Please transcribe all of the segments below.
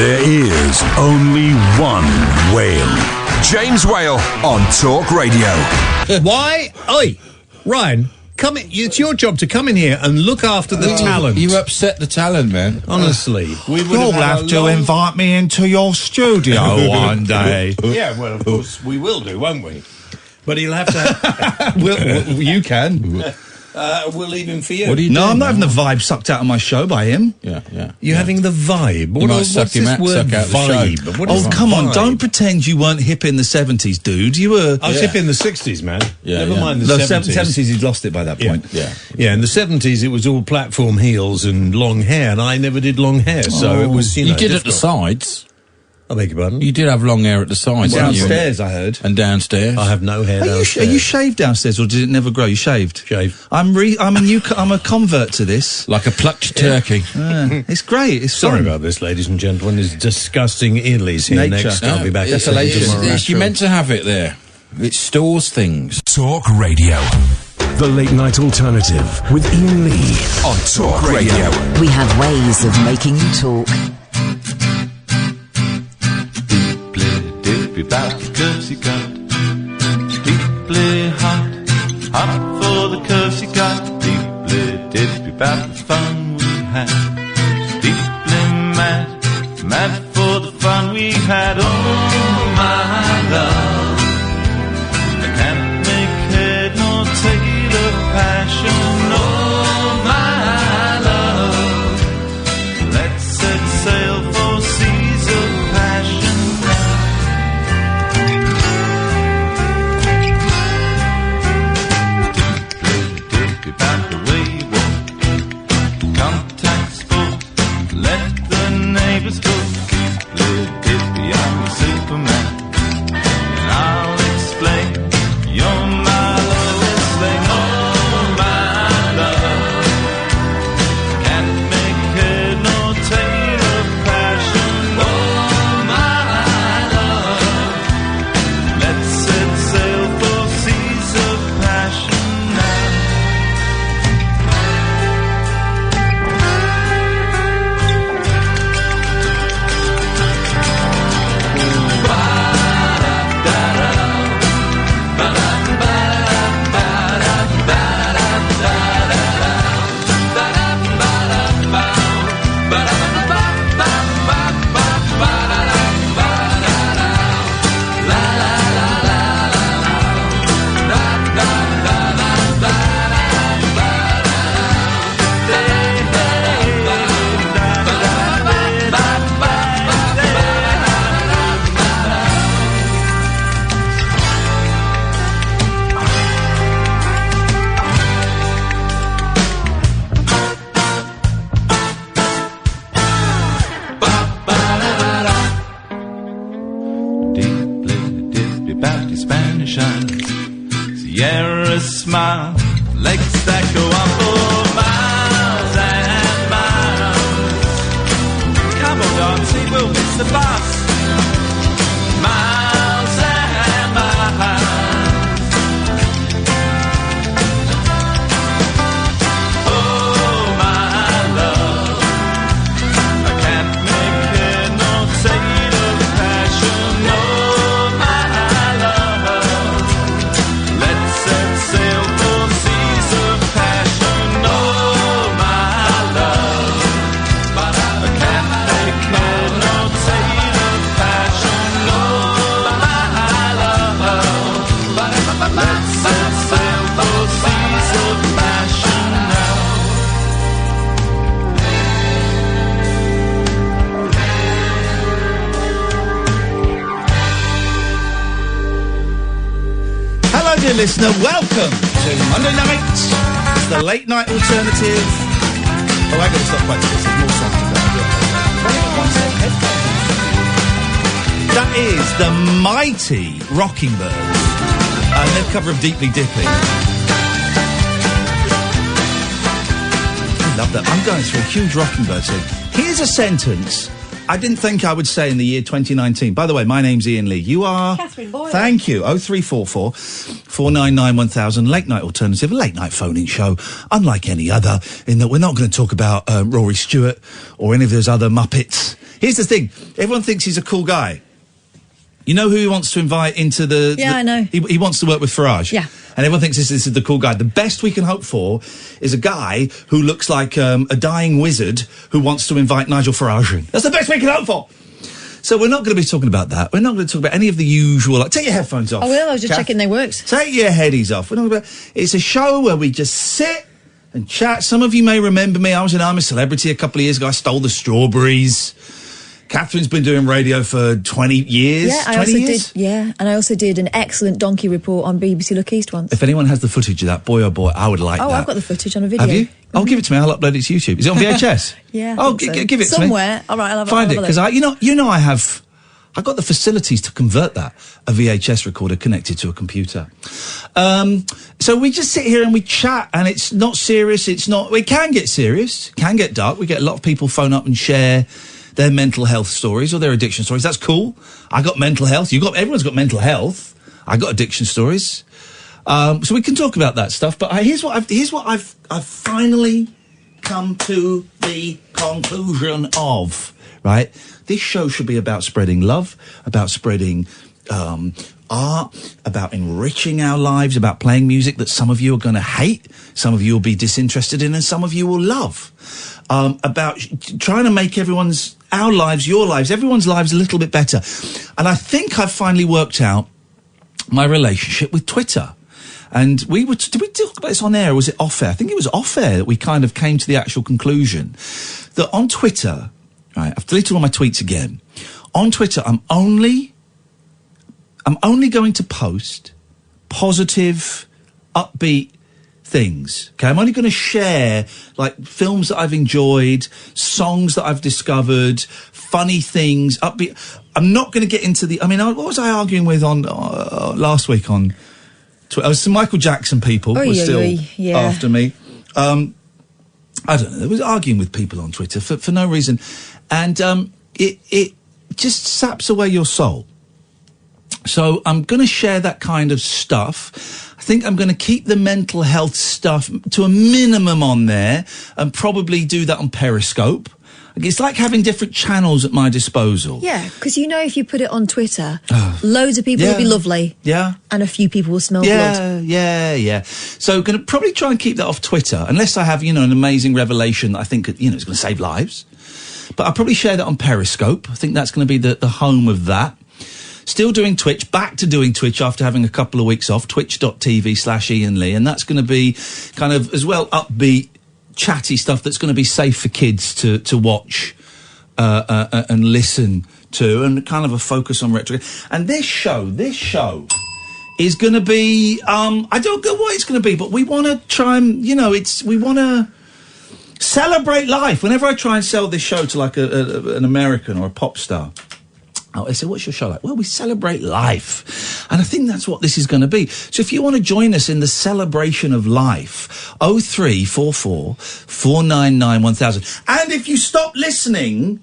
There is only one Whale. James Whale on Talk Radio. Why? Oi, Ryan, come in. It's your job to come in here and look after the talent. You upset the talent, man. Honestly. You'll have to invite me into your studio one day. Yeah, well, of course, we will do, won't we? But he'll have to... You can. We'll leave him for you. What are you No, doing I'm not having now? the vibe sucked out of my show by him. Yeah. You're having the vibe. You might What's suck him this out, word, suck out the vibe? show. What is Oh, come on, vibe? don't pretend you weren't hip in the 70s, dude. You were... I was hip in the 60s, man. Yeah, Never yeah. mind the No, 70s. 70s, he'd lost it by that point. Yeah, in the 70s, it was all platform heels and long hair, and I never did long hair, so it was, You did at the difficult. sides. I beg your pardon? You did have long hair at the sides, didn't you? Downstairs, I heard. And downstairs. I have no hair Are downstairs. you shaved downstairs, or did it never grow? You shaved? Shaved. I'm a convert to this. Like a plucked turkey. It's great. It's Sorry fun. about this, ladies and gentlemen. There's disgusting Italy's here Nature. next. I'll be back It's, tomorrow. you're meant to have it there. It stores things. Talk Radio. The Late Night Alternative with Iain Lee On Talk Radio. We have ways of making you talk. Deeply about the curse he got. Deeply hot for the curse he got. Deeply dippy about the fun we had. Deeply mad for the fun we had. Oh my love, I can't make head nor tail of passion. Oh my love, let's set sail for seas of passion. About the way you walk, contact sport, let the neighbors go. Little dippy, I'm a Superman, and I'll explain. You're my lowest lane, oh my love. Can't make head nor tail of passion, oh my love. Let's set sail for seas of passion now. Deeply dippy about the Spanish eyes. Sierra smile, legs that go on for miles and miles. Come on, Darcy, we'll miss the bus. Miles and miles. Oh, my love, I can't make head nor tail of passion. Oh, my love, let's set sail for seas of passion. Oh, my love, I can't make head nor tail of passion. Oh, my love, let's set sail for seas of passion now. Hello, dear listener. Welcome to Monday night. It's the Late Night Alternative. Oh, I got to stop quite this. There's more songs to go. That is the mighty Rocking Birds and their cover of Deeply Dippy. I love that. I'm going through a huge Rocking Birds thing. Here's a sentence I didn't think I would say in the year 2019. By the way, my name's Iain Lee. You are... Catherine Boyle. Thank you. 0344 499 1000. Late Night Alternative, a late night phone-in show, unlike any other, in that we're not going to talk about Rory Stewart or any of those other Muppets. Here's the thing. Everyone thinks he's a cool guy. You know who he wants to invite into the... Yeah, I know. He wants to work with Farage. Yeah. And everyone thinks this is the cool guy. The best we can hope for is a guy who looks like a dying wizard who wants to invite Nigel Farage in. That's the best we can hope for. So we're not going to be talking about that. We're not going to talk about any of the usual... Like, take your headphones off. I will. I was just checking they worked. Take your headies off. We're not about... It's a show where we just sit and chat. Some of you may remember me. I was in I'm a Celebrity a couple of years ago. I stole the strawberries. Catherine's been doing radio for 20 years. Yeah, I 20 also years? did. Yeah, and I also did an excellent donkey report on BBC Look East once. If anyone has the footage of that, boy oh boy, I would like that. I've got the footage on a video. Have you? Oh, give it to me. I'll upload it to YouTube. Is it on VHS? Yeah. Oh, I think so. give it somewhere. to me. All right, I'll have Find a it, because I've got the facilities to convert that, a VHS recorder connected to a computer. So we just sit here and we chat, and it's not serious. It can get serious, can get dark. We get a lot of people phone up and share their mental health stories or their addiction stories. That's cool. I got mental health. Everyone's got mental health. I got addiction stories. So we can talk about that stuff. But here's what I've finally come to the conclusion of. Right? This show should be about spreading love, about spreading art, about enriching our lives, about playing music that some of you are going to hate, some of you will be disinterested in, and some of you will love. About trying to make our lives, your lives, everyone's lives a little bit better. And I think I've finally worked out my relationship with Twitter. And did we talk about this on air or was it off air? I think it was off air that we kind of came to the actual conclusion that on Twitter, right, I've deleted all my tweets again. On Twitter, I'm only going to post positive, upbeat things. Okay, I'm only going to share like films that I've enjoyed, songs that I've discovered, funny things, upbeat. I'm not going to get into what was I arguing with on last week on Twitter? Some Michael Jackson people were still after me. I don't know. I was arguing with people on Twitter for no reason, and it just saps away your soul. So I'm going to share that kind of stuff. I think I'm going to keep the mental health stuff to a minimum on there and probably do that on Periscope. It's like having different channels at my disposal. Yeah, because if you put it on Twitter, loads of people will be lovely. Yeah. And a few people will smell blood. Yeah. So going to probably try and keep that off Twitter, unless I have, an amazing revelation that I think, is going to save lives. But I'll probably share that on Periscope. I think that's going to be the home of that. Still doing Twitch, back to doing Twitch after having a couple of weeks off, twitch.tv/Iain Lee. And that's going to be kind of, as well, upbeat, chatty stuff that's going to be safe for kids to watch and listen to, and kind of a focus on retro. And this show is going to be, I don't know what it's going to be, but we want to try and, we want to celebrate life. Whenever I try and sell this show to like an American or a pop star, they say, what's your show like? Well, we celebrate life. And I think that's what this is going to be. So if you want to join us in the celebration of life, 0344 499 1000. And if you stop listening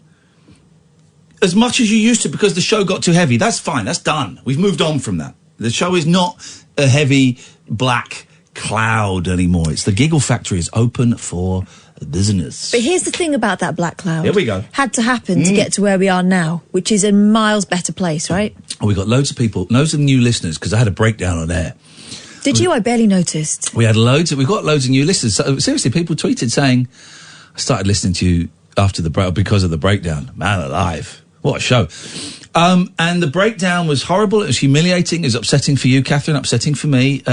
as much as you used to because the show got too heavy, that's fine. That's done. We've moved on from that. The show is not a heavy black cloud anymore. It's the Giggle Factory is open for business. But here's the thing about that black cloud. Here we go. Had to happen to get to where we are now, which is a miles better place, right? Oh, we got loads of people, loads of new listeners, because I had a breakdown on air. Did you? I barely noticed. We got loads of new listeners. So, seriously, people tweeted saying, I started listening to you because of the breakdown. Man alive. What a show. And the breakdown was horrible. It was humiliating. It was upsetting for you, Catherine, upsetting for me.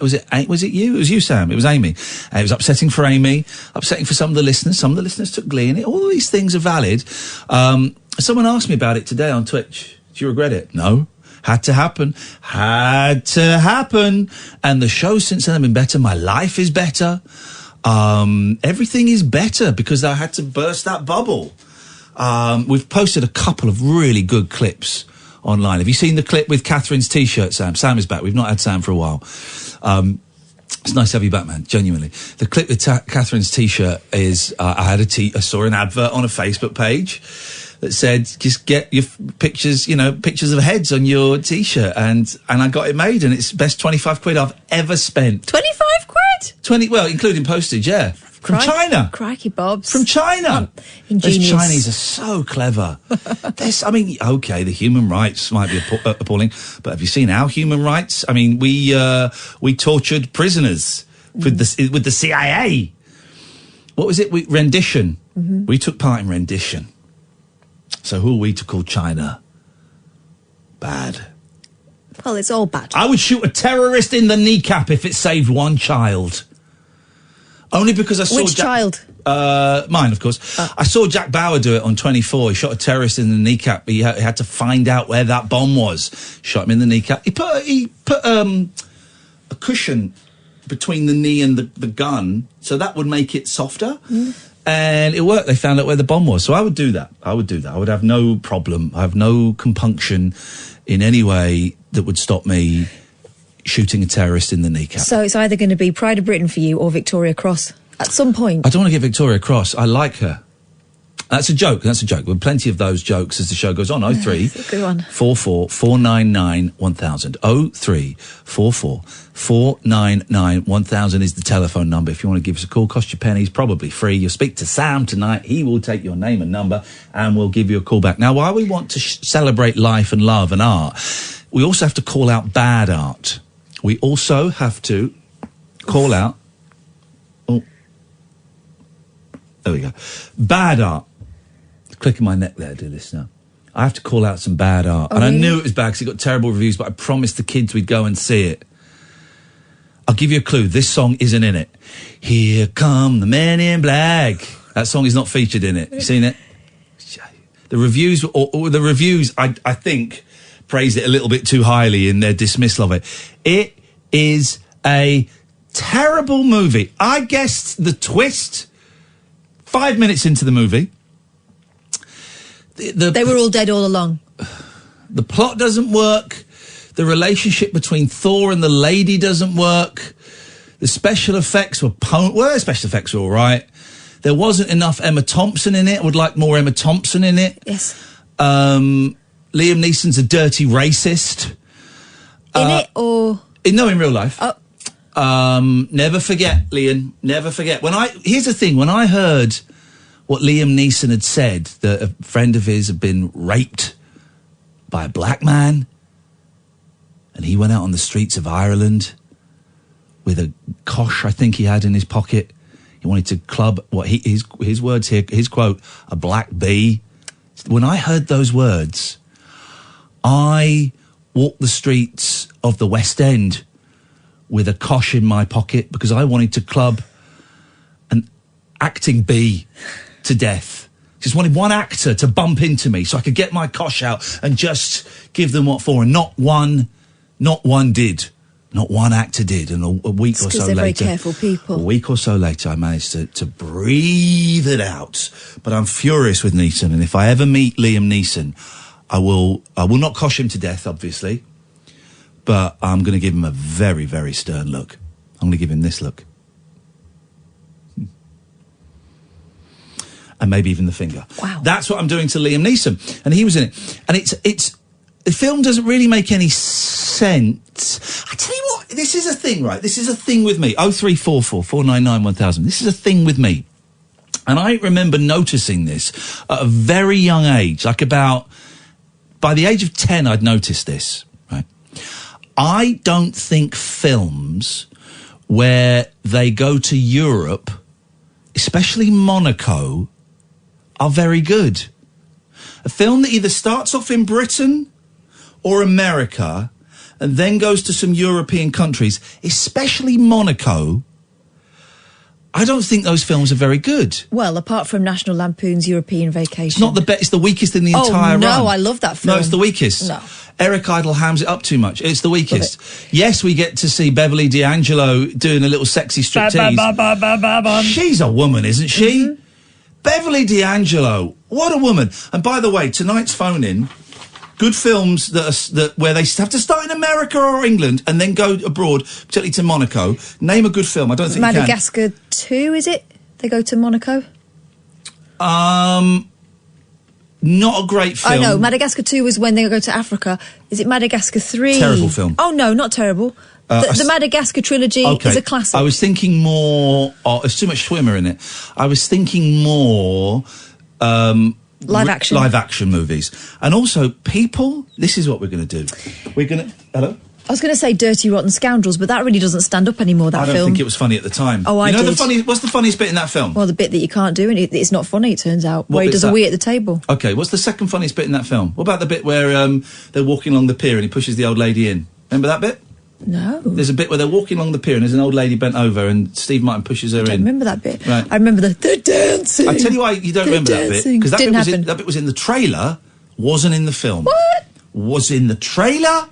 Was it you? It was you, Sam. It was Amy. It was upsetting for Amy, upsetting for some of the listeners. Some of the listeners took glee in it. All of these things are valid. Someone asked me about it today on Twitch. Do you regret it? No. Had to happen. Had to happen. And the show since then have been better. My life is better. Everything is better because I had to burst that bubble. We've posted a couple of really good clips online. Have you seen the clip with Catherine's T-shirt, Sam? Sam is back. We've not had Sam for a while. It's nice to have you back, man. Genuinely. The clip with Catherine's T-shirt is, I saw an advert on a Facebook page that said, just get your pictures, pictures of heads on your T-shirt. And I got it made, and it's best 25 quid I've ever spent. 25 quid? Well, including postage, yeah. From China. Crikey, Bobs. From China. Ingenious. Those Chinese are so clever. Okay, the human rights might be appalling, but have you seen our human rights? I mean, we tortured prisoners with the CIA. What was it? Rendition. Mm-hmm. We took part in rendition. So who are we to call China bad? Well, it's all bad. I would shoot a terrorist in the kneecap if it saved one child. Only because I saw... Which child? Mine, of course. I saw Jack Bauer do it on 24. He shot a terrorist in the kneecap. He had to find out where that bomb was. Shot him in the kneecap. He put a cushion between the knee and the gun, so that would make it softer. And it worked. They found out where the bomb was. So I would do that. I would have no problem. I have no compunction in any way that would stop me shooting a terrorist in the kneecap. So it's either going to be Pride of Britain for you or Victoria Cross at some point. I don't want to get Victoria Cross. I like her. That's a joke. There are plenty of those jokes as the show goes on. 03 good one. 44 499 1000. 03 44 499 1000 is the telephone number. If you want to give us a call, cost you pennies, probably free. You'll speak to Sam tonight. He will take your name and number and we'll give you a call back. Now, while we want to celebrate life and love and art, we also have to call out bad art. We also have to call out... Oh. There we go. Bad art. Clicking my neck there, dear listener. I have to call out some bad art. And really? I knew it was bad because it got terrible reviews, but I promised the kids we'd go and see it. I'll give you a clue. This song isn't in it. Here come the men in black. That song is not featured in it. You seen it? The reviews, I think, praised it a little bit too highly in their dismissal of it. It is a terrible movie. I guessed the twist 5 minutes into the movie. They were all dead all along. The plot doesn't work. The relationship between Thor and the lady doesn't work. The special effects were special effects were all right. There wasn't enough Emma Thompson in it. I would like more Emma Thompson in it. Yes. Liam Neeson's a dirty racist. In it or... No, in real life. Oh. Never forget, Liam. Never forget. Here's the thing. When I heard what Liam Neeson had said, that a friend of his had been raped by a black man, and he went out on the streets of Ireland with a kosh, I think he had in his pocket. He wanted to club, his words here, his quote, a black bee. When I heard those words, I walked the streets of the West End with a kosh in my pocket because I wanted to club an acting bee to death. Just wanted one actor to bump into me so I could get my kosh out and just give them what for. And not one did. Not one actor did. And a week or so later... they're very careful people. A week or so later, I managed to breathe it out. But I'm furious with Neeson. And if I ever meet Liam Neeson, I will not kosh him to death, obviously. But I'm going to give him a very, very stern look. I'm going to give him this look. And maybe even the finger. Wow. That's what I'm doing to Liam Neeson. And he was in it. And it's the film doesn't really make any sense. I tell you what, this is a thing, right? This is a thing with me. 0344 499 1000. This is a thing with me. And I remember noticing this at a very young age, like by the age of 10, I'd noticed this, right? I don't think films where they go to Europe, especially Monaco, are very good. A film that either starts off in Britain or America and then goes to some European countries, especially Monaco, I don't think those films are very good. Well, apart from National Lampoon's European Vacation. It's not the best, it's the weakest in the entire run. No, I love that film. No, it's the weakest. No. Eric Idle hams it up too much. It's the weakest. Yes, we get to see Beverly D'Angelo doing a little sexy striptease. She's a woman, isn't she? Mm-hmm. Beverly D'Angelo, what a woman. And by the way, tonight's phone-in good films that where they have to start in America or England and then go abroad, particularly to Monaco. Name a good film. I don't think Madagascar you can. 2, is it? They go to Monaco? Not a great film. Oh, no, Madagascar 2 was when they go to Africa. Is it Madagascar 3? Terrible film. Oh, no, not terrible. The Madagascar trilogy is a classic. I was thinking more... Oh, there's too much swimmer in it. I was thinking more... Live action movies. And also, people... This is what we're going to do. We're going to... Hello? I was going to say Dirty Rotten Scoundrels, but that really doesn't stand up anymore, that film. I don't think it was funny at the time. Oh, I did. What's the funniest bit in that film? Well, the bit that you can't do, and it's not funny, it turns out, What where he bit's does a that? wee at the table. OK, what's the second funniest bit in that film? What about the bit where they're walking along the pier and he pushes the old lady in? Remember that bit? No. There's a bit where they're walking along the pier and there's an old lady bent over and Steve Martin pushes her in. I don't remember that bit. Right. I remember the dancing. I tell you why you don't remember that bit. Because that bit was in the trailer, wasn't in the film. What? Was in the trailer,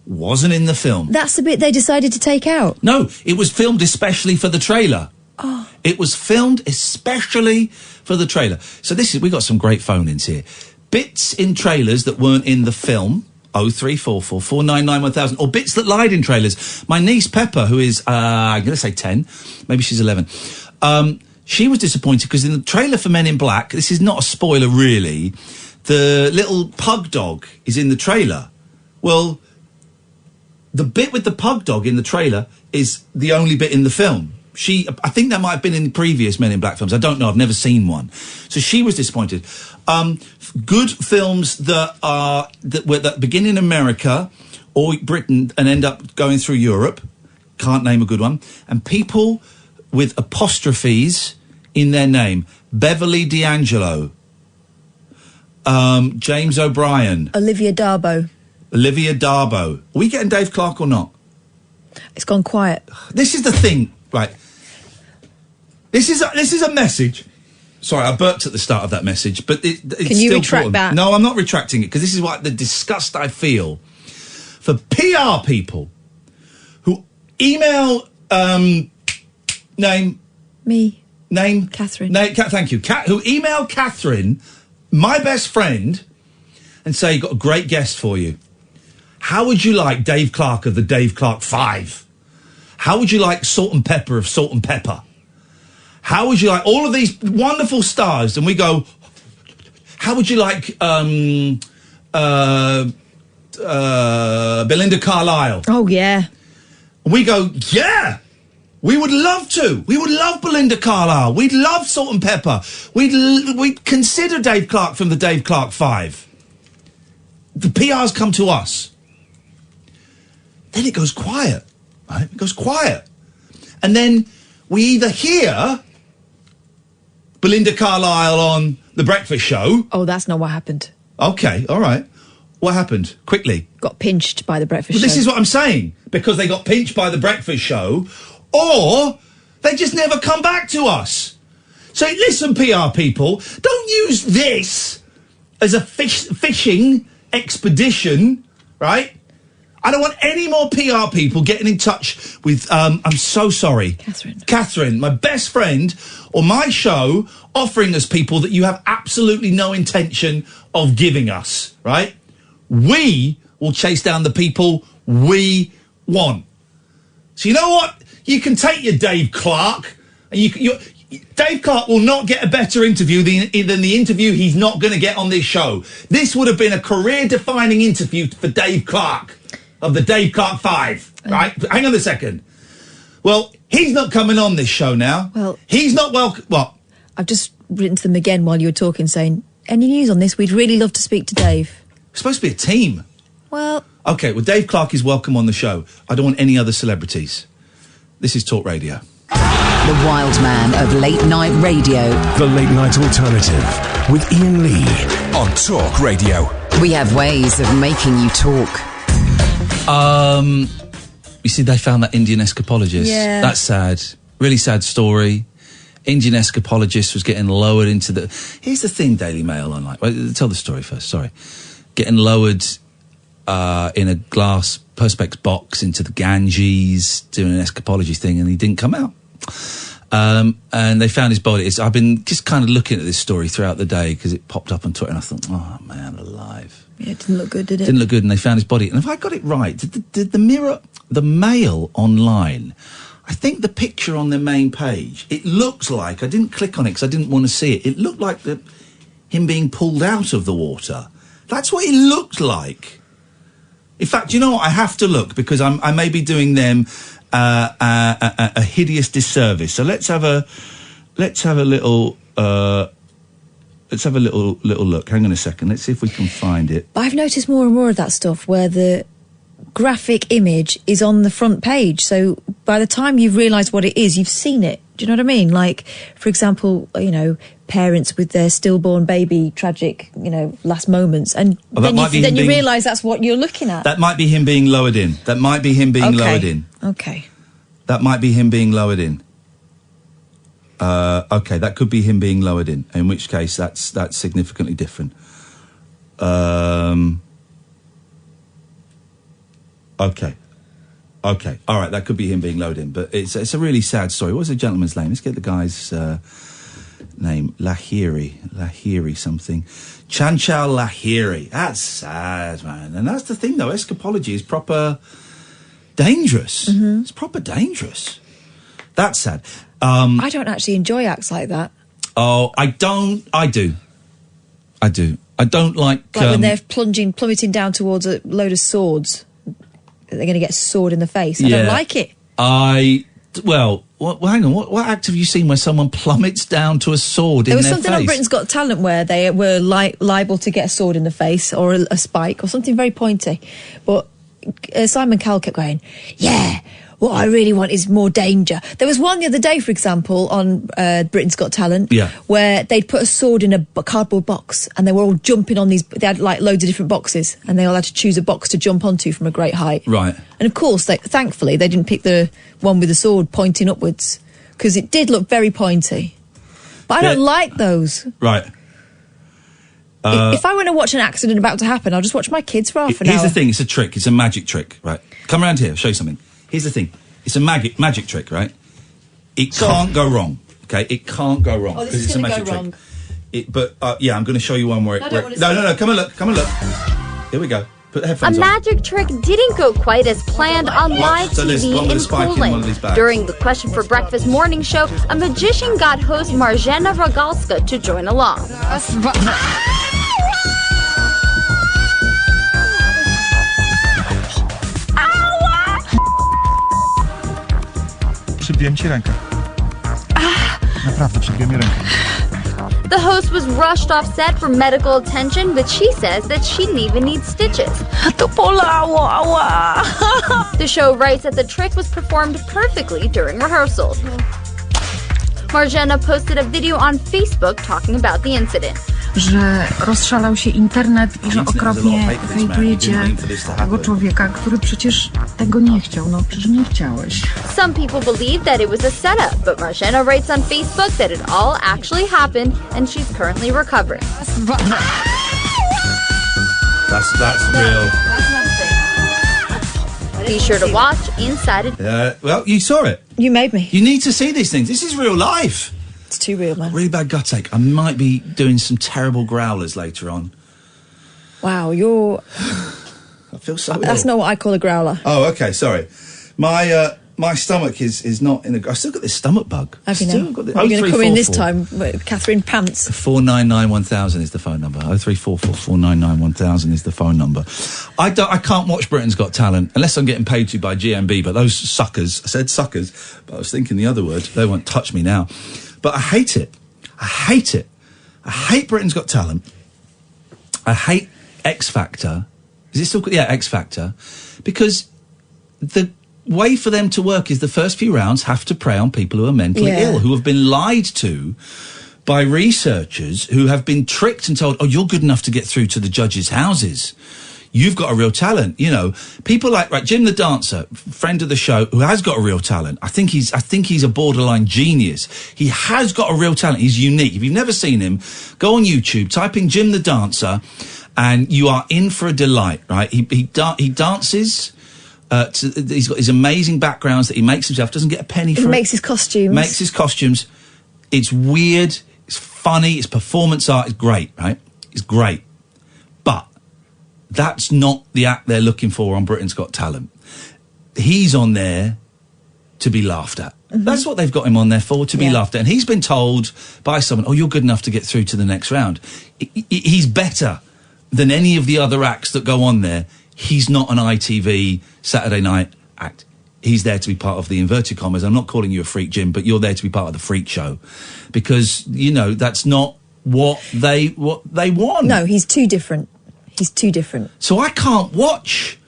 wasn't in the film. That's the bit they decided to take out? No, it was filmed especially for the trailer. Oh. It was filmed especially for the trailer. So we got some great phone-ins here. Bits in trailers that weren't in the film, 0344 499 1000, or bits that lied in trailers. My niece Pepper, who is, I'm going to say 10, maybe she's 11, she was disappointed because in the trailer for Men in Black, this is not a spoiler really, the little pug dog is in the trailer. Well, the bit with the pug dog in the trailer is the only bit in the film. I think that might have been in previous Men in Black films. I don't know. I've never seen one. So she was disappointed. Good films that begin in America or Britain and end up going through Europe. Can't name a good one. And people with apostrophes in their name. Beverly D'Angelo. James O'Brien. Olivia Darbo. Are we getting Dave Clark or not? It's gone quiet. This is the thing, right? This is a message. Sorry, I burped at the start of that message, but it's Can you still retract important. that? No, I'm not retracting it because this is what the disgust I feel for PR people who email name Catherine. Thank you. Who email Catherine, my best friend, and say, got a great guest for you. How would you like Dave Clark of the Dave Clark 5? How would you like Salt and Pepper of Salt and Pepper? How would you like all of these wonderful stars? And we go, how would you like Belinda Carlisle? Oh, yeah. And we go, yeah, we would love to. We would love Belinda Carlisle. We'd love Salt and Pepper. We'd consider Dave Clark from the Dave Clark 5. The PR's come to us. Then it goes quiet, right? It goes quiet. And then we either hear Belinda Carlisle on The Breakfast Show. Oh, that's not what happened. Okay, all right. What happened? Quickly. Got pinched by The Breakfast Show. This is what I'm saying. Because they got pinched by The Breakfast Show, or they just never come back to us. So listen, PR people, don't use this as a fishing expedition, right? I don't want any more PR people getting in touch with, I'm so sorry. Catherine, my best friend, or my show, offering us people that you have absolutely no intention of giving us, right? We will chase down the people we want. So you know what? You can take your Dave Clark, and Dave Clark will not get a better interview than the interview he's not going to get on this show. This would have been a career-defining interview for Dave Clark of the Dave Clark 5, right? Hang on a second. Well, he's not coming on this show now. Well, he's not welcome. What? I've just written to them again while you were talking, saying, any news on this? We'd really love to speak to Dave. It's supposed to be a team. Well... OK, well, Dave Clark is welcome on the show. I don't want any other celebrities. This is Talk Radio. The wild man of late night radio. The Late Night Alternative with Iain Lee on Talk Radio. We have ways of making you talk. You see, they found that Indian escapologist. Yeah. That's sad. Really sad story. Indian escapologist was getting lowered into the... Here's the thing, Daily Mail online. Well, tell the story first, sorry. Getting lowered in a glass Perspex box into the Ganges, doing an escapology thing, and he didn't come out. And they found his body. I've been just kind of looking at this story throughout the day because it popped up on Twitter and I thought, oh, man, alive. Yeah, it didn't look good, did it? Didn't look good, and they found his body. And if I got it right, did the Mail online, I think the picture on their main page, it looked like, I didn't click on it because I didn't want to see it, it looked like him being pulled out of the water. That's what it looked like. In fact, you know what? I have to look because I may be doing them a hideous disservice. So let's have a little look. Hang on a second. Let's see if we can find it. But I've noticed more and more of that stuff where the graphic image is on the front page. So by the time you've realised what it is, you've seen it. Do you know what I mean? Like, for example, you know, parents with their stillborn baby, tragic, you know, last moments. And then you realise that's what you're looking at. That might be him being lowered in. That might be him being lowered in. Okay. That might be him being lowered in. Okay, that could be him being lowered in which case that's significantly different. Okay, all right, that could be him being lowered in, but it's a really sad story. What's the gentleman's name? Let's get the guy's name. Lahiri something. Chanchal Lahiri. That's sad, man. And that's the thing, though. Escapology is proper dangerous. Mm-hmm. It's proper dangerous. That's sad. I don't actually enjoy acts like that. Oh, I do. I don't like when they're plummeting down towards a load of swords. They're going to get a sword in the face. I don't like it. Hang on. What act have you seen where someone plummets down to a sword in their face? There was something on Britain's Got Talent where they were liable to get a sword in the face or a spike or something very pointy. But Simon Cowell kept going, yeah, what I really want is more danger. There was one the other day, for example, on Britain's Got Talent, where they'd put a sword in a cardboard box and they were all jumping on these. They had like loads of different boxes and they all had to choose a box to jump onto from a great height. Right. And of course, thankfully, they didn't pick the one with the sword pointing upwards because it did look very pointy. But I don't like those. Right. If I want to watch an accident about to happen, I'll just watch my kids for half an hour. Here's the thing, it's a trick, it's a magic trick, right? Come around here, I'll show you something. Here's the thing, it's a magic trick, right? It can't go wrong, okay? It can't go wrong. Oh, this is going to go wrong. I'm going to show you one where No, come and look. Here we go. Put the headphones on. A magic trick didn't go quite as planned on live TV in Poland. During the Question for Breakfast morning show, a magician got host Marzena Rogalska to join along. Przybiłem ci rękę. Naprawdę, przybiłem mi rękę. The host was rushed off set for medical attention, but she says that she didn't even need stitches. To bolało, ała. The show writes that the trick was performed perfectly during rehearsals. Marzena posted a video on Facebook talking about the incident. Że rozszalał się internet i że okropnie hejtujecie tego człowieka, który przecież tego nie chciał. No przecież nie chciałeś. Some people believe that it was a setup, but Marzena writes on Facebook that it all actually happened and she's currently recovering. That's real. Be sure to watch Inside It. Well, you saw it. You made me. You need to see these things. This is real life. It's too real, man. Really bad gut ache. I might be doing some terrible growlers later on. Wow, I feel so ill. That's not what I call a growler. Oh, okay, sorry. My stomach is not in a... I've still got this stomach bug. Have you now? Are you going to come in this time, Catherine Pants? 499-1000 is the phone number. 0344-499-1000 is the phone number. I can't watch Britain's Got Talent unless I'm getting paid to by GMB, but those suckers, I said suckers, but I was thinking the other word, they won't touch me now. But I hate it. I hate Britain's Got Talent. I hate X Factor. Is it still called? Yeah, X Factor. Because the way for them to work is the first few rounds have to prey on people who are mentally ill, who have been lied to by researchers who have been tricked and told, oh, you're good enough to get through to the judges' houses. You've got a real talent. You know, people like, Jim the Dancer, friend of the show, who has got a real talent. I think he's a borderline genius. He has got a real talent. He's unique. If you've never seen him, go on YouTube, type in Jim the Dancer, and you are in for a delight, right? He dances He's got his amazing backgrounds that he makes himself. Doesn't get a penny for it. He makes his costumes. Makes his costumes. It's weird. It's funny. It's performance art. It's great, right? It's great. But that's not the act they're looking for on Britain's Got Talent. He's on there to be laughed at. Mm-hmm. That's what they've got him on there for, to be laughed at. And he's been told by someone, oh, you're good enough to get through to the next round. He's better than any of the other acts that go on there. He's not an ITV Saturday night act. He's there to be part of the inverted commas. I'm not calling you a freak, Jim, but you're there to be part of the freak show. Because, you know, that's not what they want. No, he's too different. He's too different. So I can't watch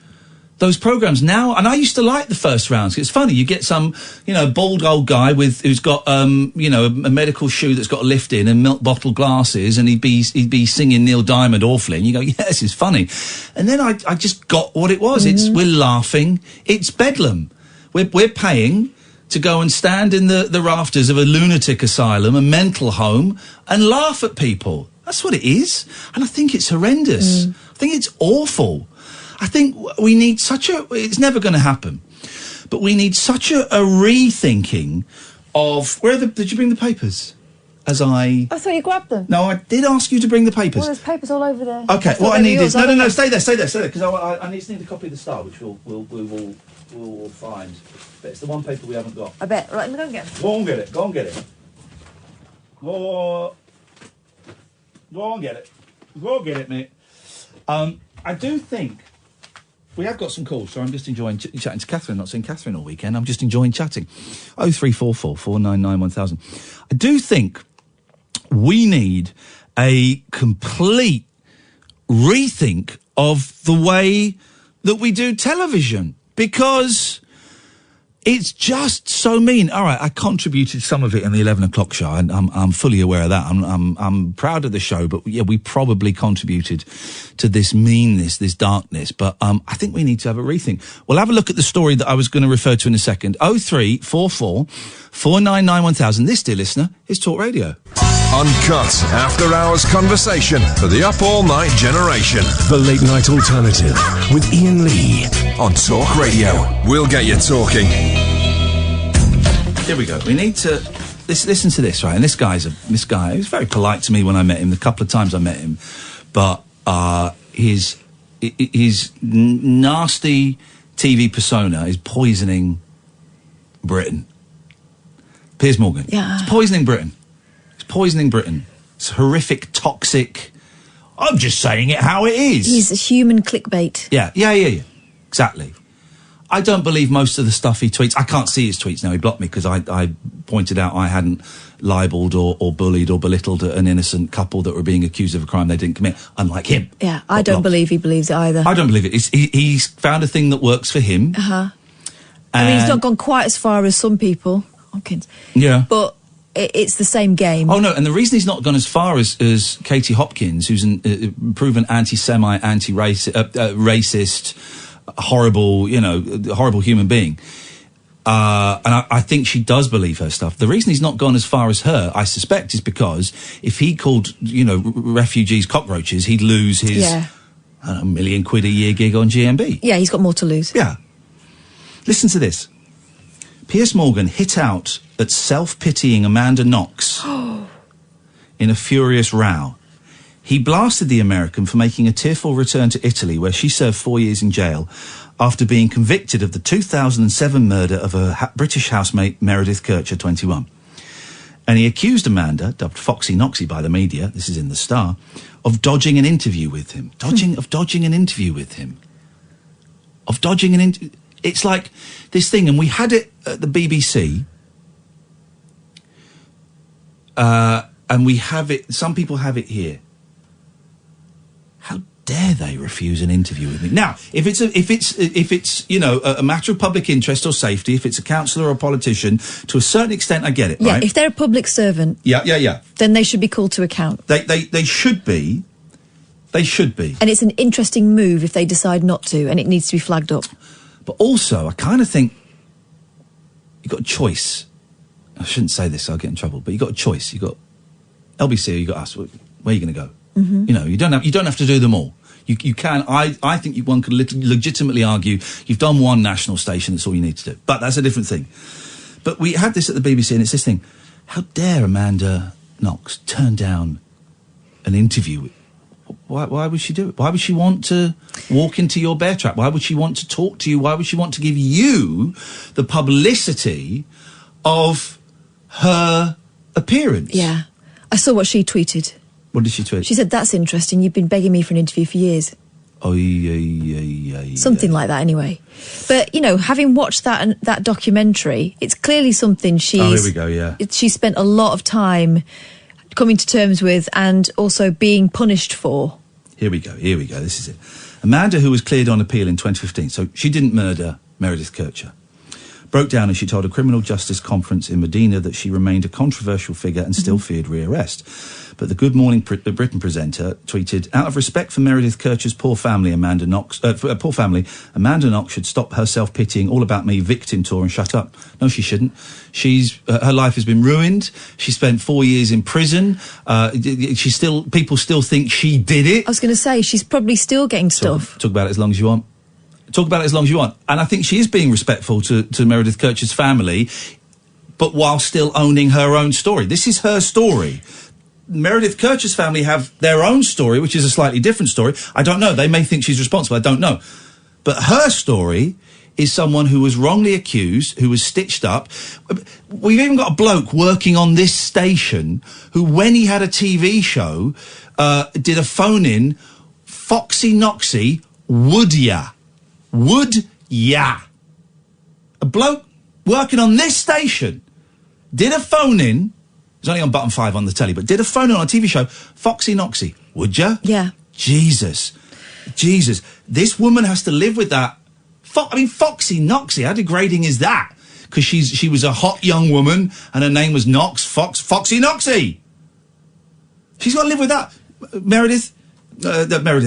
those programmes now, and I used to like the first rounds. It's funny, you get some, you know, bald old guy who's got, you know, a medical shoe that's got a lift in and milk bottle glasses, and he'd be singing Neil Diamond awfully, and you go, yeah, this is funny. And then I just got what it was. Mm-hmm. We're laughing. It's bedlam. We're paying to go and stand in the rafters of a lunatic asylum, a mental home, and laugh at people. That's what it is. And I think it's horrendous. I think it's awful. I think we need it's never going to happen, but we need such a rethinking of, did you bring the papers? I thought you grabbed them. No, I did ask you to bring the papers. Well, there's papers all over there. Okay, what I need is, no, stay there, because I just need a copy of the Star, which we'll find. But it's the one paper we haven't got. I bet. Right, let me go and get it. Go and get it. Go and get it. Go and get it. Go and get it, mate. I do think we have got some calls, so I'm just enjoying chatting to Catherine. Not seeing Catherine all weekend. I'm just enjoying chatting. 0344 499 1000. I do think we need a complete rethink of the way that we do television, because it's just so mean. All right, I contributed some of it in the 11 o'clock show, and I'm fully aware of that. I'm proud of the show, but yeah, we probably contributed to this meanness, this darkness. But I think we need to have a rethink. We'll have a look at the story that I was going to refer to in a second. 0344 499 1000. This, dear listener, is Talk Radio. Uncut after-hours conversation for the up all-night generation. The Late Night Alternative with Iain Lee on Talk Radio. We'll get you talking. Here we go. We need to listen to this, right? And this guy, he was very polite to me when I met him. The couple of times I met him, but his nasty TV persona is poisoning Britain. Piers Morgan. Yeah. It's poisoning Britain. Poisoning Britain. It's horrific, toxic. I'm just saying it how it is. He's a human clickbait. Yeah. Exactly. I don't believe most of the stuff he tweets. I can't see his tweets now. He blocked me because I pointed out I hadn't libelled or bullied or belittled an innocent couple that were being accused of a crime they didn't commit, unlike him. Yeah, I don't believe he believes it either. I don't believe it. He's found a thing that works for him. I mean, he's not gone quite as far as some people. Hopkins. Yeah. But it's the same game. Oh, no, and the reason he's not gone as far as Katie Hopkins, who's a proven anti-Semite, racist, horrible human being, and I think she does believe her stuff. The reason he's not gone as far as her, I suspect, is because if he called, refugees cockroaches, he'd lose his £1 million a year gig on GMB. Yeah, he's got more to lose. Yeah. Listen to this. Piers Morgan hit out at self-pitying Amanda Knox in a furious row. He blasted the American for making a tearful return to Italy, where she served 4 years in jail after being convicted of the 2007 murder of her British housemate Meredith Kircher, 21. And he accused Amanda, dubbed Foxy Knoxy by the media, this is in the Star, of dodging an interview with him. Dodging an interview with him. It's like this thing, and we had it at the BBC, and we have it, some people have it here. How dare they refuse an interview with me? Now, if it's a matter of public interest or safety, if it's a councillor or a politician, to a certain extent, I get it, right? Yeah, if they're a public servant, then they should be called to account. They should be. They should be. And it's an interesting move if they decide not to, and it needs to be flagged up. But also, I kind of think you've got a choice. I shouldn't say this, I'll get in trouble, but you've got a choice. You've got LBC or you've got us. Where are you going to go? Mm-hmm. You don't have to do them all. You can. I think one could legitimately argue you've done one national station, that's all you need to do. But that's a different thing. But we had this at the BBC, and it's this thing. How dare Amanda Knox turn down an interview? Why would she do it? Why would she want to walk into your bear trap? Why would she want to talk to you? Why would she want to give you the publicity of her appearance? Yeah. I saw what she tweeted. What did she tweet? She said, that's interesting. You've been begging me for an interview for years. Oh, yeah. Something like that, anyway. But, you know, having watched that documentary, it's clearly something she's... Oh, here we go, yeah. She spent a lot of time coming to terms with and also being punished for. Here we go, this is it. Amanda, who was cleared on appeal in 2015, so she didn't murder Meredith Kercher, broke down as she told a criminal justice conference in Medina that she remained a controversial figure and still feared rearrest. But the Good Morning Britain presenter tweeted, out of respect for Meredith Kercher's poor family, Amanda Knox should stop her self-pitying all about me victim tour and shut up. No, she shouldn't. Her life has been ruined. She spent 4 years in prison. People still think she did it. I was going to say, she's probably still getting stuff. Talk about it as long as you want. And I think she is being respectful to Meredith Kercher's family, but while still owning her own story. This is her story. Meredith Kercher's family have their own story, which is a slightly different story. I don't know. They may think she's responsible. I don't know. But her story is someone who was wrongly accused, who was stitched up. We've even got a bloke working on this station who, when he had a TV show, did a phone-in, Foxy Noxy, would ya. A bloke working on this station did a phone-in. It was only on button 5 on the telly, but did a phone-in on a TV show, Foxy Noxy. Would ya? Yeah. Jesus. This woman has to live with that. Foxy Noxy, how degrading is that? Because she was a hot young woman and her name was Foxy Noxy. She's got to live with that. Meredith,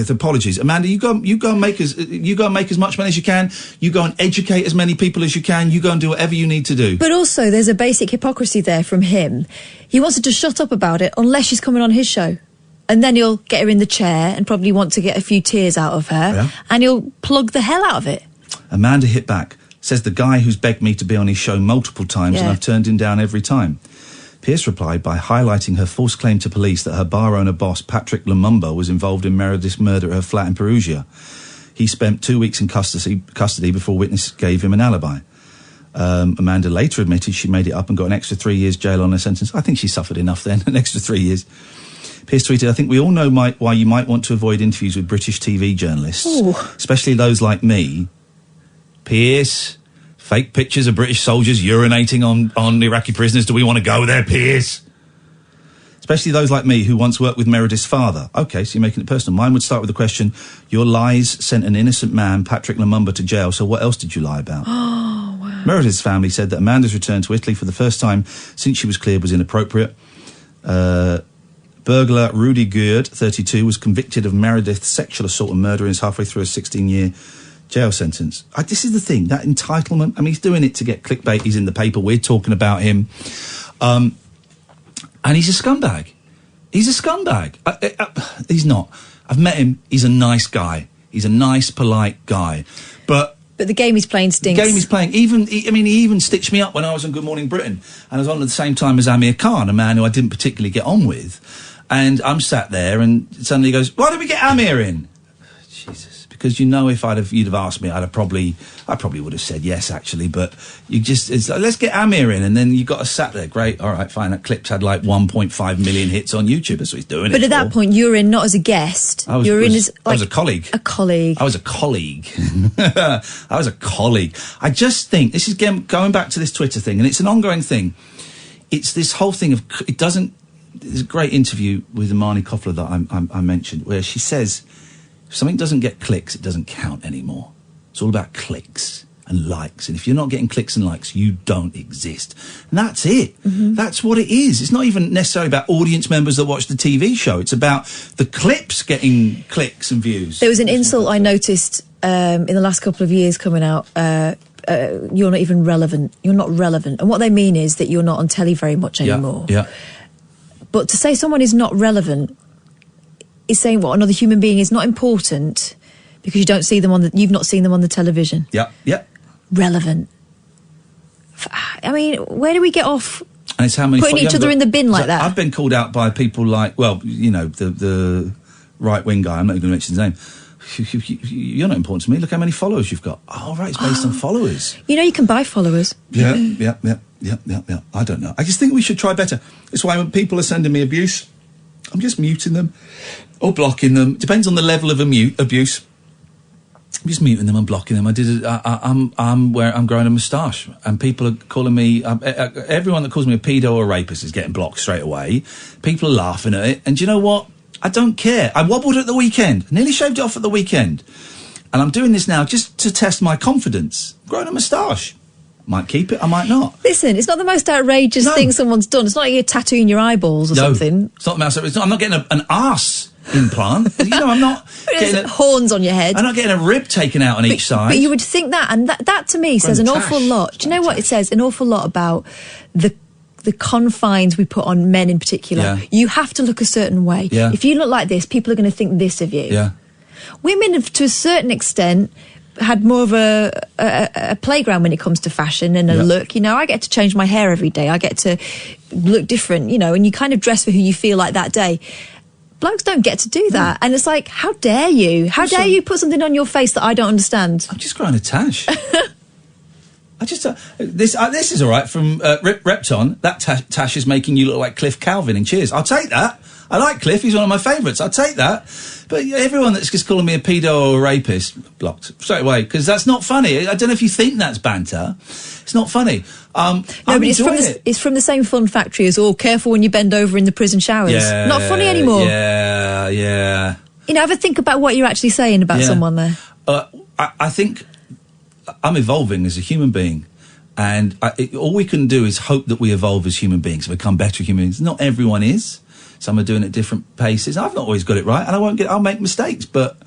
apologies. Amanda, you go and make as much money as you can. You go and educate as many people as you can. You go and do whatever you need to do. But also, there's a basic hypocrisy there from him. He wants her to shut up about it unless she's coming on his show. And then he'll get her in the chair and probably want to get a few tears out of her. Yeah. And he'll plug the hell out of it. Amanda hit back. Says the guy who's begged me to be on his show multiple times and I've turned him down every time. Pierce replied by highlighting her false claim to police that her bar owner boss, Patrick Lumumba, was involved in Meredith's murder at her flat in Perugia. He spent 2 weeks in custody before witness gave him an alibi. Amanda later admitted she made it up and got an extra 3 years jail on her sentence. I think she suffered enough then, an extra 3 years. Pierce tweeted, I think we all know why you might want to avoid interviews with British TV journalists, especially those like me. Pierce... Fake pictures of British soldiers urinating on Iraqi prisoners. Do we want to go there, Piers? Especially those like me who once worked with Meredith's father. OK, so you're making it personal. Mine would start with the question, your lies sent an innocent man, Patrick Lumumba, to jail, so what else did you lie about? Oh, wow. Meredith's family said that Amanda's return to Italy for the first time since she was cleared was inappropriate. Burglar Rudy Geard, 32, was convicted of Meredith's sexual assault and murder and is halfway through a 16-year... jail sentence. This is the thing, that entitlement. I mean, he's doing it to get clickbait. He's in the paper. We're talking about him. And he's a scumbag. He's he's not. I've met him. He's a nice guy. He's a nice, polite guy. But the game he's playing stinks. The game he's playing. He even stitched me up when I was on Good Morning Britain. And I was on at the same time as Amir Khan, a man who I didn't particularly get on with. And I'm sat there and suddenly he goes, why don't we get Amir in? Jesus. Because if you'd have asked me, I probably would have said yes, actually. But it's like, let's get Amir in, and then you got us sat there. Great, all right, fine. That clip's had like 1.5 million hits on YouTube. That's what he's doing. But at that point, you were in not as a guest. I was a colleague. A colleague. I was a colleague. I was a colleague. I just think this is going back to this Twitter thing, and it's an ongoing thing. It's this whole thing of it doesn't. There's a great interview with Imani Koffler that I mentioned, where she says, if something doesn't get clicks, it doesn't count anymore. It's all about clicks and likes. And if you're not getting clicks and likes, you don't exist. And that's it. Mm-hmm. That's what it is. It's not even necessarily about audience members that watch the TV show. It's about the clips getting clicks and views. There was an insult I noticed in the last couple of years coming out. You're not even relevant. You're not relevant. And what they mean is that you're not on telly very much anymore. Yeah. But to say someone is not relevant is saying what another human being is not important because you don't see them you've not seen them on the television. Yeah. Relevant. I mean, where do we get off and it's how many putting each other in the bin like that? I've been called out by people like, well, you know, the right-wing guy, I'm not even going to mention his name. You're not important to me. Look how many followers you've got. Oh, right, it's based on followers. You know you can buy followers. Yeah. I don't know. I just think we should try better. That's why when people are sending me abuse, I'm just muting them or blocking them. Depends on the level of abuse. I'm just muting them and blocking them. I'm growing a moustache, and people are calling me. Everyone that calls me a pedo or a rapist is getting blocked straight away. People are laughing at it, and do you know what? I don't care. I wobbled at the weekend, nearly shaved it off at the weekend, and I'm doing this now just to test my confidence. Growing a moustache. Might keep it, I might not. Listen, it's not the most outrageous thing someone's done. It's not like you're tattooing your eyeballs or something. It's not the most. I'm not getting an arse implant. You know, I'm not getting horns on your head. I'm not getting a rib taken out on each side. But you would think that, and that to me says an awful lot. Do you know what it says? An awful lot about the confines we put on men in particular. Yeah. You have to look a certain way. Yeah. If you look like this, people are going to think this of you. Yeah. Women have, to a certain extent, had more of a playground when it comes to fashion and a look. You know, I get to change my hair every day. I get to look different, you know, and you kind of dress for who you feel like that day. Blokes don't get to do that. And it's like, how dare you? How dare you put something on your face that I don't understand? I'm just growing a tash. This is all right from Repton. That tash is making you look like Cliff Calvin in Cheers. I'll take that. I like Cliff. He's one of my favourites. I'll take that. But everyone that's just calling me a pedo or a rapist, blocked straight away, because that's not funny. I don't know if you think that's banter. It's not funny. No, but it's from the same fun factory as, careful when you bend over in the prison showers. Yeah, not funny anymore. Yeah. You know, ever think about what you're actually saying about someone there. I think I'm evolving as a human being. And all we can do is hope that we evolve as human beings, become better human beings. Not everyone is. Some are doing it at different paces. I've not always got it right, and I'll make mistakes, but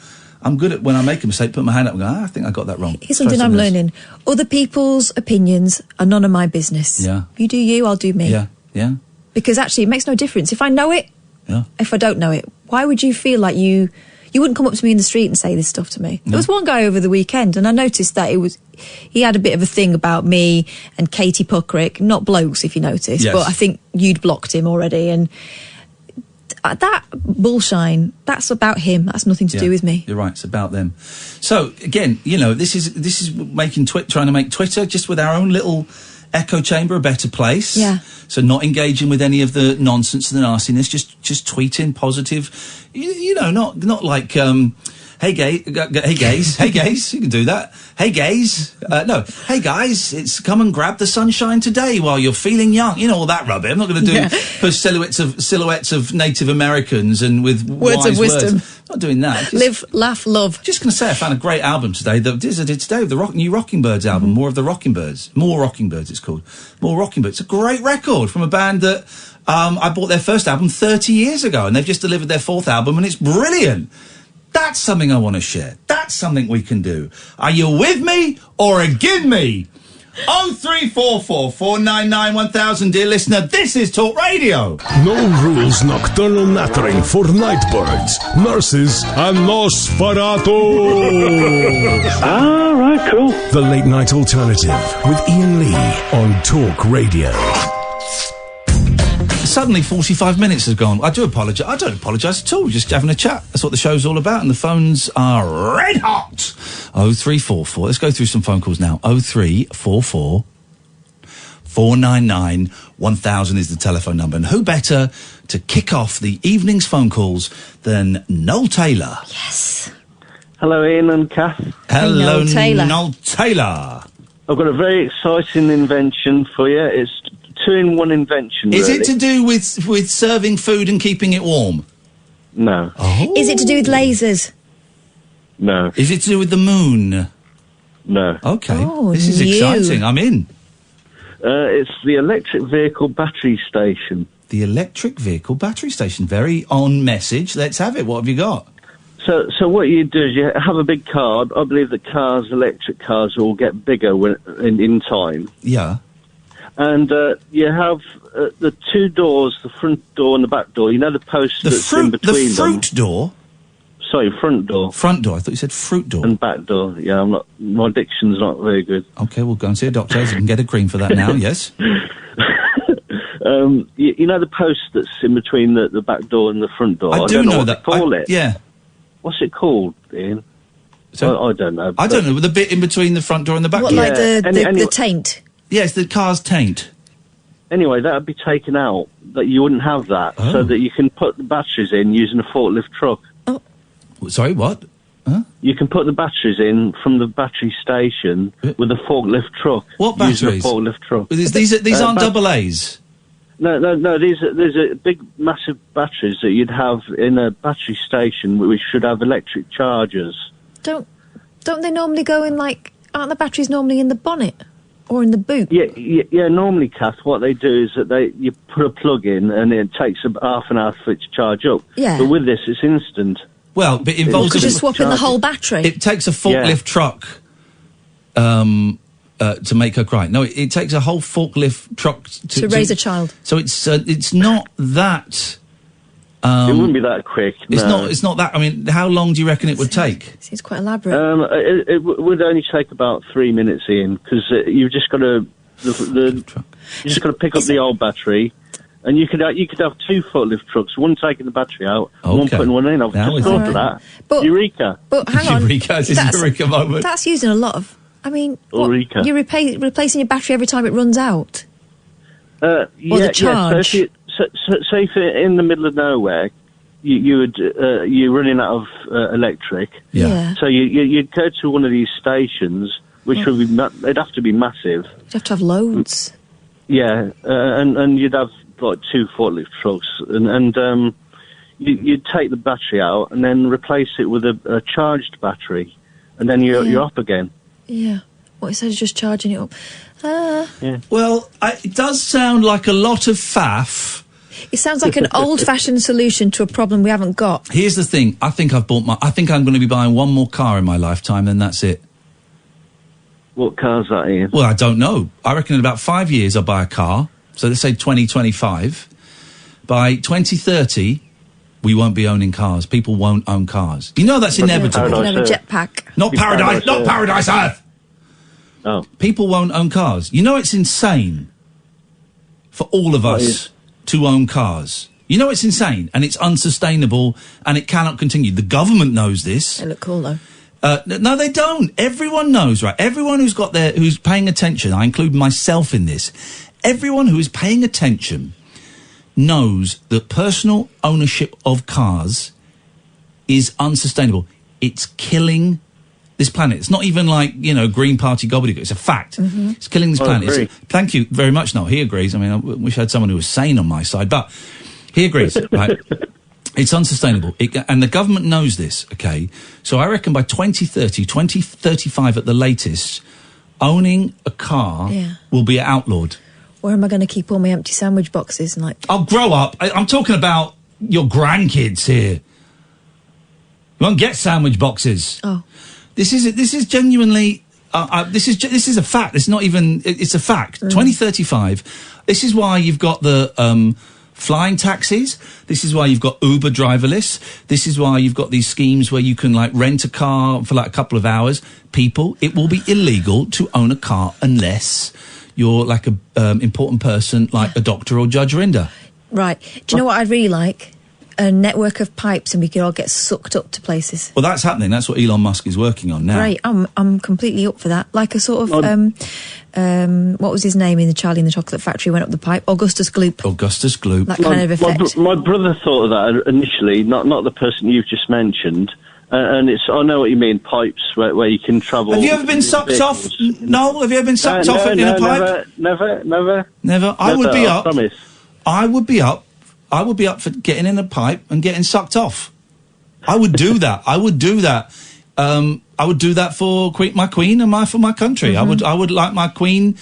I'm good at when I make a mistake, put my hand up and go, I think I got that wrong. Here's something I'm learning. Other people's opinions are none of my business. Yeah. You do you, I'll do me. Yeah. Because actually it makes no difference. If I know it, if I don't know it, why would you feel like you wouldn't come up to me in the street and say this stuff to me? No. There was one guy over the weekend, and I noticed that he had a bit of a thing about me and Katie Puckrick, not blokes if you notice, but I think you'd blocked him already, and that bullshine, that's about him. That's nothing to do with me. You're right. It's about them. So again, you know, this is making trying to make Twitter just with our own little echo chamber a better place. Yeah. So not engaging with any of the nonsense and the nastiness. Just tweeting positive. You know, not like hey gays, hey gays, you can do that. Hey gays, no, hey guys, it's come and grab the sunshine today while you're feeling young. You know, all that rubbish. I'm not going to do push silhouettes of Native Americans and with words of wisdom. Not doing that. Live, laugh, love. Just going to say, I found a great album today. That I did today with the new Rocking Birds album. More of the Rocking Birds. More Rocking Birds. It's called More Rocking Birds. It's a great record from a band that I bought their first album 30 years ago, and they've just delivered their fourth album, and it's brilliant. That's something I want to share. That's something we can do. Are you with me or against me? 0344 499 1000, dear listener. This is Talk Radio. No rules nocturnal nattering for night birds, nurses, and Nosferatu. Ah, right, cool. The Late Night Alternative with Iain Lee on Talk Radio. Suddenly 45 minutes has gone. I do apologise. I don't apologise at all. We're just having a chat. That's what the show's all about. And the phones are red hot. 0344. Let's go through some phone calls now. 0344 499 1000 is the telephone number. And who better to kick off the evening's phone calls than Noel Taylor? Yes. Hello, Iain and Kath. Hello, Noel Taylor. Noel Taylor. I've got a very exciting invention for you. It's two-in-one invention, really. Is it to do with serving food and keeping it warm? No. Oh. Is it to do with lasers? No. Is it to do with the moon? No. Okay. Oh, this is exciting. I'm in. It's the electric vehicle battery station. The electric vehicle battery station. Very on message. Let's have it. What have you got? So what you do is you have a big car. I believe that electric cars will get bigger in time. Yeah. and you have the two doors, the front door and the back door. You know the post that's in between the fruit door? Sorry, front door. Front door. I thought you said fruit door. And back door. Yeah, my diction's not very good. Okay, we'll go and see a doctor. You can get a cream for that now, yes. You know the post that's in between the back door and the front door? I do know what that. Call it. Yeah. What's it called, Ian? So, I don't know. I don't know. The bit in between the front door and the back door. Like the taint? Yes, the car's taint. Anyway, that would be taken out. That you wouldn't have that, so that you can put the batteries in using a forklift truck. Oh. Sorry, what? Huh? You can put the batteries in from the battery station with a forklift truck. What batteries? Using a forklift truck. These aren't double A's. No. These are big, massive batteries that you'd have in a battery station, which should have electric chargers. Don't they normally go in aren't the batteries normally in the bonnet or in the boot? Yeah. Normally, Kath, what they do is that you put a plug in and it takes half an hour for it to charge up. Yeah. But with this, it's instant. Well, but it involves just swapping the whole battery. It takes a forklift truck to make her cry. No, it takes a whole forklift truck to raise a child. So it's not that. It wouldn't be that quick. It's not that. I mean, how long do you reckon it would take? Seems quite elaborate. It would only take about 3 minutes, Ian, because you've just got to pick up the old battery. And you could have two forklift trucks, one taking the battery out, and one putting one in. I've just thought of that. Eureka! But hang on, Eureka! It's a Eureka moment. That's using a lot of. I mean, Eureka! You're replacing your battery every time it runs out. Or the charge. Yeah. So if you're in the middle of nowhere, you're running out of electric. Yeah. So you'd go to one of these stations, which would be they'd have to be massive. You'd have to have loads. Yeah, and you'd have like two forklift trucks, and you'd take the battery out and then replace it with a charged battery, and then you're up again. Yeah. What, instead of just charging it up? Yeah. Well, it does sound like a lot of faff. It sounds like an old-fashioned solution to a problem we haven't got. Here's the thing. I think I'm going to be buying one more car in my lifetime, then that's it. What car's that, Ian? Well, I don't know. I reckon in about 5 years I'll buy a car. So let's say 2025. By 2030, we won't be owning cars. People won't own cars. You know that's inevitable. You can have a jetpack. Not Paradise Earth! Oh. People won't own cars. You know it's insane for all of us to own cars. You know it's insane, and it's unsustainable, and it cannot continue. The government knows this. They look cool, though. No, they don't. Everyone knows, right? Everyone who's paying attention, I include myself in this, everyone who is paying attention knows that personal ownership of cars is unsustainable. It's killing this planet. It's not even like, Green Party gobbledygook. It's a fact. Mm-hmm. It's killing this planet. Thank you very much, Noel. He agrees. I mean, I wish I had someone who was sane on my side, but he agrees, right? It's unsustainable. And the government knows this, okay? So I reckon by 2030, 2035 at the latest, owning a car will be outlawed. Where am I going to keep all my empty sandwich boxes? I'll grow up. I'm talking about your grandkids here. You won't get sandwich boxes. Oh. This is genuinely, this is a fact. It's not even, it's a fact. 2035, this is why you've got the, flying taxis. This is why you've got Uber driverless. This is why you've got these schemes where you can rent a car for a couple of hours. People, it will be illegal to own a car unless you're a important person like a doctor or Judge Rinder. Right. Do you know what I'd really like? A network of pipes, and we could all get sucked up to places. Well, that's happening. That's what Elon Musk is working on now. Right. I'm completely up for that. Like a sort of what was his name in the Charlie and the Chocolate Factory? Went up the pipe. Augustus Gloop. Augustus Gloop. That kind of effect. My brother thought of that initially. Not the person you've just mentioned. And I know what you mean. Pipes where you can travel. Have you ever been sucked off? Noel, have you ever been sucked off in a pipe? Never. I would be up. I promise. I would be up. I would be up for getting in a pipe and getting sucked off. I would do that. I would do that. I would do that for my queen and for my country. Mm-hmm. I would like my queen.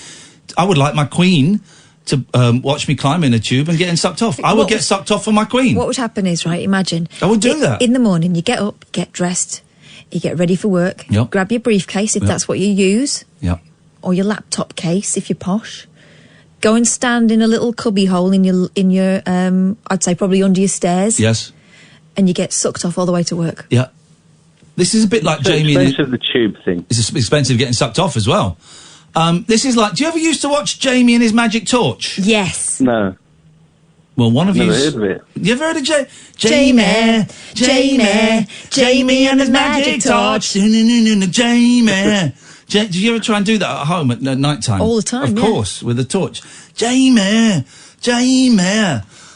I would like my queen to watch me climb in a tube and getting sucked off. I would get sucked off for my queen. What would happen is, right, imagine. I would do that. In the morning, you get up, get dressed, you get ready for work, grab your briefcase if that's what you use, or your laptop case if you're posh. Go and stand in a little cubby hole in your I'd say probably under your stairs. Yes. And you get sucked off all the way to work. Yeah. This is a bit like It's Jamie. expensive, the tube thing. It's expensive getting sucked off as well. This is like. Do you ever used to watch Jamie and his magic torch? Yes. No. Well, one of you. Never heard of it. You ever heard of Jamie and his magic torch? Jamie. Did you ever try and do that at home at night time? All the time, Of course, with a torch. Jamie and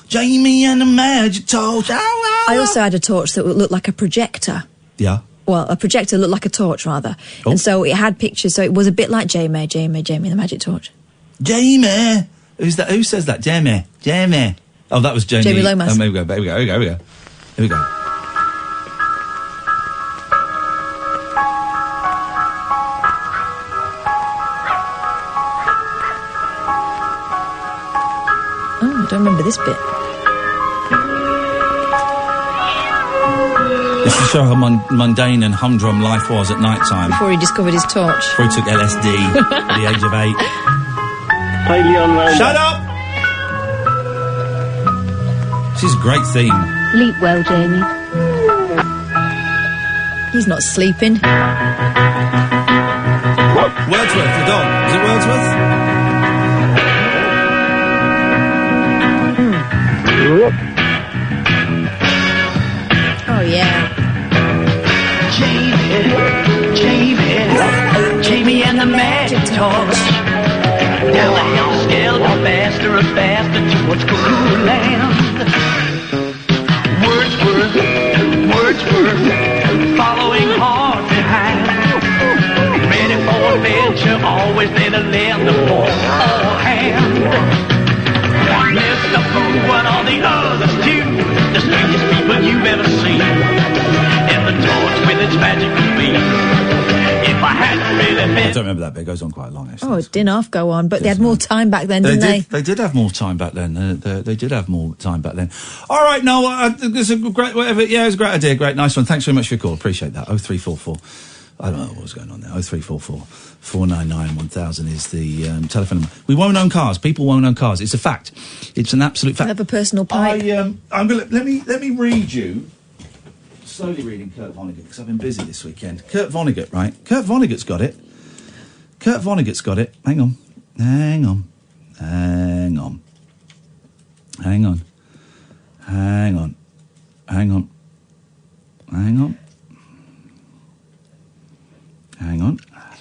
the magic torch. I also had a torch that would look like a projector. Yeah. Well, a projector looked like a torch, rather. Oh. And so it had pictures, so it was a bit like Jamie and the magic torch. Jamie. Who's that? Who says that? Jamie. Oh, that was Jamie. Jamie Lomas. Oh, here we go. Here we go. Oh, I don't remember this bit. This is to show how mundane and humdrum life was at night time. Before he discovered his torch. Before he took LSD at the age of 8. Play Leon Roller. Shut up! This is a great theme. Sleep well, Jamie. He's not sleeping. Wordsworth, the dog. Is it Wordsworth? Oh, yeah. Jamie and the magic torch. Down the hill, still go faster and faster towards cool land. Wordsworth, following hard behind. Ready for adventure, always there to lend a all hand. Mr. Fool and all the others too, the strangest people you've ever seen. And the torch with its magic beam. If I hadn't really been... I don't remember that bit. It goes on quite long, actually. Oh, it didn't half go on, but they had more time back then, didn't they? They did have more time back then. They did have more time back then. All right, Noel, it's a great, whatever. Yeah, it was a great idea. Great, nice one. Thanks very much for your call. Appreciate that. 0344. I don't know what was going on there. 0344 499 1000 is the telephone number. We won't own cars. People won't own cars. It's a fact. It's an absolute fact. I have a personal pipe. I'm gonna let me read you. Slowly reading Kurt Vonnegut because I've been busy this weekend. Kurt Vonnegut, right? Kurt Vonnegut's got it. Hang on.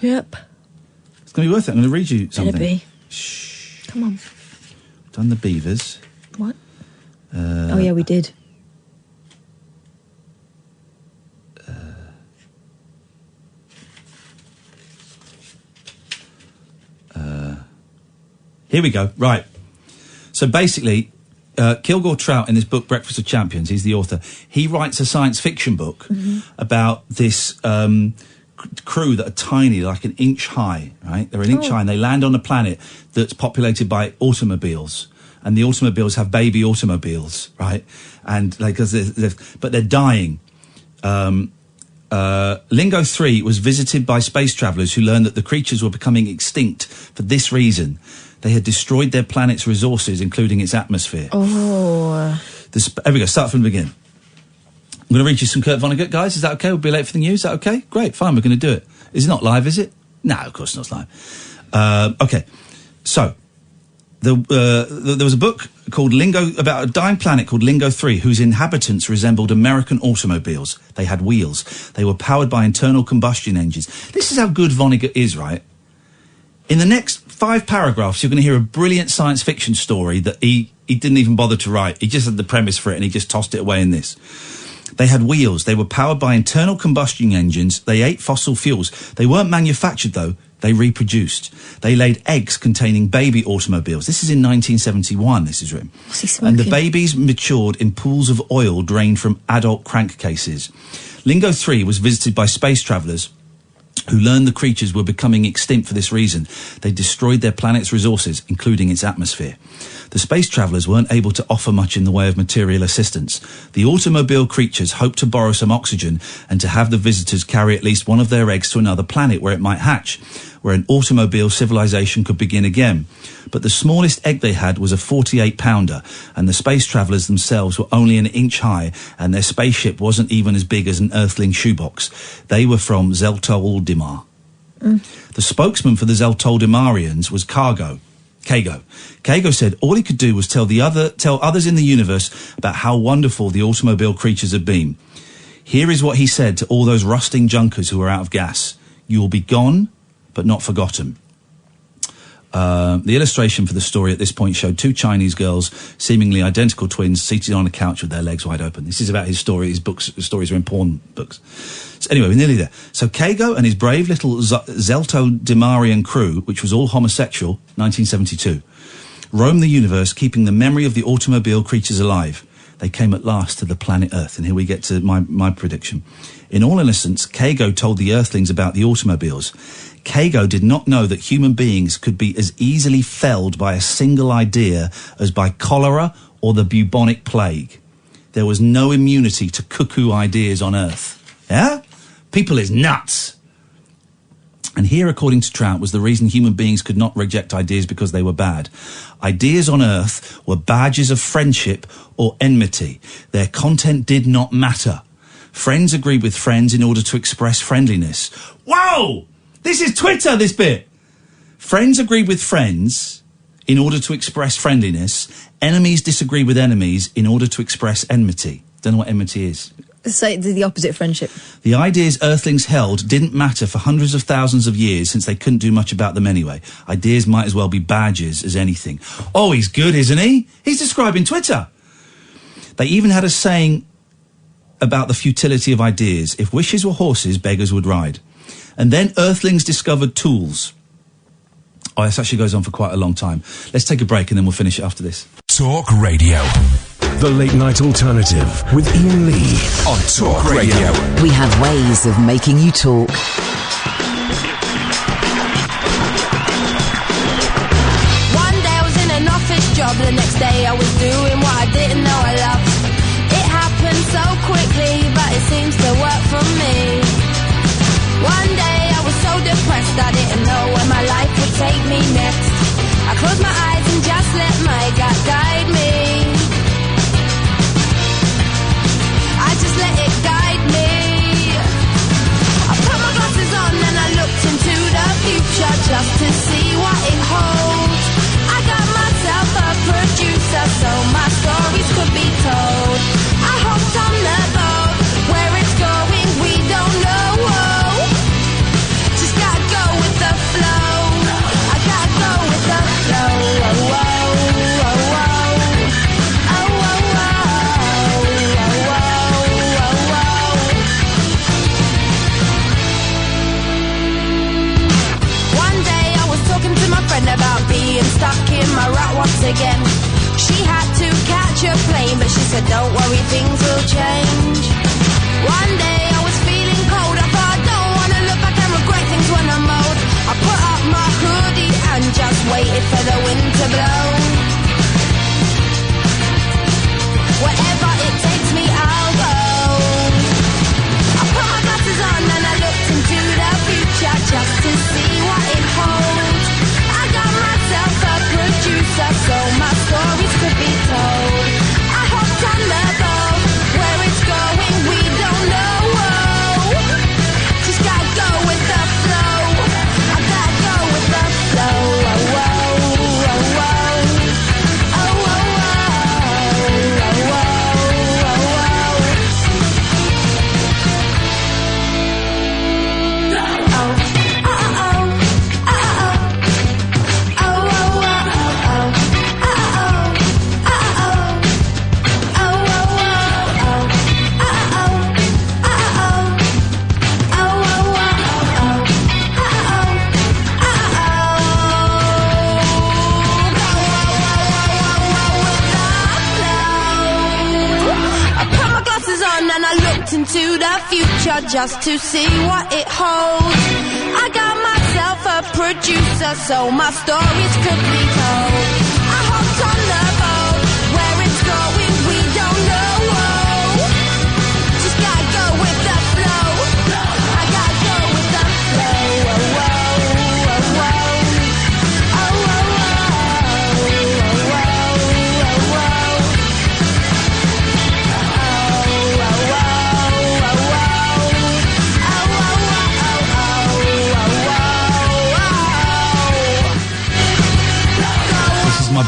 Yep. It's going to be worth it. I'm going to read you something. Better be. Shh. Come on. Done the beavers. What? Oh, yeah, we did. Here we go. Right. So basically, Kilgore Trout in his book Breakfast of Champions, he's the author, he writes a science fiction book about this crew that are tiny, like an inch high, right? They're an inch high and they land on a planet that's populated by automobiles. And the automobiles have baby automobiles, right? And but they're dying. Lingo 3 was visited by space travellers who learned that the creatures were becoming extinct for this reason. They had destroyed their planet's resources, including its atmosphere. Oh. Here we go, start from the beginning. I'm going to read you some Kurt Vonnegut, guys. Is that okay? We'll be late for the news. Is that okay? Great, fine, we're going to do it. Is it not live, is it? No, of course not live. Okay, so there was a book called Lingo, about a dying planet called Lingo 3, whose inhabitants resembled American automobiles. They had wheels. They were powered by internal combustion engines. This is how good Vonnegut is, right? In the next 5 paragraphs, you're going to hear a brilliant science fiction story that he didn't even bother to write. He just had the premise for it and he just tossed it away in this. They had wheels. They were powered by internal combustion engines. They ate fossil fuels. They weren't manufactured, though. They reproduced. They laid eggs containing baby automobiles. This is in 1971, this is written. What's he smoking? And the babies matured in pools of oil drained from adult crankcases. Lingo 3 was visited by space travellers who learned the creatures were becoming extinct for this reason. They destroyed their planet's resources, including its atmosphere. The space travellers weren't able to offer much in the way of material assistance. The automobile creatures hoped to borrow some oxygen and to have the visitors carry at least one of their eggs to another planet where it might hatch. where an automobile civilization could begin again. But the smallest egg they had was a 48-pounder, and the space travellers themselves were only an inch high, and their spaceship wasn't even as big as an Earthling shoebox. They were from Zeltoldimar. The spokesman for the Zeltoldimarians was Kago. Kago said all he could do was tell others in the universe about how wonderful the automobile creatures had been. Here is what he said to all those rusting junkers who were out of gas. You will be gone, but not forgotten. The illustration for the story at this point showed two Chinese girls, seemingly identical twins, seated on a couch with their legs wide open. This is about his story. His stories are in porn books. So anyway, we're nearly there. So Kago and his brave little Zeltoldimarian crew, which was all homosexual, 1972, roamed the universe, keeping the memory of the automobile creatures alive. They came at last to the planet Earth. And here we get to my prediction. In all innocence, Kago told the Earthlings about the automobiles. Kago did not know that human beings could be as easily felled by a single idea as by cholera or the bubonic plague. There was no immunity to cuckoo ideas on Earth. Yeah? People is nuts. And here, according to Trout, was the reason human beings could not reject ideas because they were bad. Ideas on Earth were badges of friendship or enmity. Their content did not matter. Friends agreed with friends in order to express friendliness. Whoa! This is Twitter, this bit. Friends agreed with friends in order to express friendliness. Enemies disagreed with enemies in order to express enmity. Don't know what enmity is. Say the opposite of friendship. The ideas Earthlings held didn't matter for hundreds of thousands of years since they couldn't do much about them anyway. Ideas might as well be badges as anything. Oh, he's good, isn't he? He's describing Twitter. They even had a saying about the futility of ideas. If wishes were horses, beggars would ride. And then Earthlings discovered tools. Oh, this actually goes on for quite a long time. Let's take a break and then we'll finish it after this. Talk Radio. The Late Night Alternative with Iain Lee on Talk Radio. We have ways of making you talk. One day I was in an office job, the next day I was doing what I didn't know I loved. It happened so quickly, but it seems to work for me. One day I was so depressed, I didn't know where my life would take me next. I closed my eyes and just let my gut guide me. I just let it guide me. I put my glasses on and I looked into the future just to see what it holds. I got myself a producer so my stories could be told. I hopped on the boat, where it's going we don't know. Just gotta go with the flow. I gotta go with the flow. Oh, oh, oh, oh. About being stuck in my rut once again. She had to catch a plane, but she said don't worry, things will change. One day I was feeling cold, I thought I don't want to look back and regret things when I'm old. I put up my hoodie and just waited for the wind to blow. Wherever it takes me I'll go. I put my glasses on and I looked into the future just to see what it holds. A producer, so my stories could be told. I hopped on the boat, where it's going we don't know. Just gotta go with the flow. I gotta go with the flow. Oh, oh, oh, oh. Oh, oh, oh, oh, into the future just to see what it holds. I got myself a producer so my stories could be told. I hopped on the boat, where it's going we don't know. Just gotta go with the flow. I gotta go with the flow. Oh, oh, oh,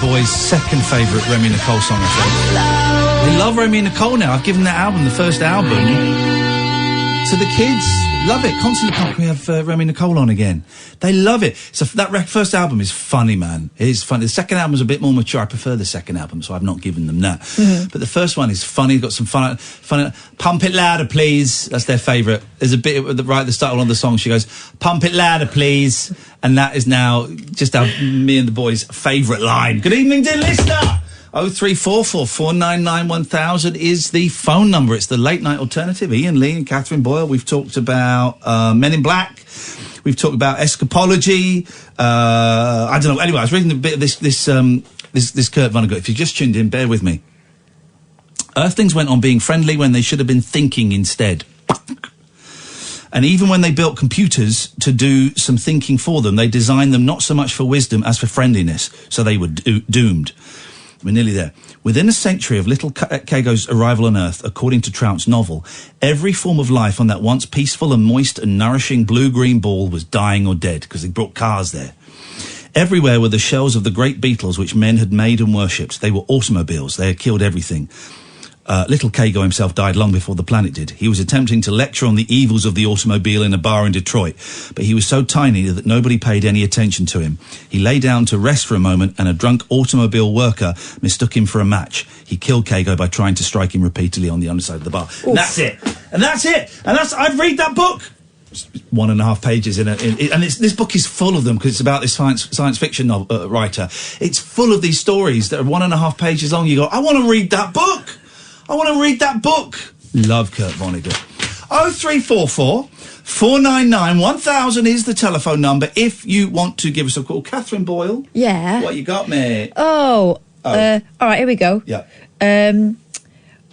boys' second favourite Remy Nicole song, I think. They love Remy Nicole now. I've given that album, the first album, to the kids. Love it. Constantly can't we have Remy Nicole on again? They love it. So that first album is funny, man. It is funny. The second album is a bit more mature. I prefer the second album, so I've not given them that. Mm-hmm. But the first one is funny. Got some fun. Pump it louder, please. That's their favourite. There's a bit right at the start of one of the songs. She goes, "Pump it louder, please," and that is now just me and the boys' favourite line. Good evening, dear listener. 0344 499 1000 is the phone number. It's the late night alternative. Iain Lee and Catherine Boyle. We've talked about Men in Black. We've talked about escapology. I don't know. Anyway, I was reading a bit of this Kurt Vonnegut. If you just tuned in, bear with me. Earthlings went on being friendly when they should have been thinking instead. And even when they built computers to do some thinking for them, they designed them not so much for wisdom as for friendliness. So they were doomed. We're nearly there. Within a century of little Kago's arrival on Earth, according to Trout's novel, every form of life on that once peaceful and moist and nourishing blue-green ball was dying or dead, because they brought cars there. Everywhere were the shells of the great beetles which men had made and worshipped. They were automobiles. They had killed everything. Little Kago himself died long before the planet did. He was attempting to lecture on the evils of the automobile in a bar in Detroit, but he was so tiny that nobody paid any attention to him. He lay down to rest for a moment, and a drunk automobile worker mistook him for a match. He killed Kago by trying to strike him repeatedly on the underside of the bar. And that's it. And that's it. And I'd read that book. It's 1.5 pages and this book is full of them because it's about this science fiction writer. It's full of these stories that are 1.5 pages long. You go, I want to read that book. I want to read that book. Love Kurt Vonnegut. 0344 499 1000 is the telephone number if you want to give us a call. Catherine Boyle. Yeah. What you got, mate? All right, here we go. Yeah.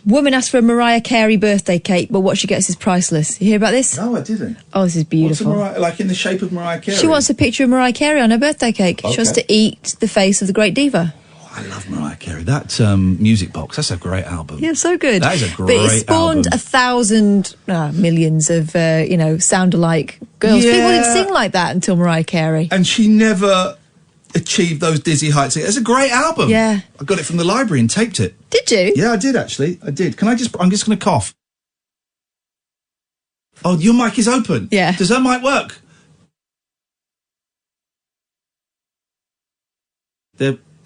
Woman asked for a Mariah Carey birthday cake, but what she gets is priceless. You hear about this? No, I didn't. Oh, this is beautiful. What's like in the shape of Mariah Carey? She wants a picture of Mariah Carey on her birthday cake. Okay. She wants to eat the face of the great diva. I love Mariah Carey. That music box, that's a great album. Yeah, so good. That is a great album. But it spawned 1,000, millions of, sound-alike girls. Yeah. People didn't sing like that until Mariah Carey. And she never achieved those dizzy heights. It's a great album. Yeah. I got it from the library and taped it. Did you? Yeah, I did, actually. I did. I'm just going to cough. Oh, your mic is open? Yeah. Does her mic work?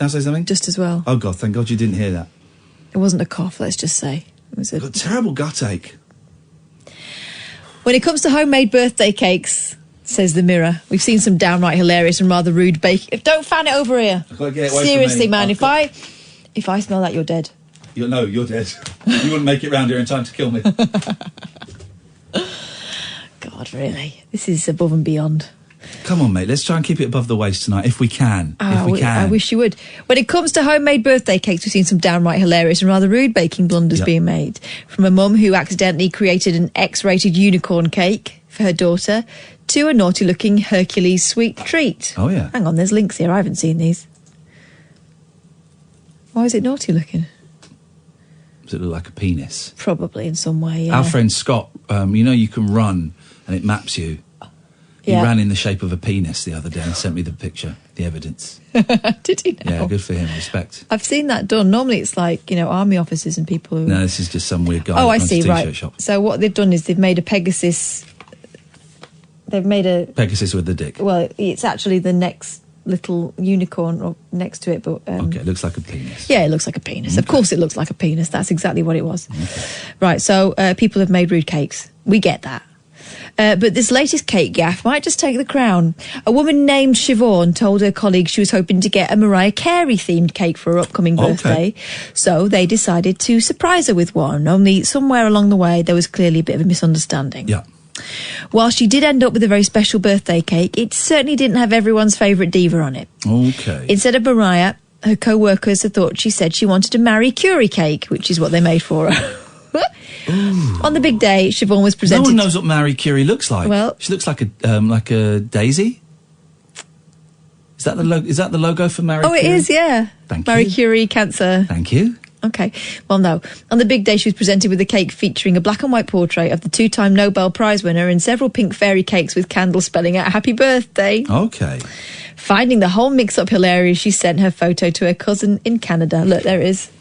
Now say something? Just as well. Oh, God, thank God you didn't hear that. It wasn't a cough, let's just say. It was I've got terrible gut ache. When it comes to homemade birthday cakes, says the Mirror, we've seen some downright hilarious and rather rude baking. Don't fan it over here. I've got to get away Seriously, from me. man, if I smell that, you're dead. No, you're dead. You wouldn't make it round here in time to kill me. God, really? This is above and beyond. Come on, mate. Let's try and keep it above the waist tonight, if we can. I wish you would. When it comes to homemade birthday cakes, we've seen some downright hilarious and rather rude baking blunders being made. From a mum who accidentally created an X-rated unicorn cake for her daughter, to a naughty-looking Hercules sweet treat. Oh, yeah. Hang on, there's links here. I haven't seen these. Why is it naughty-looking? Does it look like a penis? Probably in some way, yeah. Our friend Scott, you can run and it maps you. He ran in the shape of a penis the other day and sent me the picture, the evidence. Did he now? Yeah, good for him. Respect. I've seen that done. Normally it's like, army officers and people who... No, this is just some weird guy. Oh, that I runs see, a t-shirt right. shop. So what they've done is they've made a Pegasus... They've made a... Pegasus with the dick. Well, it's actually the next little unicorn or next to it, but... Okay, it looks like a penis. Yeah, it looks like a penis. Okay. Of course it looks like a penis. That's exactly what it was. Okay. Right, so people have made rude cakes. We get that. But this latest cake gaffe might just take the crown. A woman named Siobhan told her colleagues she was hoping to get a Mariah Carey-themed cake for her upcoming birthday. So they decided to surprise her with one, only somewhere along the way there was clearly a bit of a misunderstanding. Yeah. While she did end up with a very special birthday cake, it certainly didn't have everyone's favourite diva on it. Okay. Instead of Mariah, her co-workers had thought she said she wanted a Marie Curie cake, which is what they made for her. On the big day, Siobhan was presented... No one knows what Marie Curie looks like. Well, she looks like a daisy. Is that the logo for Marie Curie? Oh, it is, yeah. Thank Marie you. Curie Cancer. Thank you. Okay. Well, no. On the big day, she was presented with a cake featuring a black and white portrait of the 2-time Nobel Prize winner and several pink fairy cakes with candles spelling out happy birthday. Okay. Finding the whole mix-up hilarious, she sent her photo to her cousin in Canada. Look, there it is.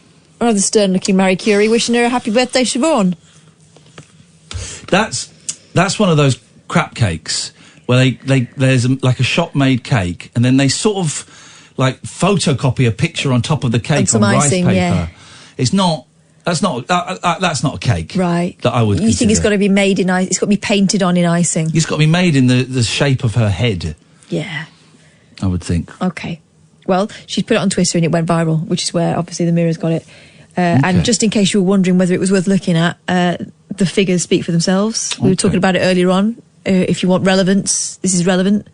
Rather stern-looking Marie Curie wishing her a happy birthday, Siobhan. That's one of those crap cakes where there's like a shop-made cake and then they sort of like photocopy a picture on top of the cake on icing, rice paper. yeah. It's not. That's not a cake, right? That I would. You think it's got to be made in ice? It's got to be painted on in icing. It's got to be made in the shape of her head. Yeah, I would think. Okay. Well, she put it on Twitter and it went viral, which is where obviously the Mirror's got it. And just in case you were wondering whether it was worth looking at, the figures speak for themselves. We were talking about it earlier on. If you want relevance, this is relevant.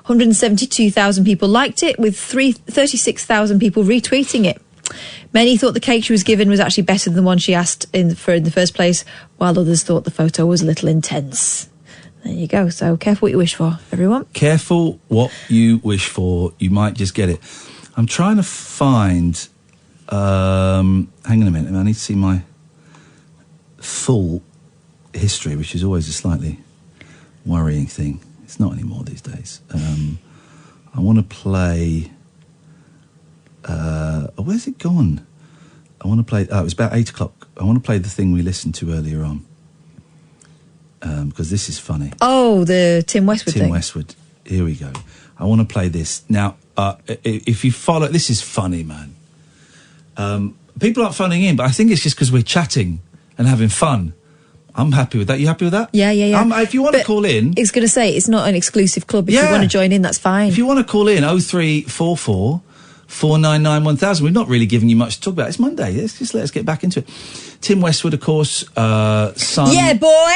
172,000 people liked it, with 36,000 people retweeting it. Many thought the cake she was given was actually better than the one she asked for in the first place, while others thought the photo was a little intense. There you go. So careful what you wish for, everyone. Careful what you wish for. You might just get it. I'm trying to find... hang on a minute. I need to see my full history, which is always a slightly worrying thing. It's not anymore these days. I want to play... where's it gone? I want to play... it was about 8 o'clock. I want to play the thing we listened to earlier on. Because this is funny. Oh, the Tim Westwood thing. Tim Westwood. Here we go. I want to play this. Now, if you follow... This is funny, man. People aren't phoning in, but I think it's just because we're chatting and having fun. I'm happy with that. You happy with that? Yeah. If you want to call in... It's going to say it's not an exclusive club. If you want to join in, that's fine. If you want to call in, 0344 499 1000. We've not really given you much to talk about. It's Monday. Let's get back into it. Tim Westwood, of course, son... Yeah, boy!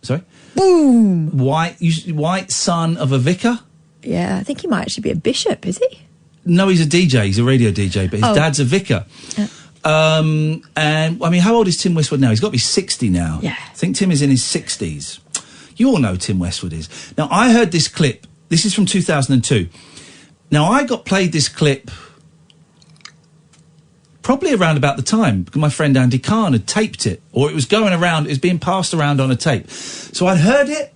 Sorry? Boom! White son of a vicar? Yeah, I think he might actually be a bishop, is he? No, he's a DJ. He's a radio DJ, but his dad's a vicar. Yeah. And, I mean, how old is Tim Westwood now? He's got to be 60 now. Yeah. I think Tim is in his 60s. You all know who Tim Westwood is. Now, I heard this clip. This is from 2002. Now, I got played this clip probably around about the time because my friend Andy Kahn had taped it, or it was going around, it was being passed around on a tape. So I'd heard it,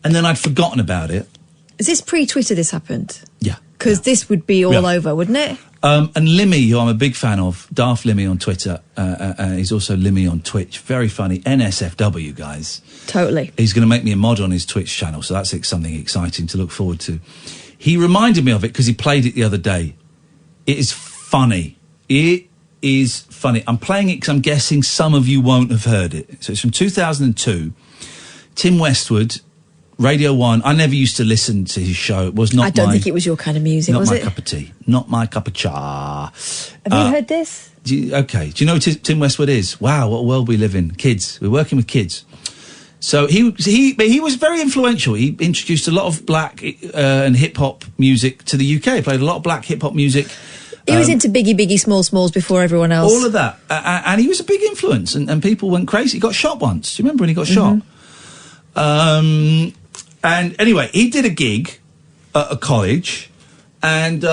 and then I'd forgotten about it. Is this pre-Twitter this happened? Yeah. Because this would be all over, wouldn't it? And Limmy, who I'm a big fan of, Daft Limmy on Twitter, he's also Limmy on Twitch. Very funny. NSFW, guys. Totally. He's going to make me a mod on his Twitch channel, so that's something exciting to look forward to. He reminded me of it because he played it the other day. It is funny. It is funny. I'm playing it because I'm guessing some of you won't have heard it. So it's from 2002. Tim Westwood, Radio 1. I never used to listen to his show. It was not I don't think it was your kind of music, was it? Not my cup of tea. Not my cup of cha. Have you heard this? Do you know who Tim Westwood is? Wow, what a world we live in. Kids. We're working with kids. So he was very influential. He introduced a lot of black and hip-hop music to the UK. He played a lot of black hip-hop music. He was into Biggie, Small Smalls before everyone else. All of that. And he was a big influence, and people went crazy. He got shot once. Do you remember when he got shot? And anyway, he did a gig at a college, and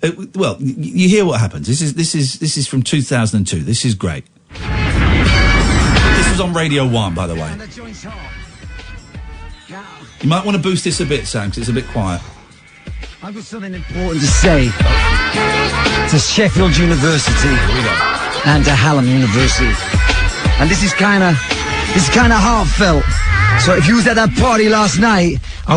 you hear what happens. This is from 2002. This is great. This was on Radio 1, by the way. You might want to boost this a bit, Sam, because it's a bit quiet. I've got something important to say to Sheffield University and to Hallam University, and this is kind of heartfelt. So if you was at that party last night, I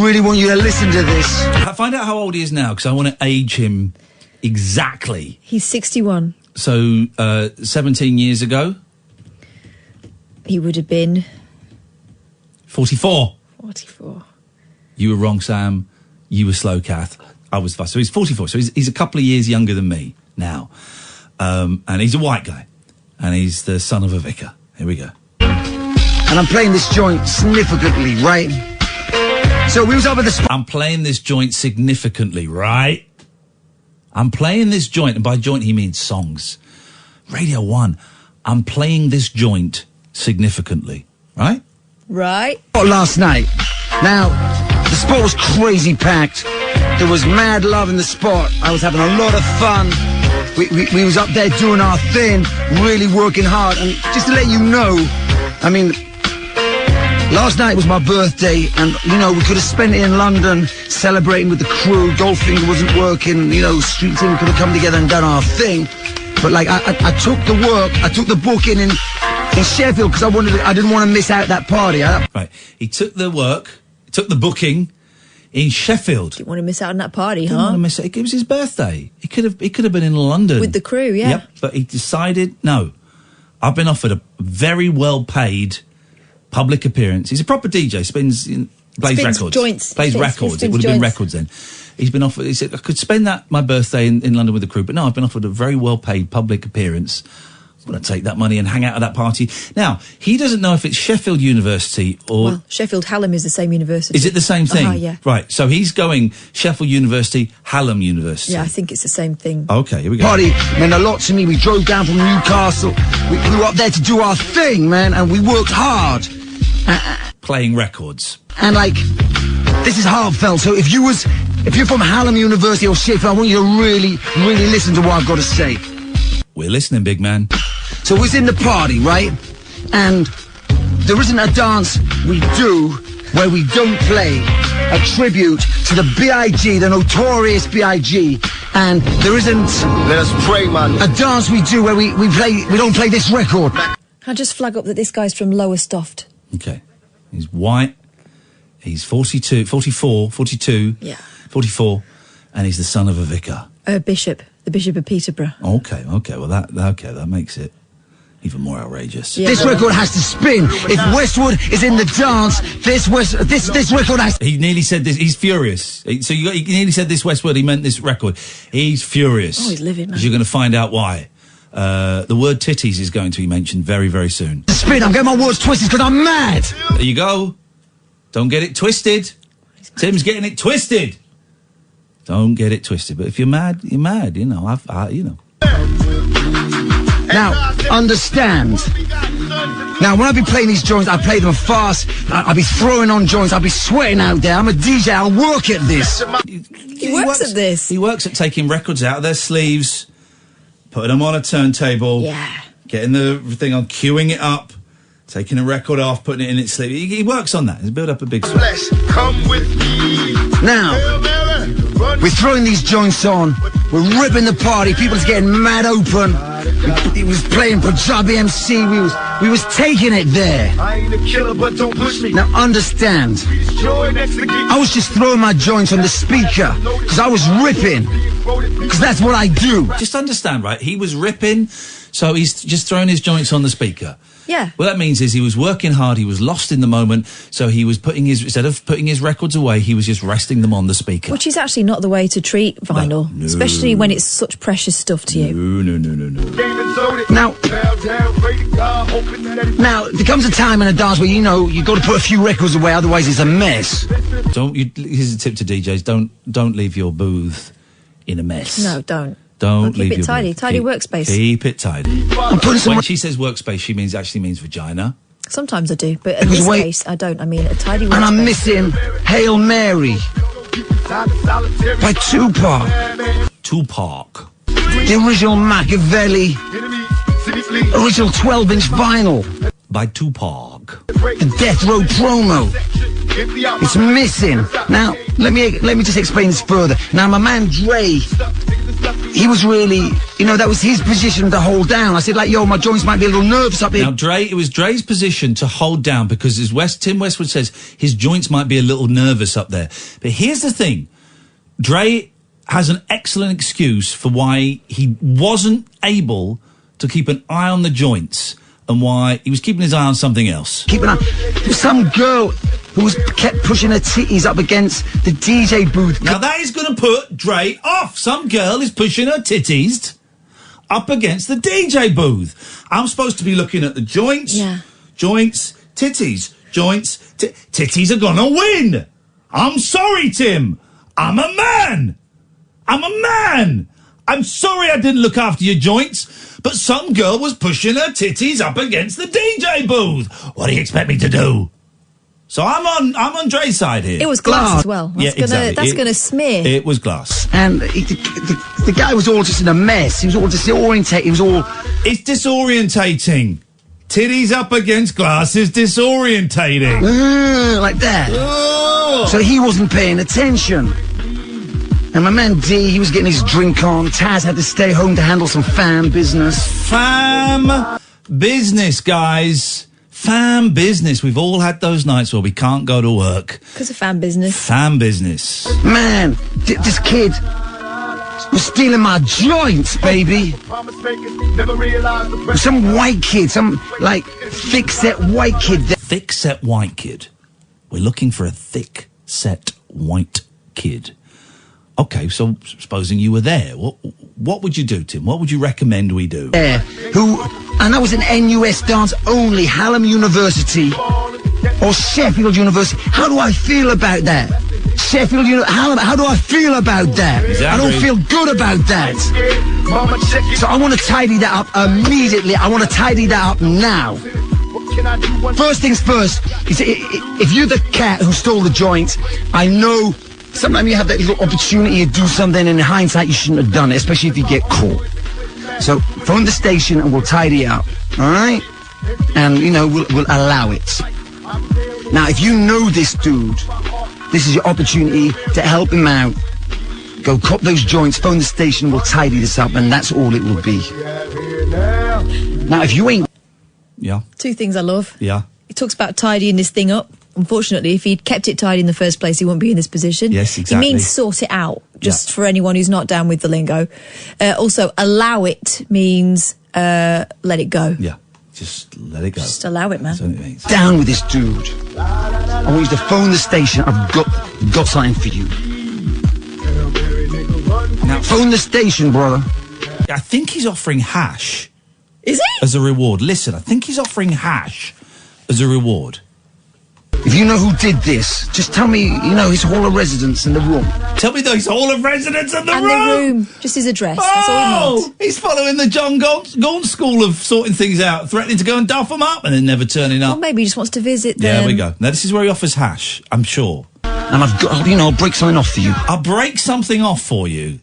really want you to listen to this. Find out how old he is now, because I want to age him exactly. He's 61. So 17 years ago, he would have been 44. 44. You were wrong, Sam. You were slow, Kath. I was fast. So he's 44. So he's a couple of years younger than me now. And he's a white guy. And he's the son of a vicar. Here we go. And I'm playing this joint significantly, right? So we was up at the... I'm playing this joint significantly, right? I'm playing this joint, and by joint he means songs. Radio 1. I'm playing this joint significantly, right? Right. Last night. Now... the spot was crazy packed. There was mad love in the spot. I was having a lot of fun. we was up there doing our thing, really working hard. And just to let you know, I mean, last night was my birthday, and, you know, we could have spent it in London celebrating with the crew. Goldfinger wasn't working, you know, Street Team could have come together and done our thing. But, like, I took the work, I took the booking in Sheffield because I didn't want to miss out that party. Right. He took the work, took the booking in Sheffield. Didn't want to miss out on that party, Didn't huh? want to miss it. It was his birthday. He could have been in London. With the crew, yeah. Yep. But he decided, no, I've been offered a very well-paid public appearance. He's a proper DJ, plays records. Joints. Plays records. It would have been records then. He's been offered, he said, I could spend my birthday in London with the crew, but no, I've been offered a very well-paid public appearance. I'm going to take that money and hang out at that party. Now, he doesn't know if it's Sheffield University or... Well, Sheffield Hallam is the same university. Is it the same thing? Yeah. Right, so he's going Sheffield University, Hallam University. Yeah, I think it's the same thing. Okay, here we go. Party meant a lot to me. We drove down from Newcastle. We were up there to do our thing, man, and we worked hard. Playing records. And, like, this is heartfelt, so if you're from Hallam University or Sheffield, I want you to really, really listen to what I've got to say. We're listening, big man. So we're in the party, right? And there isn't a dance we do where we don't play a tribute to the B.I.G., the notorious B.I.G., and there isn't... Let us pray, man. A dance we do where we don't play this record. I'll just flag up that this guy's from Lowestoft. Okay. He's white. He's 42, Yeah. 44, and he's the son of a vicar. Bishop. The Bishop of Peterborough. Okay, well, that makes it even more outrageous. Yeah. This record has to spin. If Westwood is in the dance, this record has... He nearly said this. He's furious. He nearly said this Westwood. He meant this record. He's furious. Oh, he's livid, man. Because you're going to find out why. The word titties is going to be mentioned very, very soon. Spin, I'm getting my words twisted because I'm mad. There you go. Don't get it twisted. Tim's getting it twisted. Don't get it twisted. But if you're mad, you're mad. You know, you know. Now, understand. Now, when I be playing these joints, I play them fast. I'll be throwing on joints. I'll be sweating out there. I'm a DJ. I'll work at this. He works at this. He works at taking records out of their sleeves, putting them on a turntable. Yeah. Getting the thing on, queuing it up, taking a record off, putting it in its sleeve. He works on that. He's built up a big sweat. Come with me. Now, we're throwing these joints on. We're ripping the party. People's getting mad open. He was playing Punjabi MC. We was taking it there. I ain't a killer, but don't push me. Now understand. I was just throwing my joints on the speaker because I was ripping. Because that's what I do. Just understand, right? He was ripping, so he's just throwing his joints on the speaker. Yeah. What that means is he was working hard, he was lost in the moment, so he was instead of putting his records away, he was just resting them on the speaker. Which is actually not the way to treat vinyl, No. especially when it's such precious stuff to you. Now, there comes a time in a dance where, you know, you've got to put a few records away, otherwise it's a mess. Here's a tip to DJs, don't leave your booth in a mess. No, don't. Don't keep leave it your tidy. booth. Tidy workspace. Keep it tidy. When she says workspace, she actually means vagina. Sometimes I do, but in this case, I don't. I mean, a tidy workspace. And I'm missing Hail Mary by Tupac. The original Machiavelli, original 12-inch vinyl by Tupac. The Death Row promo. It's missing. Now, let me just explain this further. Now, my man Dre, he was really, you know, that was his position to hold down. I said, like, yo, my joints might be a little nervous up here. Now, it was Dre's position to hold down because, as Tim Westwood says, his joints might be a little nervous up there. But here's the thing. Dre has an excellent excuse for why he wasn't able to keep an eye on the joints and why he was keeping his eye on something else. Keep an eye. There was some girl who kept pushing her titties up against the DJ booth. Now that is going to put Dre off. Some girl is pushing her titties up against the DJ booth. I'm supposed to be looking at the joints. Yeah. Joints, titties, joints, titties are going to win. I'm sorry, Tim. I'm a man. I'm sorry I didn't look after your joints, but some girl was pushing her titties up against the DJ booth. What do you expect me to do? So I'm on Dre's side here. It was glass as well. That's gonna smear. It was glass. And the guy was all just in a mess. He was all disorientated. He was all... It's disorientating. Titties up against glass is disorientating. Like that. Oh. So he wasn't paying attention. And my man D, he was getting his drink on. Taz had to stay home to handle some fam business. Fam business, guys. Fam business. We've all had those nights where we can't go to work. Because of fan business. Fam business. Man, this kid was stealing my joints, baby. Some white kid, some, like, thick-set white kid. Thick-set white kid. We're looking for a thick-set white kid. Okay, so supposing you were there, what would you do, Tim? What would you recommend we do? And that was an NUS dance only, Hallam University or Sheffield University. How do I feel about that? Sheffield, Hallam, how do I feel about that? Exactly. I don't feel good about that. So I want to tidy that up immediately. I want to tidy that up now. First things first, if you're the cat who stole the joint, I know sometimes you have that little opportunity to do something, and in hindsight you shouldn't have done it, especially if you get caught. So phone the station and we'll tidy it up, all right? And, we'll allow it. Now, if you know this dude, this is your opportunity to help him out. Go cop those joints, phone the station, we'll tidy this up, and that's all it will be. Now, if you ain't... Yeah. Two things I love. Yeah. He talks about tidying this thing up. Unfortunately, if he'd kept it tidy in the first place, he wouldn't be in this position. Yes, exactly. He means sort it out, just for anyone who's not down with the lingo. Also, allow it means let it go. Yeah, just let it go. Just allow it, man. That's what it means. Down with this dude. I want you to phone the station. I've got something for you. Now, phone the station, brother. I think he's offering hash. Is he? As a reward. Listen, I think he's offering hash as a reward. If you know who did this, just tell me, his hall of residence in the room. Tell me his hall of residence in the room! And the room, just his address. That's all he wants. He's following the John Gaunt school of sorting things out, threatening to go and duff them up and then never turning up. Well, maybe he just wants to visit them. There we go. Now, this is where he offers hash, I'm sure. And I've got, I'll break something off for you. I'll break something off for you.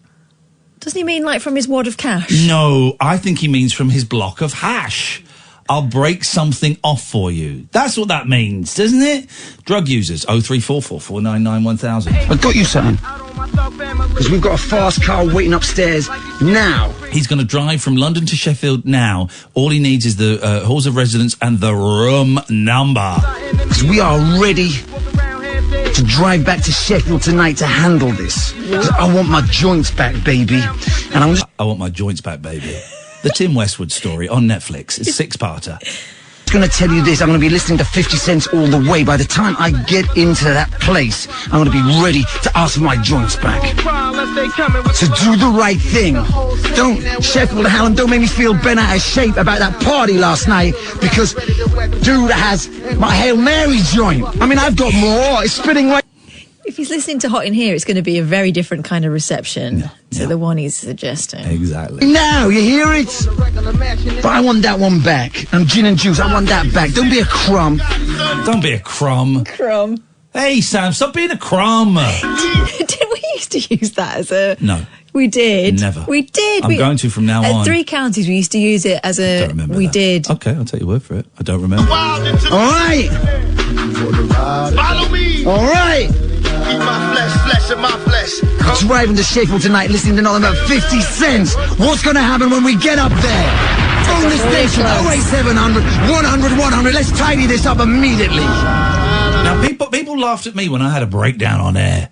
Doesn't he mean, like, from his wad of cash? No, I think he means from his block of hash. I'll break something off for you. That's what that means, doesn't it? Drug users, 0344 499 1000. I've got you something. Because we've got a fast car waiting upstairs now. He's going to drive from London to Sheffield now. All he needs is the halls of residence and the room number. Because we are ready to drive back to Sheffield tonight to handle this. 'Cause I want my joints back, baby. And I want my joints back, baby. The Tim Westwood story on Netflix. It's 6-parter. I'm going to tell you this. I'm going to be listening to 50 Cent all the way. By the time I get into that place, I'm going to be ready to ask for my joints back. So do the right thing. Don't, Sheffield and Hallam, don't make me feel bent out of shape about that party last night because dude has my Hail Mary joint. I mean, I've got more. It's spitting right... If he's listening to Hot in Here, it's going to be a very different kind of reception to the one he's suggesting. Exactly. Now, you hear it? But I want that one back. And gin and juice, I want that back. Don't be a crumb. Don't be a crumb. Crumb. Hey, Sam, stop being a crumb. Didn't we used to use that as a... No. We did. Never. We did. I'm going to from now on. At 3 counties, we used to use it as a... I don't remember We that. did. Okay, I'll take your word for it. I don't remember. All right. Follow me. All right. Eat my flesh and my flesh. I'm driving to Sheffield tonight listening to nothing but 50 cents. What's going to happen when we get up there? Phone the station, 08700 100 100. Let's tidy this up immediately. Now, people laughed at me when I had a breakdown on air.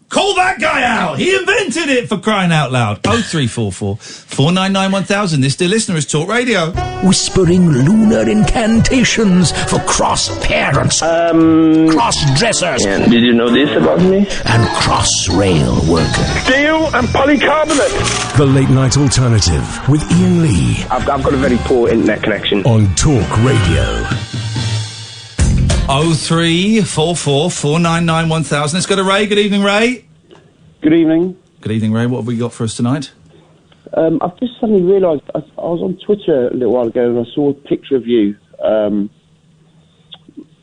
Call that guy out! He invented it, for crying out loud. 0344 499 1000. This, dear listener, is Talk Radio. Whispering lunar incantations for cross-parents, cross-dressers, Did you know this about me? and cross-rail workers. Steel and polycarbonate. The Late Night Alternative with Iain Lee I've got a very poor internet connection. on Talk Radio. 0344 499 1000. Let's go to Ray. Good evening, Ray. Good evening. Good evening, Ray. What have we got for us tonight? I've just suddenly realised I was on Twitter a little while ago and I saw a picture of you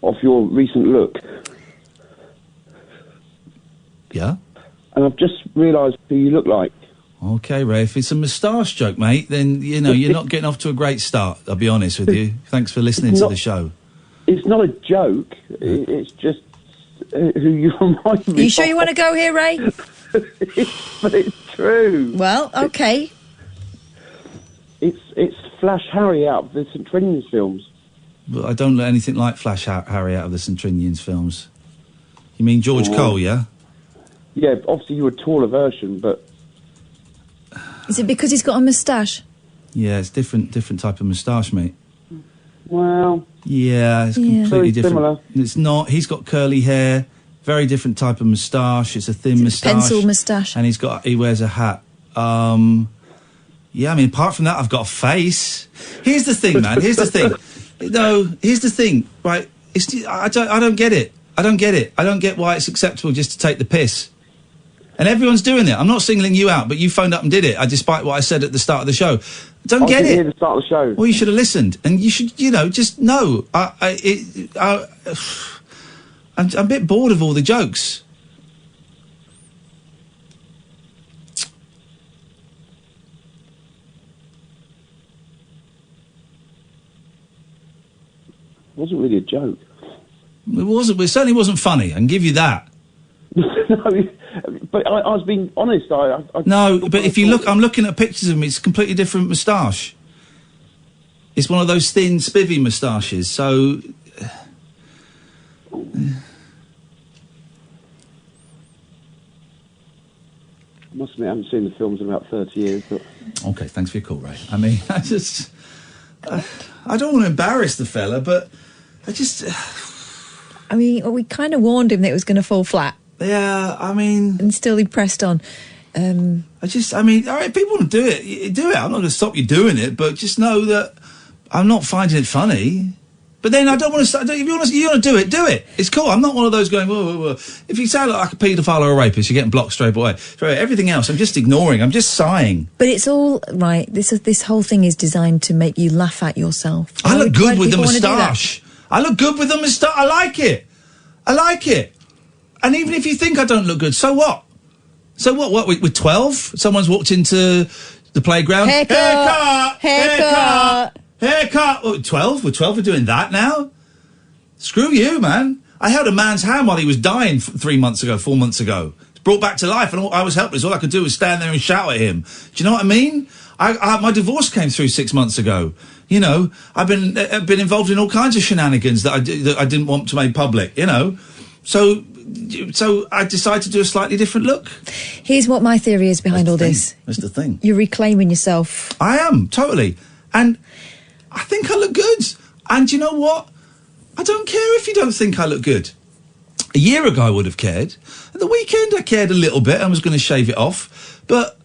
of your recent look. Yeah? And I've just realised who you look like. Okay, Ray, if it's a moustache joke, mate, then, you know, you're not getting off to a great start, I'll be honest with you. Thanks for listening to the show. It's not a joke. It's just who you remind me Are you sure you want to go here, Ray? But it's true. Well, okay. It's Flash Harry out of the St. Trinian's films. But I don't look anything like Flash Harry out of the St. Trinian's films. You mean George Cole, yeah? Yeah, obviously you were a taller version, but... Is it because he's got a moustache? Yeah, it's different type of moustache, mate. Well... Yeah, it's completely very different. similar. It's not. He's got curly hair, very different type of moustache. It's a thin moustache. Pencil moustache. And he wears a hat. Yeah, I mean, apart from that, I've got a face. Here's the thing, man. Here's the thing. No, here's the thing, right? I don't get it. I don't get it. I don't get why it's acceptable just to take the piss. And everyone's doing it. I'm not singling you out, but you phoned up and did it, despite what I said at the start of the show. Don't get it. I didn't hear the start of the show. Well, you should have listened, and you should, just know. I'm a bit bored of all the jokes. It wasn't really a joke. It wasn't. It certainly wasn't funny. I can give you that. No, but I was being honest. No, but if you look, I'm looking at pictures of him. It's a completely different moustache. It's one of those thin, spivvy moustaches. So, must admit, I haven't seen the films in about 30 years. But okay, thanks for your call, Ray. I mean, I don't want to embarrass the fella, but I mean, we kind of warned him that it was going to fall flat. Yeah, I mean... And still he pressed on. I mean, all right, people want to do it. You do it. I'm not going to stop you doing it, but just know that I'm not finding it funny. But then I don't want to... If you want to do it, do it. It's cool. I'm not one of those going, whoa, whoa, whoa. If you sound like a paedophile or a rapist, you're getting blocked straight away. Everything else, I'm just ignoring. I'm just sighing. But it's all... Right, this whole thing is designed to make you laugh at yourself. I look good with the moustache. I look good with the moustache. I like it. I like it. And even if you think I don't look good, so what? So what? What? With 12? Someone's walked into the playground. Haircut! What, 12? With 12 we're doing that now? Screw you, man. I held a man's hand while he was dying 4 months ago. It's brought back to life and I was helpless. All I could do was stand there and shout at him. Do you know what I mean? My divorce came through 6 months ago. You know, I've been involved in all kinds of shenanigans that I didn't want to make public, you know. So I decided to do a slightly different look. Here's what my theory is behind all this. That's the thing. You're reclaiming yourself. I am, totally. And I think I look good. And you know what? I don't care if you don't think I look good. A year ago I would have cared. At the weekend I cared a little bit and was going to shave it off. But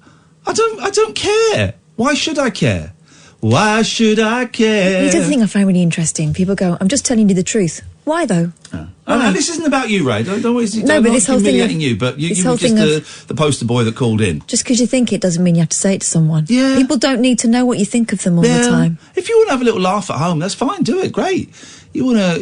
I don't care. Why should I care? Why should I care? Here's the thing I find really interesting. People go, I'm just telling you the truth. Why, though? And this isn't about you, Ray. Don't but this whole thing humiliating you, but you were just the poster boy that called in. Just because you think it doesn't mean you have to say it to someone. Yeah. People don't need to know what you think of them all the time. If you want to have a little laugh at home, that's fine. Do it. Great. You want to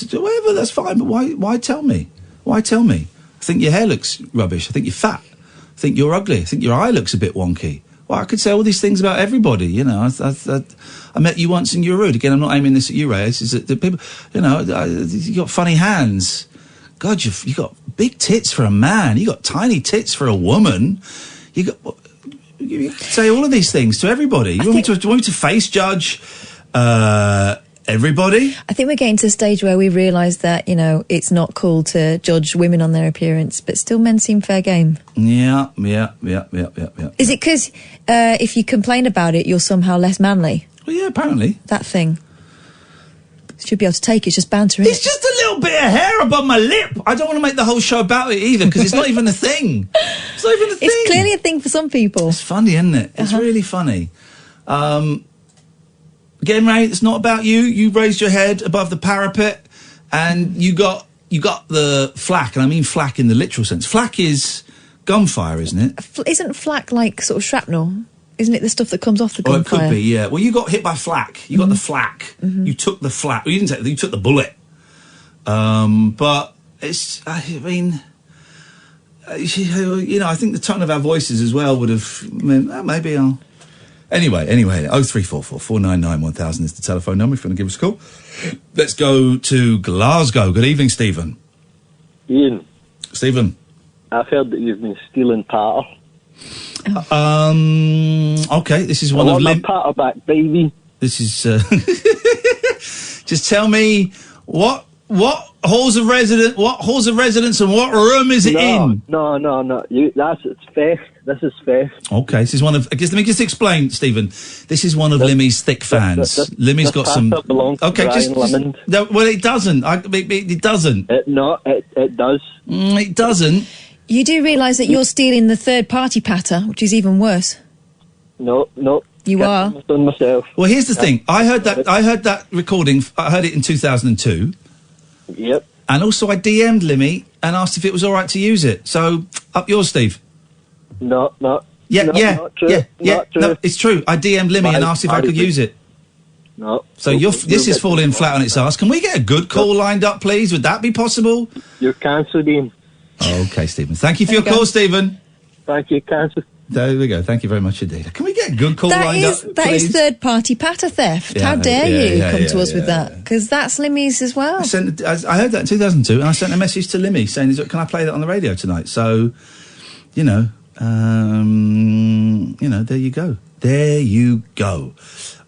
do whatever, that's fine. But why tell me? Why tell me? I think your hair looks rubbish. I think you're fat. I think you're ugly. I think your eye looks a bit wonky. Well, I could say all these things about everybody, you know. I met you once and you were rude. Again, I'm not aiming this at you, Ray. It's that people, you know, you got funny hands. God, you got big tits for a man. You got tiny tits for a woman. You say all of these things to everybody. You want me to face judge everybody? I think we're getting to a stage where we realise that, you know, it's not cool to judge women on their appearance, but still men seem fair game. Yeah. Is it because if you complain about it, you're somehow less manly? Well, yeah, apparently. That thing. Should be able to take it, it's just banter. It's just a little bit of hair above my lip. I don't want to make the whole show about it either, because it's not even a thing. It's not even a thing. It's clearly a thing for some people. It's funny, isn't it? It's really funny. Again, Ray, it's not about you. You raised your head above the parapet and you got the flak, and I mean flak in the literal sense. Flak is gunfire, isn't it? Isn't flak like sort of shrapnel? Isn't it the stuff that comes off the gunfire? Oh, it could be, yeah. Well, you got hit by flak. You got the flak. You took the flak. Well, you didn't take it, you took the bullet. But it's, I mean, you know, I think the tone of our voices as well would have meant, maybe I'll... Anyway, 0344 499 1000 is the telephone number if you want to give us a call. Let's go to Glasgow. Good evening, Stephen. Ian. Stephen. I've heard that you've been stealing patter. Okay, this is one of my patter back, baby. This is... just tell me what halls of residence and what room is it in? No. It's theft. This is theft. Okay, this is one of... Let me just explain, Stephen. This is one of Limmy's thick fans. Limmy's got some... Okay, no, well, it doesn't. It doesn't. It does. It doesn't. You do realise that you're stealing the third-party patter, which is even worse. No. You are. I've done myself. Well, here's the thing. I heard that recording. I heard it in 2002. Yep. And also, I DM'd Limmy and asked if it was all right to use it. So, up yours, Steve. No. Yeah. Not true. Yeah. No, it's true. I DM'd Limmy and asked if I could use it. No. So this is falling flat on its arse. Can we get a good call lined up, please? Would that be possible? You're cancelled, Ian. Okay, Stephen. Thank you for your call, Stephen. Thank you, cancelled. There we go. Thank you very much indeed. Can we get a good call lined up, That please? is third-party patter theft. Yeah, How dare you come to us with yeah. that? Because that's Limmy's as well. I heard that in 2002, and I sent a message to Limmy saying, "Can I play that on the radio tonight?" So, you know, there you go. There you go.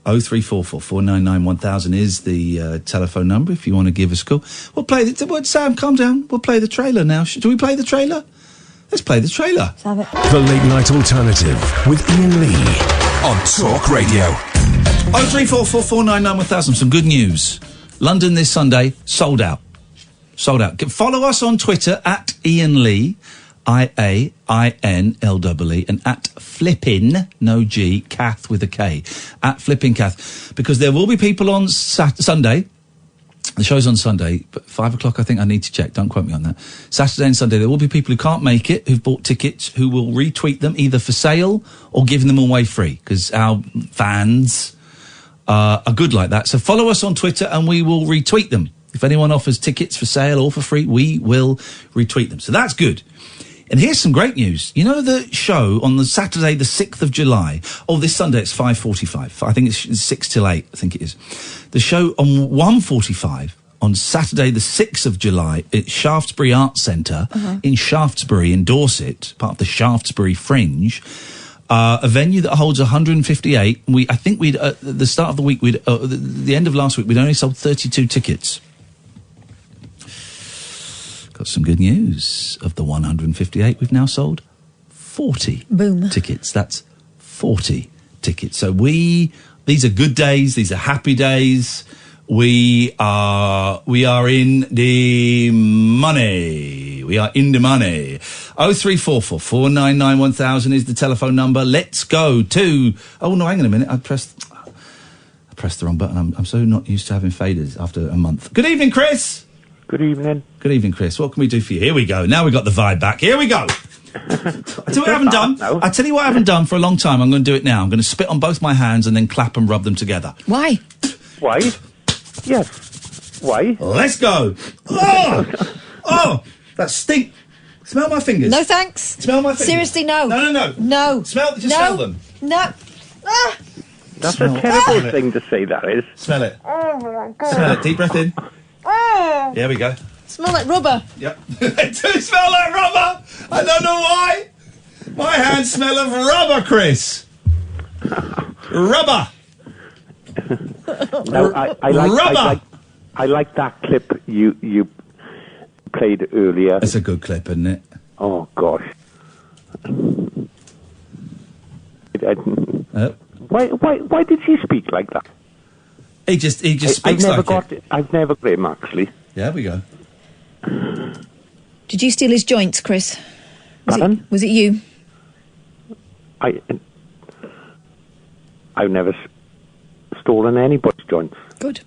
0344 499 1000 is the telephone number if you want to give us a call. We'll play Sam, calm down. We'll play the trailer now. Do we play the trailer? Let's play the trailer. Let's have it. The Late Night Alternative with Iain Lee on Talk Radio. 0344 499 1000. Some good news. London this Sunday, sold out. Sold out. Follow us on Twitter at Iain Lee, IAINLEE, and at Flippin, no G, Kath with a K, at Flippin Kath, because there will be people on Sunday. The show's on Sunday, but 5 o'clock, I think I need to check. Don't quote me on that. Saturday and Sunday, there will be people who can't make it, who've bought tickets, who will retweet them either for sale or giving them away free, because our fans are good like that. So follow us on Twitter and we will retweet them. If anyone offers tickets for sale or for free, we will retweet them. So that's good. And here's some great news. You know the show on the Saturday, the 6th of July? Oh, this Sunday it's 5:45. I think it's 6 till 8, I think it is. The show on 1:45 on Saturday, the 6th of July at Shaftesbury Arts Centre in Shaftesbury in Dorset, part of the Shaftesbury Fringe, a venue that holds 158. I think we'd, at the start of the week, the end of last week, we'd only sold 32 tickets. Got some good news. Of the 158, we've now sold 40 tickets. That's 40 tickets. So these are good days. These are happy days. We are in the money. We are in the money. 0344 499 1000 is the telephone number. Let's go to... Oh, no, hang on a minute. I pressed the wrong button. I'm so not used to having faders after a month. Good evening, Chris. Good evening. Good evening, Chris. What can we do for you? Here we go. Now we've got the vibe back. Here we go. I tell you what I haven't done. I tell you what I haven't done for a long time. I'm going to do it now. I'm going to spit on both my hands and then clap and rub them together. Why? Why? Yes. Why? Let's go. Oh, that stink. Smell my fingers. No thanks. Smell my fingers. Seriously, no. No. No. Smell them. No. Ah. That's a terrible thing to say, that is. Smell it. Oh my God. Smell it. Deep breath in. There we go. Smell like rubber. Yep. They do smell like rubber. I don't know why. My hands smell of rubber, Chris. Rubber. No, I like that clip you played earlier. It's a good clip, isn't it? Oh gosh. Why did she speak like that? He just speaks like it. I've never got him, actually. Yeah, we go. Did you steal his joints, Chris? Was it you? I've never stolen anybody's joints. Good.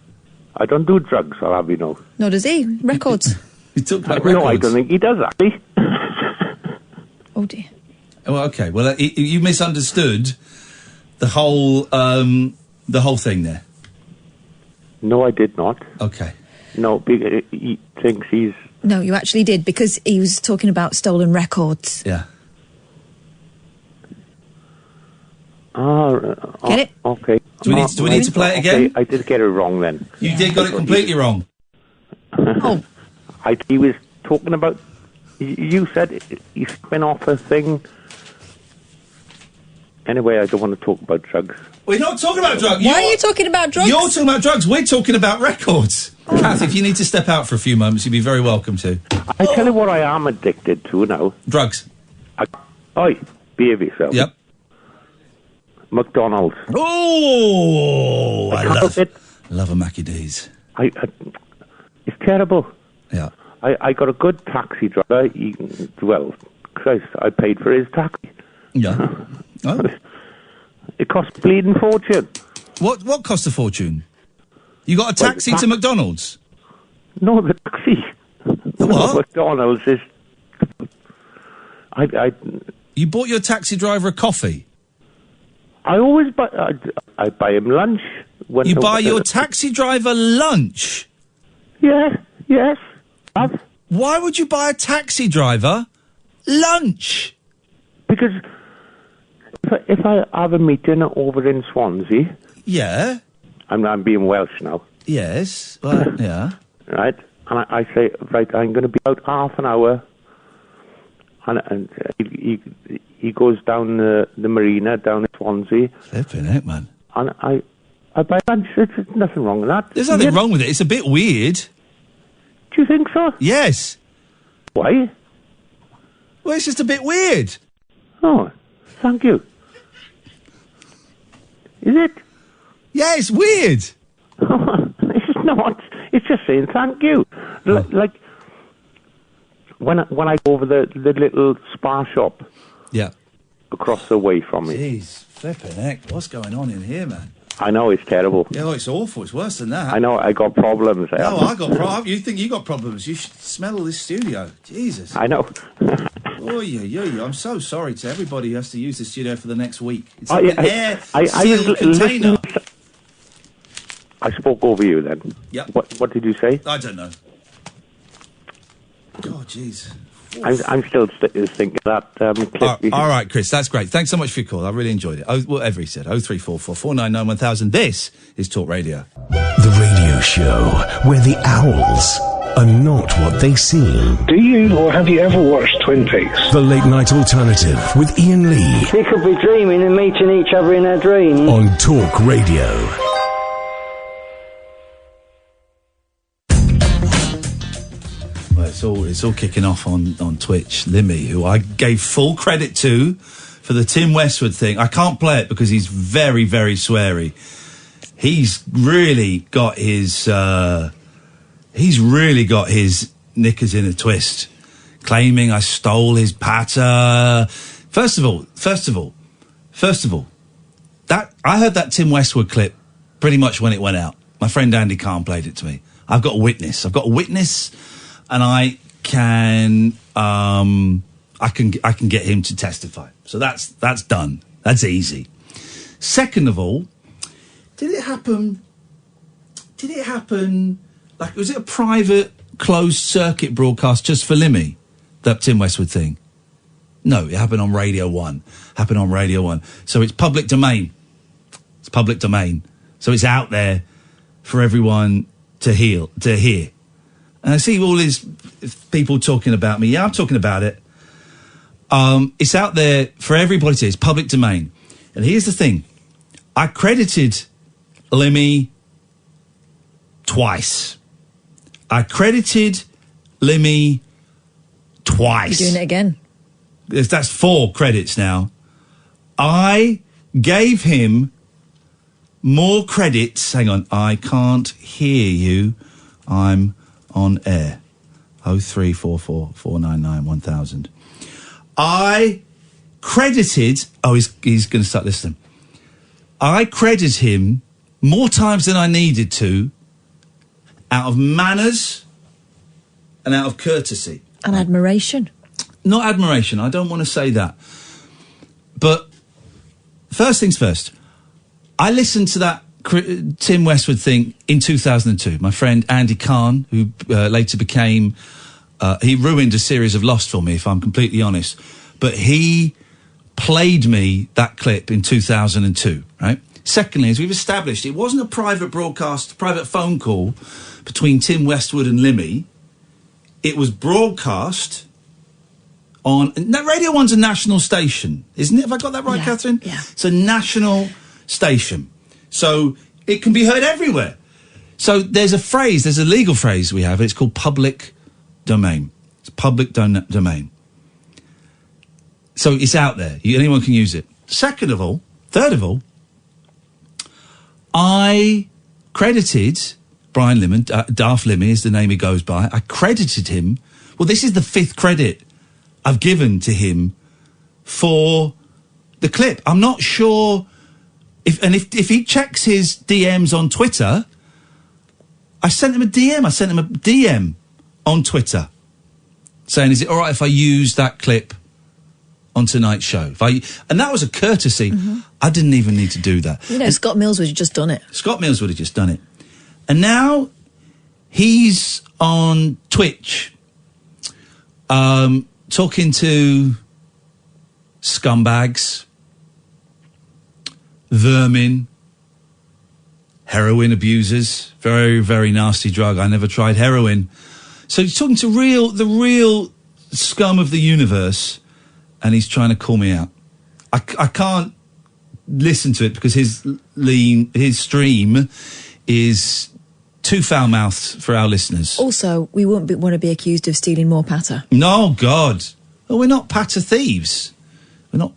I don't do drugs, I'll have you know. Nor does he. Records. You talk about records? No, I don't think he does, actually. Oh, dear. Well, okay. Well, you misunderstood the whole thing there. No, I did not. Okay. No, because he thinks he's... No, you actually did, because he was talking about stolen records. Yeah. Get it? Okay. Do we need to play it again? Okay, I did get it wrong then. You did got it completely wrong. Oh. He was talking about... You said he spun off a thing... Anyway, I don't want to talk about drugs. We're not talking about drugs. Why are you talking about drugs? You're talking about drugs. We're talking about records. Kath, if you need to step out for a few moments, you'd be very welcome to. I tell you what I am addicted to now. Drugs. Behave yourself. Yep. McDonald's. Oh, I love it. Love a Mackie D's. It's terrible. Yeah. I got a good taxi driver. Christ, I paid for his taxi. Yeah. Oh. It cost a bleeding fortune. What cost a fortune? You got a taxi to McDonald's? No, the taxi. The what? McDonald's is... You bought your taxi driver a coffee? I always buy... I buy him lunch. You buy your taxi driver lunch? Yeah, yes. Why would you buy a taxi driver lunch? Because if I have a meeting over in Swansea... Yeah? I'm being Welsh now. Yes, well, yeah. Right? And I say, right, I'm going to be out half an hour. And he goes down the marina down in Swansea. Flipping heck, man. And I buy lunch. There's nothing wrong with that. There's nothing wrong with it. It's a bit weird. Do you think so? Yes. Why? Well, it's just a bit weird. Oh, thank you. Is it? Yeah, it's weird. It's not. It's just saying thank you. Like when I go over the little spa shop. Yeah. Across the way from me. Jeez, flipping heck. What's going on in here, man? I know, it's terrible. Yeah, well, it's awful. It's worse than that. I know, I got problems. No, I got problems. You think you got problems? You should smell this studio. Jesus. I know. Oh, yeah. I'm so sorry to everybody who has to use the studio for the next week. It's an air-sealed container. I spoke over you then. Yep. What did you say? I don't know. Oh, jeez. I'm still thinking that clip. All right, Chris, that's great. Thanks so much for your call. I really enjoyed it. Whatever he said. 0344 499 1000. This is Talk Radio. The radio show where the owls are not what they seem. Do you or have you ever watched Twin Peaks? The Late Night Alternative with Iain Lee. We could be dreaming and meeting each other in our dreams. On Talk Radio. It's all kicking off on Twitch. Limmy, who I gave full credit to for the Tim Westwood thing. I can't play it because he's very, very sweary. He's really got his knickers in a twist, claiming I stole his patter. First of all, that I heard that Tim Westwood clip pretty much when it went out. My friend Andy Kahn played it to me. I've got a witness, and I can get him to testify. So that's done. That's easy. Second of all, did it happen? Like, was it a private closed circuit broadcast just for Limmy? That Tim Westwood thing? No, it happened on Radio 1. So it's public domain. So it's out there for everyone to hear. And I see all these people talking about me. Yeah, I'm talking about it. It's out there for everybody to hear. It's public domain. And here's the thing. I credited Limmy twice. You're doing it again. That's 4 credits now. I gave him more credits. Hang on. I can't hear you. I'm on air. 0344 499 1000. I credited... Oh, he's going to start listening. I credited him more times than I needed to out of manners and out of courtesy. And admiration. Not admiration. I don't want to say that. But first things first. I listened to that Tim Westwood thing in 2002. My friend Andy Kahn, who later became... he ruined a series of Lost for me, if I'm completely honest. But he played me that clip in 2002, right? Secondly, as we've established, it wasn't a private phone call between Tim Westwood and Limmy. It was broadcast on... Radio 1's a national station, isn't it? Have I got that right, Catherine? Yeah. It's a national station. So it can be heard everywhere. So there's a legal phrase we have. It's called public domain. It's public domain. So it's out there. Anyone can use it. Third of all, I credited Brian Limon, Daft Limmy is the name he goes by. I credited him. Well, this is the 5th credit I've given to him for the clip. I'm not sure if he checks his DMs on Twitter. I sent him a DM on Twitter saying, is it all right if I use that clip on tonight's show? And that was a courtesy. Mm-hmm. I didn't even need to do that. Scott Mills would have just done it. And now he's on Twitch talking to scumbags, vermin, heroin abusers. Very, very nasty drug. I never tried heroin. So he's talking to the real scum of the universe, and he's trying to call me out. I can't listen to it because his stream is too foul-mouthed for our listeners. Also, we wouldn't want to be accused of stealing more patter. No, God. Well, we're not patter thieves. I mean,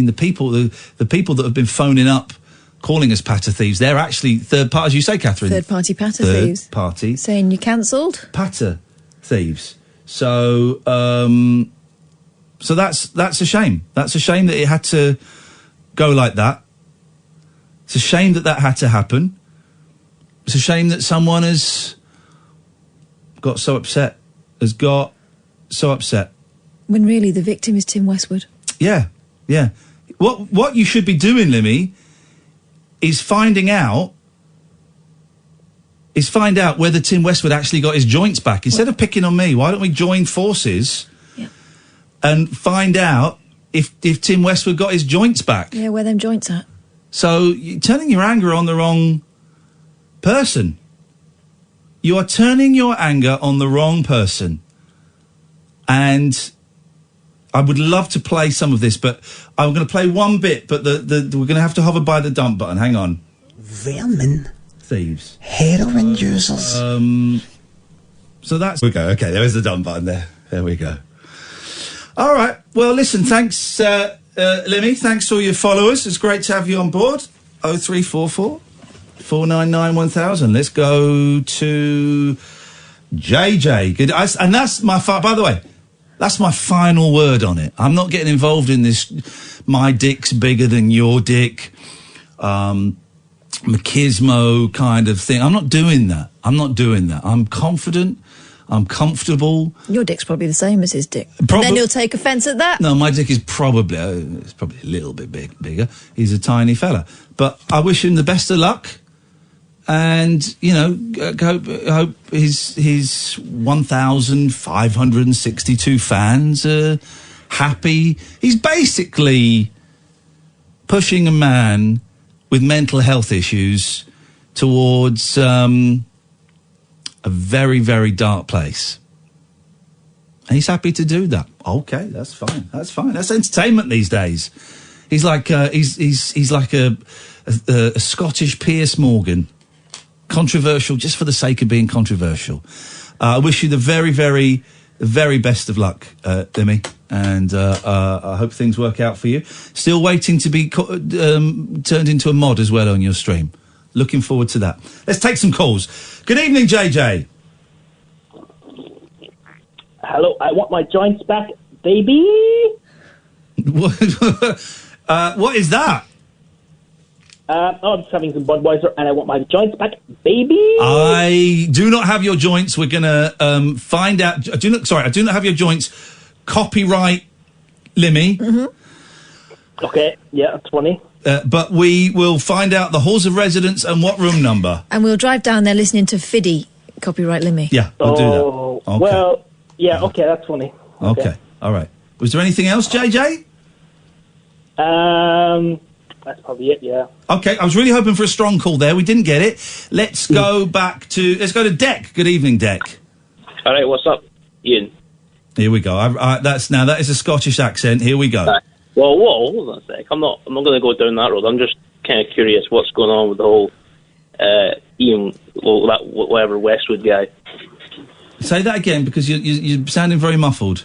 the people that have been phoning up, calling us patter thieves, they're actually third party, as you say, Catherine. Third-party patter thieves. Third-party. Saying you're cancelled? Patter thieves. So that's a shame. That's a shame that it had to go like that. It's a shame that had to happen. It's a shame that someone has got so upset. When really the victim is Tim Westwood. Yeah. What you should be doing, Limmy, is find out whether Tim Westwood actually got his joints back. Instead of picking on me, why don't we join forces and find out if Tim Westwood got his joints back? Yeah, where them joints at? So you're turning your anger on the wrong person. You are turning your anger on the wrong person. And I would love to play some of this, but I'm going to play one bit, but we're going to have to hover by the dump button. Hang on. Vermin. Thieves. Heroin users. So that's... We go. Okay, there is the dump button there. There we go. All right. Well, listen, thanks, Limmy. Thanks to all your followers. It's great to have you on board. 0344 499 1000. Let's go to JJ. Good. And that's my... By the way... That's my final word on it. I'm not getting involved in this, my dick's bigger than your dick, machismo kind of thing. I'm not doing that. I'm confident. I'm comfortable. Your dick's probably the same as his dick. Then he'll take offence at that. No, my dick is probably a little bit bigger. He's a tiny fella. But I wish him the best of luck. And, hope his 1,562 fans are happy. He's basically pushing a man with mental health issues towards a very, very dark place. And he's happy to do that. Okay, that's fine. That's entertainment these days. He's like he's like a Scottish Piers Morgan. Controversial just for the sake of being controversial. I wish you the very, very, very best of luck, Limmy, and I hope things work out for you. Still waiting to be turned into a mod as well on your stream. Looking forward to that. Let's take some calls. Good evening, JJ. Hello, I want my joints back, baby. What is that? I'm just having some Budweiser and I want my joints back, baby. I do not have your joints. We're going to find out. I do not have your joints. Copyright Limmy. Mm-hmm. Okay, yeah, that's funny. but we will find out the halls of residence and what room number. And we'll drive down there listening to Fiddy, copyright Limmy. Yeah, we'll do that. Okay. Well, yeah, okay, that's funny. Okay, all right. Was there anything else, JJ? That's probably it, yeah. Okay, I was really hoping for a strong call there. We didn't get it. Let's go let's go to Deck. Good evening, Deck. All right, what's up, Iain? Here we go. That is a Scottish accent. Here we go. Well, whoa, hold on a sec. I'm not going to go down that road. I'm just kind of curious what's going on with the whole Iain, whatever Westwood guy. Say that again, because you're sounding very muffled.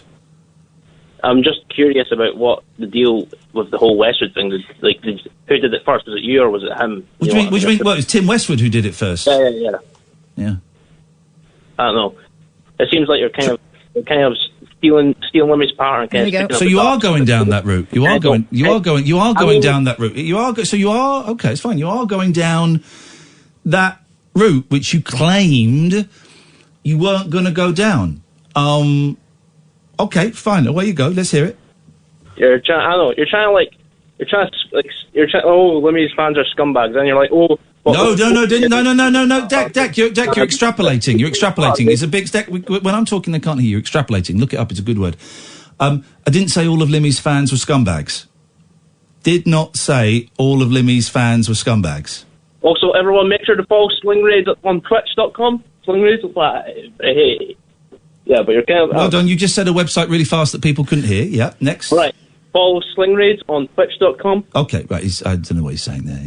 I'm just curious about what the deal with the whole Westwood thing. Who did it first? Was it you or was it him? What do you mean? Well, it was Tim Westwood who did it first. Yeah. Yeah. I don't know. It seems like you're kind of stealing Limmy's power. And So you are going down that route. You are going down that route. Okay, it's fine. You are going down that route which you claimed you weren't going to go down. Okay, fine. Away you go. Let's hear it. You're trying. Oh, Limmy's fans are scumbags, and you're like, oh. No, Deck, you're extrapolating. You're extrapolating. It's a big Deck. When I'm talking, they can't hear you. You're extrapolating. Look it up. It's a good word. I didn't say all of Limmy's fans were scumbags. Did not say all of Limmy's fans were scumbags. Also, everyone, make sure to follow Slingray on Twitch.com. Slingray's hey. Yeah, but you're kind of... Well done. You just said a website really fast that people couldn't hear. Yeah, next. Right. Follow Slingray on Twitch.com. Okay, right. I don't know what he's saying there.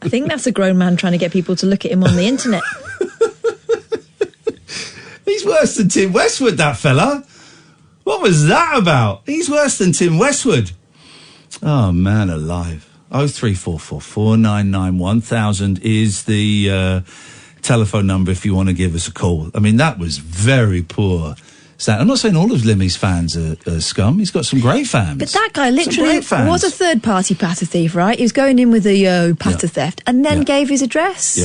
I think that's a grown man trying to get people to look at him on the internet. He's worse than Tim Westwood, that fella. What was that about? He's worse than Tim Westwood. Oh, man alive. 0344 499 1000 is the telephone number if you want to give us a call. I mean, that was very poor. I'm not saying all of Limmy's fans are scum. He's got some great fans. But that guy literally was a third-party patter thief, right? He was going in with the patter theft and then gave his address.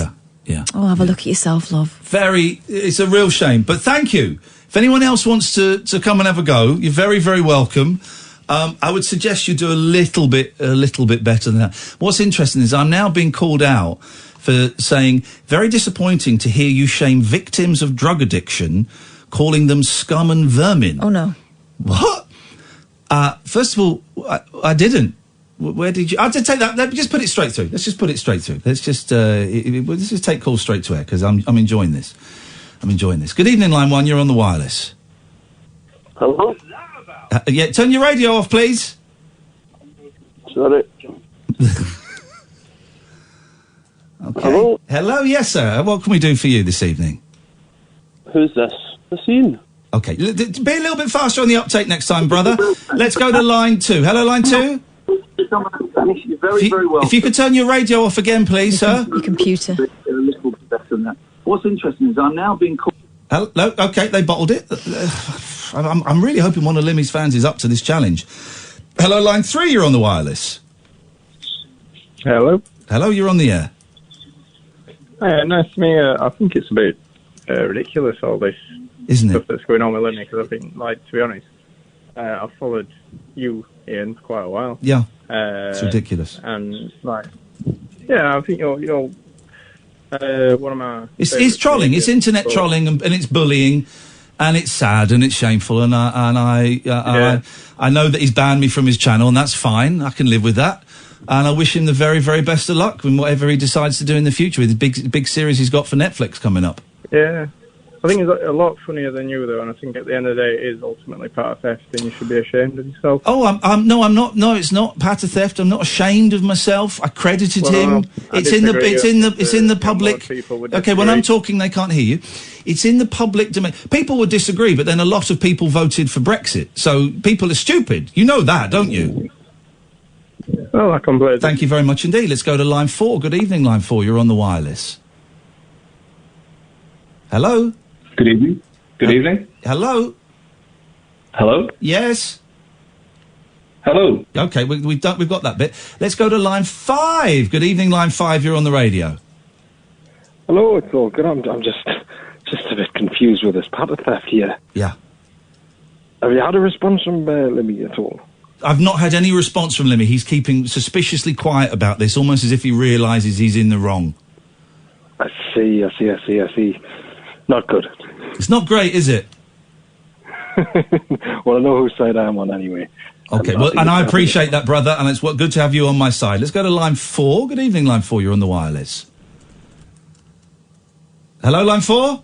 Yeah. Oh, have a look at yourself, love. It's a real shame. But thank you. If anyone else wants to come and have a go, you're very, very welcome. I would suggest you do a little bit better than that. What's interesting is I'm now being called out for saying, very disappointing to hear you shame victims of drug addiction, calling them scum and vermin. Oh, no. What? First of all, I didn't. Where did you... I did take that. Let's just put it straight through. Let's just take calls straight to air, because I'm enjoying this. Good evening, line 1. You're on the wireless. Hello? Turn your radio off, please. Sorry. Okay. Hello, yes, sir. What can we do for you this evening? Who's this? This Iain. Okay, be a little bit faster on the uptake next time, brother. Let's go to line 2. Hello, line 2. Very well. If you could turn your radio off again, please, sir. Your computer. A little bit better than that. What's interesting is I'm now being called... Hello, okay, they bottled it. I'm really hoping one of Limmy's fans is up to this challenge. Hello, line 3, you're on the wireless. Hello. Hello, you're on the air. Nice to meet you. I think it's a bit ridiculous, all this stuff that's going on with Limmy, because I think, to be honest, I've followed you, Iain, for quite a while. Yeah, it's ridiculous. And, I think you're one of my... It's trolling. It's internet trolling, and it's bullying, and it's sad, and it's shameful, and I know that he's banned me from his channel, and that's fine. I can live with that. And I wish him the very, very best of luck in whatever he decides to do in the future with the big series he's got for Netflix coming up. Yeah. I think he's a lot funnier than you, though, and I think at the end of the day it is ultimately patter theft, and you should be ashamed of yourself. Oh, I'm not. No, it's not patter theft. I'm not ashamed of myself. I credited him. It's in the public. Okay, when I'm talking, they can't hear you. It's in the public domain. People would disagree, but then a lot of people voted for Brexit. So people are stupid. You know that, don't you? Well, I completely... Thank you very much indeed. Let's go to line 4. Good evening, line 4. You're on the wireless. Hello? Good evening. Good evening. Hello? Hello? Yes? Hello? Okay, we've got that bit. Let's go to line 5. Good evening, line 5. You're on the radio. Hello, it's all good. I'm just a bit confused with this patter theft here. Yeah. Have you had a response from Limmy at all? I've not had any response from Limmy. He's keeping suspiciously quiet about this, almost as if he realises he's in the wrong. I see. Not good. It's not great, is it? Well, I know whose side I'm on anyway. Okay, well, and I appreciate that, brother, and it's good to have you on my side. Let's go to line 4. Good evening, line 4. You're on the wireless. Hello, line 4?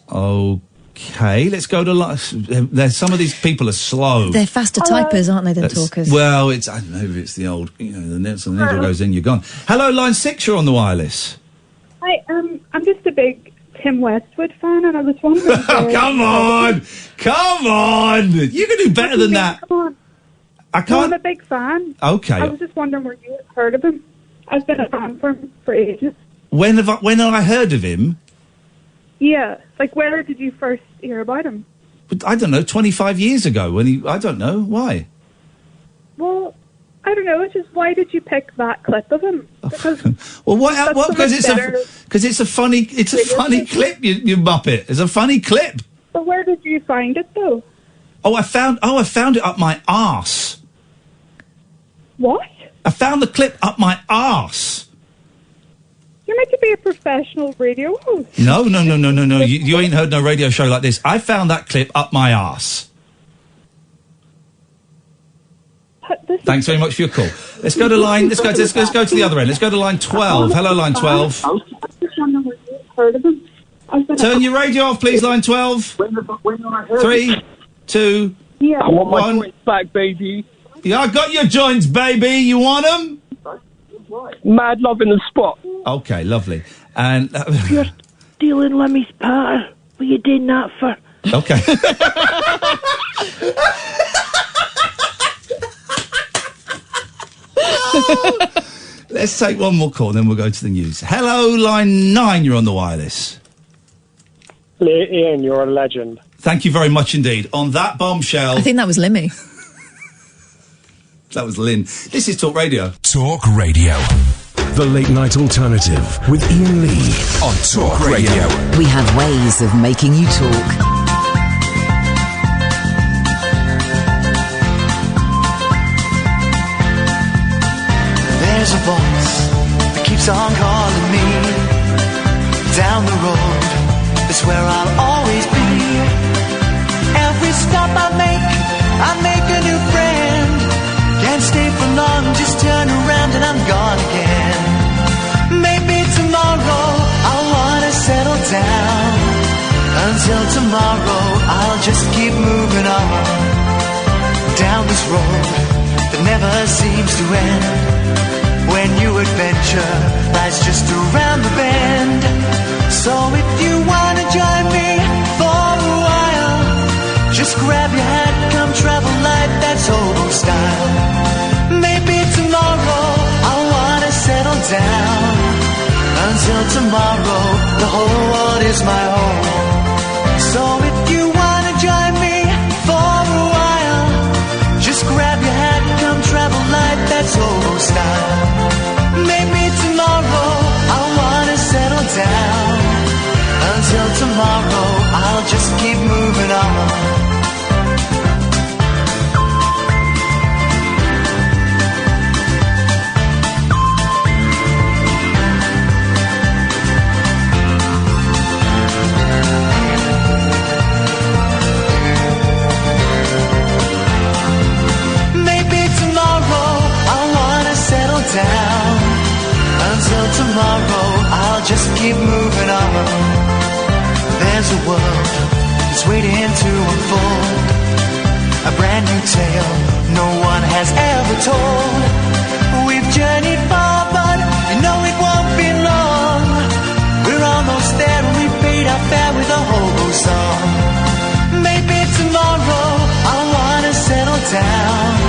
Okay, let's go to line... Some of these people are slow. They're faster typers, aren't they, than talkers? Well, I don't know if it's the old... the needle goes in, you're gone. Hello, line 6, you're on the wireless. Hi, I'm just a big Tim Westwood fan, and I was wondering... Oh, come on! You can do better than that. Come on. I can't... I'm a big fan. Okay. I was just wondering where you had heard of him. I've been a fan for him for ages. When have I heard of him? Yeah. Like, where did you first hear about him? I don't know, 25 years ago when he... I don't know. Why? Well, I don't know. It's just, why did you pick that clip of him? Because... Well, what? Because it's a funny clip, you muppet. It's a funny clip. But where did you find it, though? I found it up my arse. What? I found the clip up my arse. You're meant to be a professional radio host. No. You ain't heard no radio show like this. I found that clip up my arse. Thanks very much for your call. Let's go to line. Let's go to the other end. Let's go to line 12. Hello, line 12. Turn your radio off, please. Line 12. 3, 2, I want my 1. joints back, baby. Yeah, I got your joints, baby. You want them? Mad love in the spot. Okay, lovely. And you're stealing Lemmy's patter. What are you doing that for? Okay. Let's take one more call, then we'll go to the news. Hello, line 9. You're on the wireless. Iain, you're a legend. Thank you very much indeed. On that bombshell... I think that was Limmy. That was Lynn. This is Talk Radio. Talk Radio. The Late Night Alternative with Iain Lee on Talk Radio. We have ways of making you talk. There's a voice that keeps on calling me. Down the road is where I'll always be. Every stop I make a new friend. Can't stay for long, just turn around and I'm gone again. Maybe tomorrow I'll wanna settle down. Until tomorrow I'll just keep moving on. Down this road that never seems to end. When new adventure lies just around the bend. So if you wanna join me for a while, just grab your hat, come travel light, that's hobo style. Maybe tomorrow I'll wanna settle down. Until tomorrow, the whole world is my home. So if you wanna join me for a while, just grab your hat, come travel light, that's hobo style. Maybe tomorrow I'll wanna settle down. Until tomorrow, I'll just keep moving on. Down. Until tomorrow, I'll just keep moving on. There's a world that's waiting to unfold, a brand new tale no one has ever told. We've journeyed far, but you know it won't be long. We're almost there and we paid our fare with a hobo song. Maybe tomorrow I'll wanna settle down.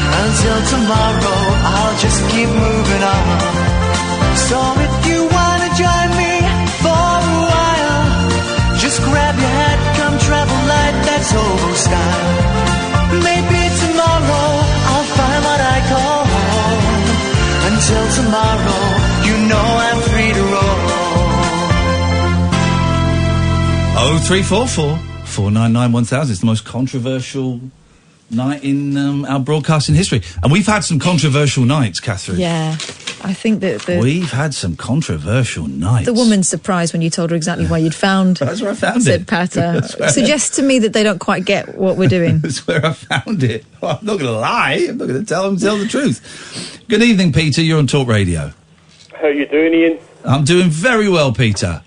Until tomorrow, I'll just keep moving on. So if you wanna join me for a while, just grab your hat, come travel light, that's hobo style. Maybe tomorrow, I'll find what I call home. Until tomorrow, you know I'm free to roll. 0344 499 1000. It's the most controversial night in our broadcasting history. And we've had some controversial nights, Catherine. Yeah, I think that we've had some controversial nights. The woman's surprised when you told her exactly where you'd found. That's where I found said it. Patter. Suggests to me that they don't quite get what we're doing. That's where I found it. Well, I'm not going to lie. I'm not going to tell the truth. Good evening, Peter. You're on Talk Radio. How you doing, Ian? I'm doing very well, Peter.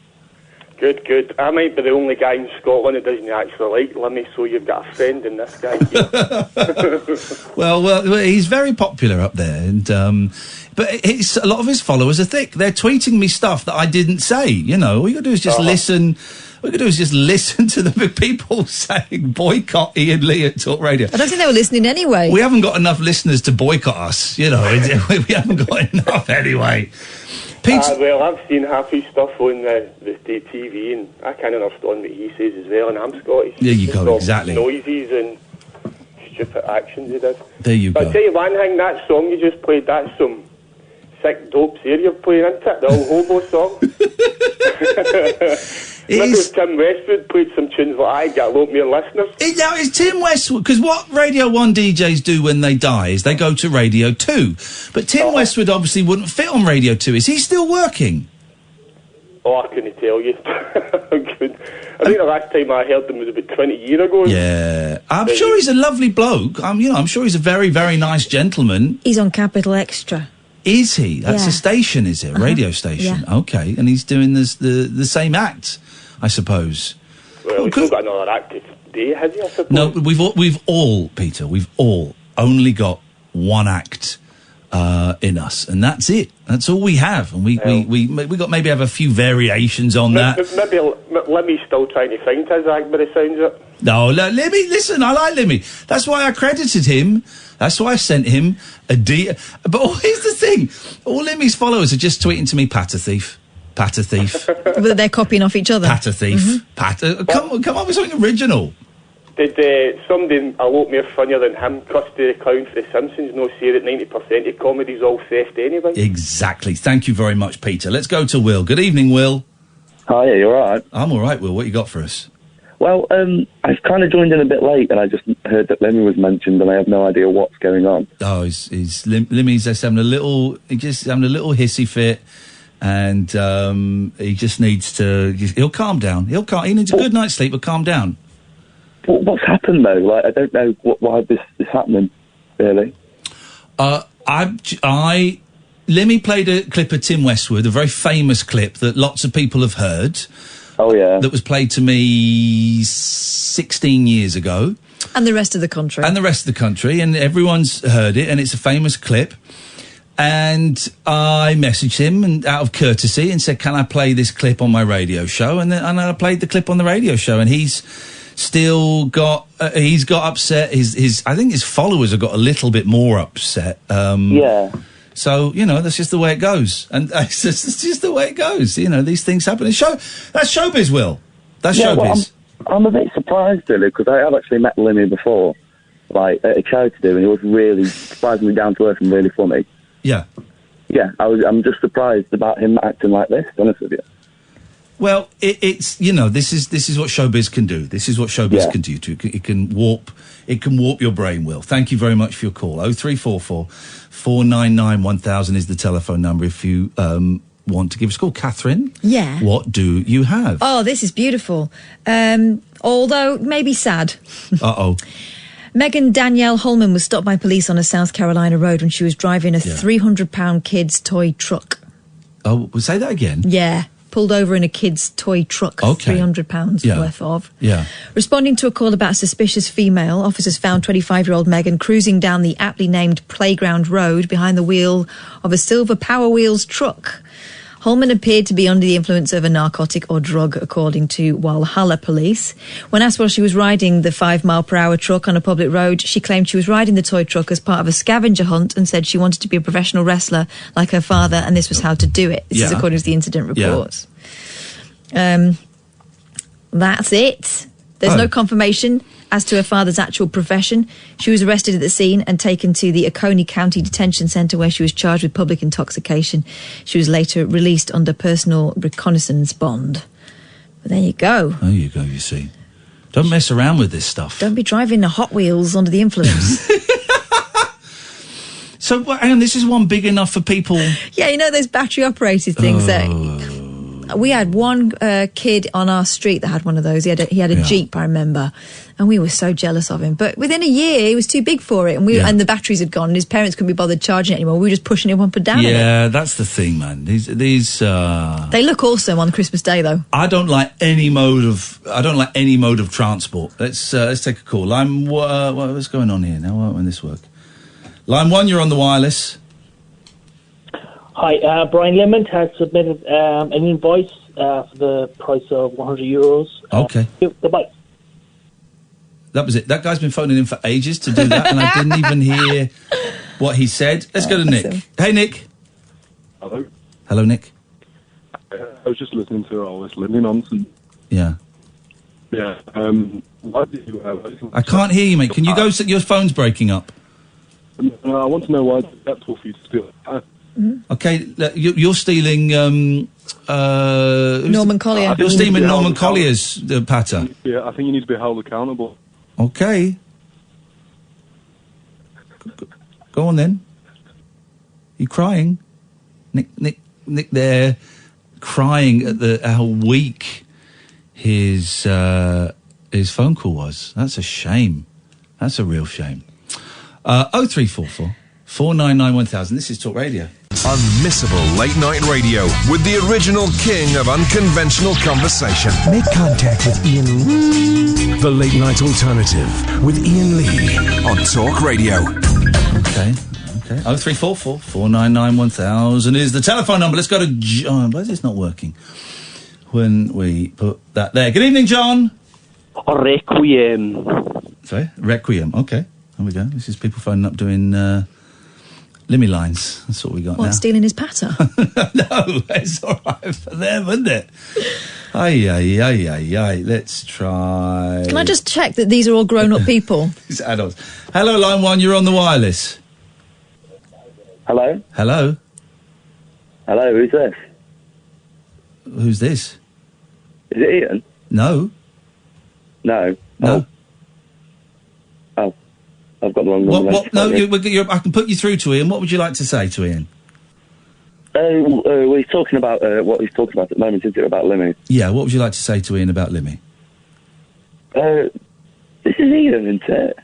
Good, good. I might be the only guy in Scotland who doesn't actually like Limmy, so you've got a friend in this guy here. well, he's very popular up there, and but it's a lot of his followers are thick. They're tweeting me stuff that I didn't say. You know, all you got to do is just listen. All you got to do is just listen to the people saying boycott Iain Lee at Talk Radio. I don't think they were listening anyway. We haven't got enough listeners to boycott us. You know, we haven't got enough anyway. Peter, well, I've seen half his stuff on the TV, and I can't understand what he says as well, and I'm Scottish. There you go, exactly. Noises and stupid actions he did. There you but go. I'll tell you one thing, that song you just played, that's some sick dope here you're playing, isn't it? The old hobo song. Maybe if Tim Westwood played some tunes like I get a lot more listeners. Now, it's Tim Westwood, because what Radio 1 DJs do when they die is they go to Radio 2. But Tim Westwood obviously wouldn't fit on Radio 2. Is he still working? Oh, I couldn't tell you. Good. I think the last time I heard him was about 20 years ago. Yeah. I'm sure he's a lovely bloke. I'm sure he's a very, very nice gentleman. He's on Capital Extra. Is he? That's a station, is it? A radio station? Yeah. Okay. And he's doing the same act, I suppose. Well, he's still got another active day, has he, I suppose? No, we've all, Peter, we've all only got one act in us, and that's it. That's all we have, and we got maybe have a few variations on that. Maybe Limmy's still trying to find his act, but it sounds it. No, Limmy, listen, I like Limmy. That's why I credited him. That's why I sent him a D. But here's the thing: all Limmy's followers are just tweeting to me, "Patter thief, patter thief." But they're copying off each other. Patter thief, patter. Come on with something original. Did somebody a lot more funnier than him, Krusty the Clown for The Simpsons, no say that 90% of comedy's all theft anyway? Exactly. Thank you very much, Peter. Let's go to Will. Good evening, Will. Hi, you all right? I'm all right, Will. What you got for us? Well, I've kind of joined in a bit late, and I just heard that Limmy was mentioned, and I have no idea what's going on. Oh, Limmy's just having a little hissy fit, and he just needs to. He'll calm down. He needs a good night's sleep, but calm down. What's happened though? Like, I don't know why this is happening. Really. Limmy played a clip of Tim Westwood, a very famous clip that lots of people have heard. Oh yeah. That was played to me 16 years ago. And the rest of the country. And everyone's heard it, and it's a famous clip. And I messaged him and out of courtesy and said, "Can I play this clip on my radio show?" And I played the clip on the radio show, and he's still got he's got upset. I think his followers have got a little bit more upset. Yeah. So that's just the way it goes, and it's just the way it goes. These things happen. That's showbiz, Will. That's showbiz. Well, I'm a bit surprised really, because I have actually met Limmy before, like at a charity do, and he was really surprisingly down to earth and really funny. Yeah. Yeah, I'm just surprised about him acting like this, to be honest with you. Well, it's this is what showbiz can do. This is what showbiz can do. It can warp your brain, Will. Thank you very much for your call. 0344 499 1000 is the telephone number if you want to give us a call. Catherine? Yeah. What do you have? Oh, this is beautiful. Although maybe sad. Uh-oh. Megan Danielle Holman was stopped by police on a South Carolina road when she was driving a £300 kid's toy truck. Oh, say that again? Yeah. Pulled over in a kid's toy truck, okay. £300 worth of. Yeah. Responding to a call about a suspicious female, officers found 25-year-old Megan cruising down the aptly named Playground Road behind the wheel of a silver Power Wheels truck. Holman appeared to be under the influence of a narcotic or drug, according to Walhalla police. When asked while she was riding the 5-mile-per-hour truck on a public road, she claimed she was riding the toy truck as part of a scavenger hunt and said she wanted to be a professional wrestler like her father, and this was how to do it. This is according to the incident reports. That's it. There's no confirmation as to her father's actual profession. She was arrested at the scene and taken to the Oconee County Detention Centre, where she was charged with public intoxication. She was later released under personal reconnaissance bond. But there you go. There you go, you see. Don't mess around with this stuff. Don't be driving a Hot Wheels under the influence. So, hang on, this is one big enough for people... Yeah, you know those battery-operated things that... We had one kid on our street that had one of those. He had a Jeep, I remember, and we were so jealous of him. But within a year, he was too big for it, and the batteries had gone, and his parents couldn't be bothered charging it anymore. We were just pushing him up and down. Yeah, that's the thing, man. These. They look awesome on Christmas Day, though. I don't like any mode of transport. Let's take a call. What's going on here now? Why won't this work? Line 1, you're on the wireless. Hi, Brian Lemon has submitted an invoice for the price of €100. Okay. Goodbye. That was it. That guy's been phoning in for ages to do that, and I didn't even hear what he said. Let's go to Nick. Hey, Nick. Hello. Hello, Nick. I was just listening to all this Limmy nonsense. Yeah. Yeah. Why do you... I can't hear you, mate. Can you go... Your phone's breaking up. I want to know why it's acceptable for you to steal it. Okay, you're stealing... Norman Collier. You're stealing Norman Collier's patter. Yeah, I think you need to be held accountable. Okay. Go on, then. You crying? Nick there, crying at how weak his phone call was. That's a shame. That's a real shame. 0344 499 1000. This is Talk Radio. Unmissable late night radio with the original king of unconventional conversation. Make contact with Iain Lee. The Late Night Alternative with Iain Lee on Talk Radio. Okay. 0344 499 1000 is the telephone number. Let's go to John. Why is this not working? When we put that there. Good evening, John. Requiem. Sorry? Requiem. Okay. There we go. This is people phoning up doing Limmy lines. That's what we got now. Stealing his patter? No, it's all right for them, isn't it? Ay. Let's try... Can I just check that these are all grown-up people? It's adults. Hello, line 1, you're on the wireless. Hello? Hello? Hello, who's this? Who's this? Is it Iain? No. No. No. Oh. I've got the wrong number. What? No, I can put you through to Iain. What would you like to say to Iain? Well, he's talking about what he's talking about at the moment, isn't it, about Limmy? Yeah, what would you like to say to Iain about Limmy? This is Iain, isn't it?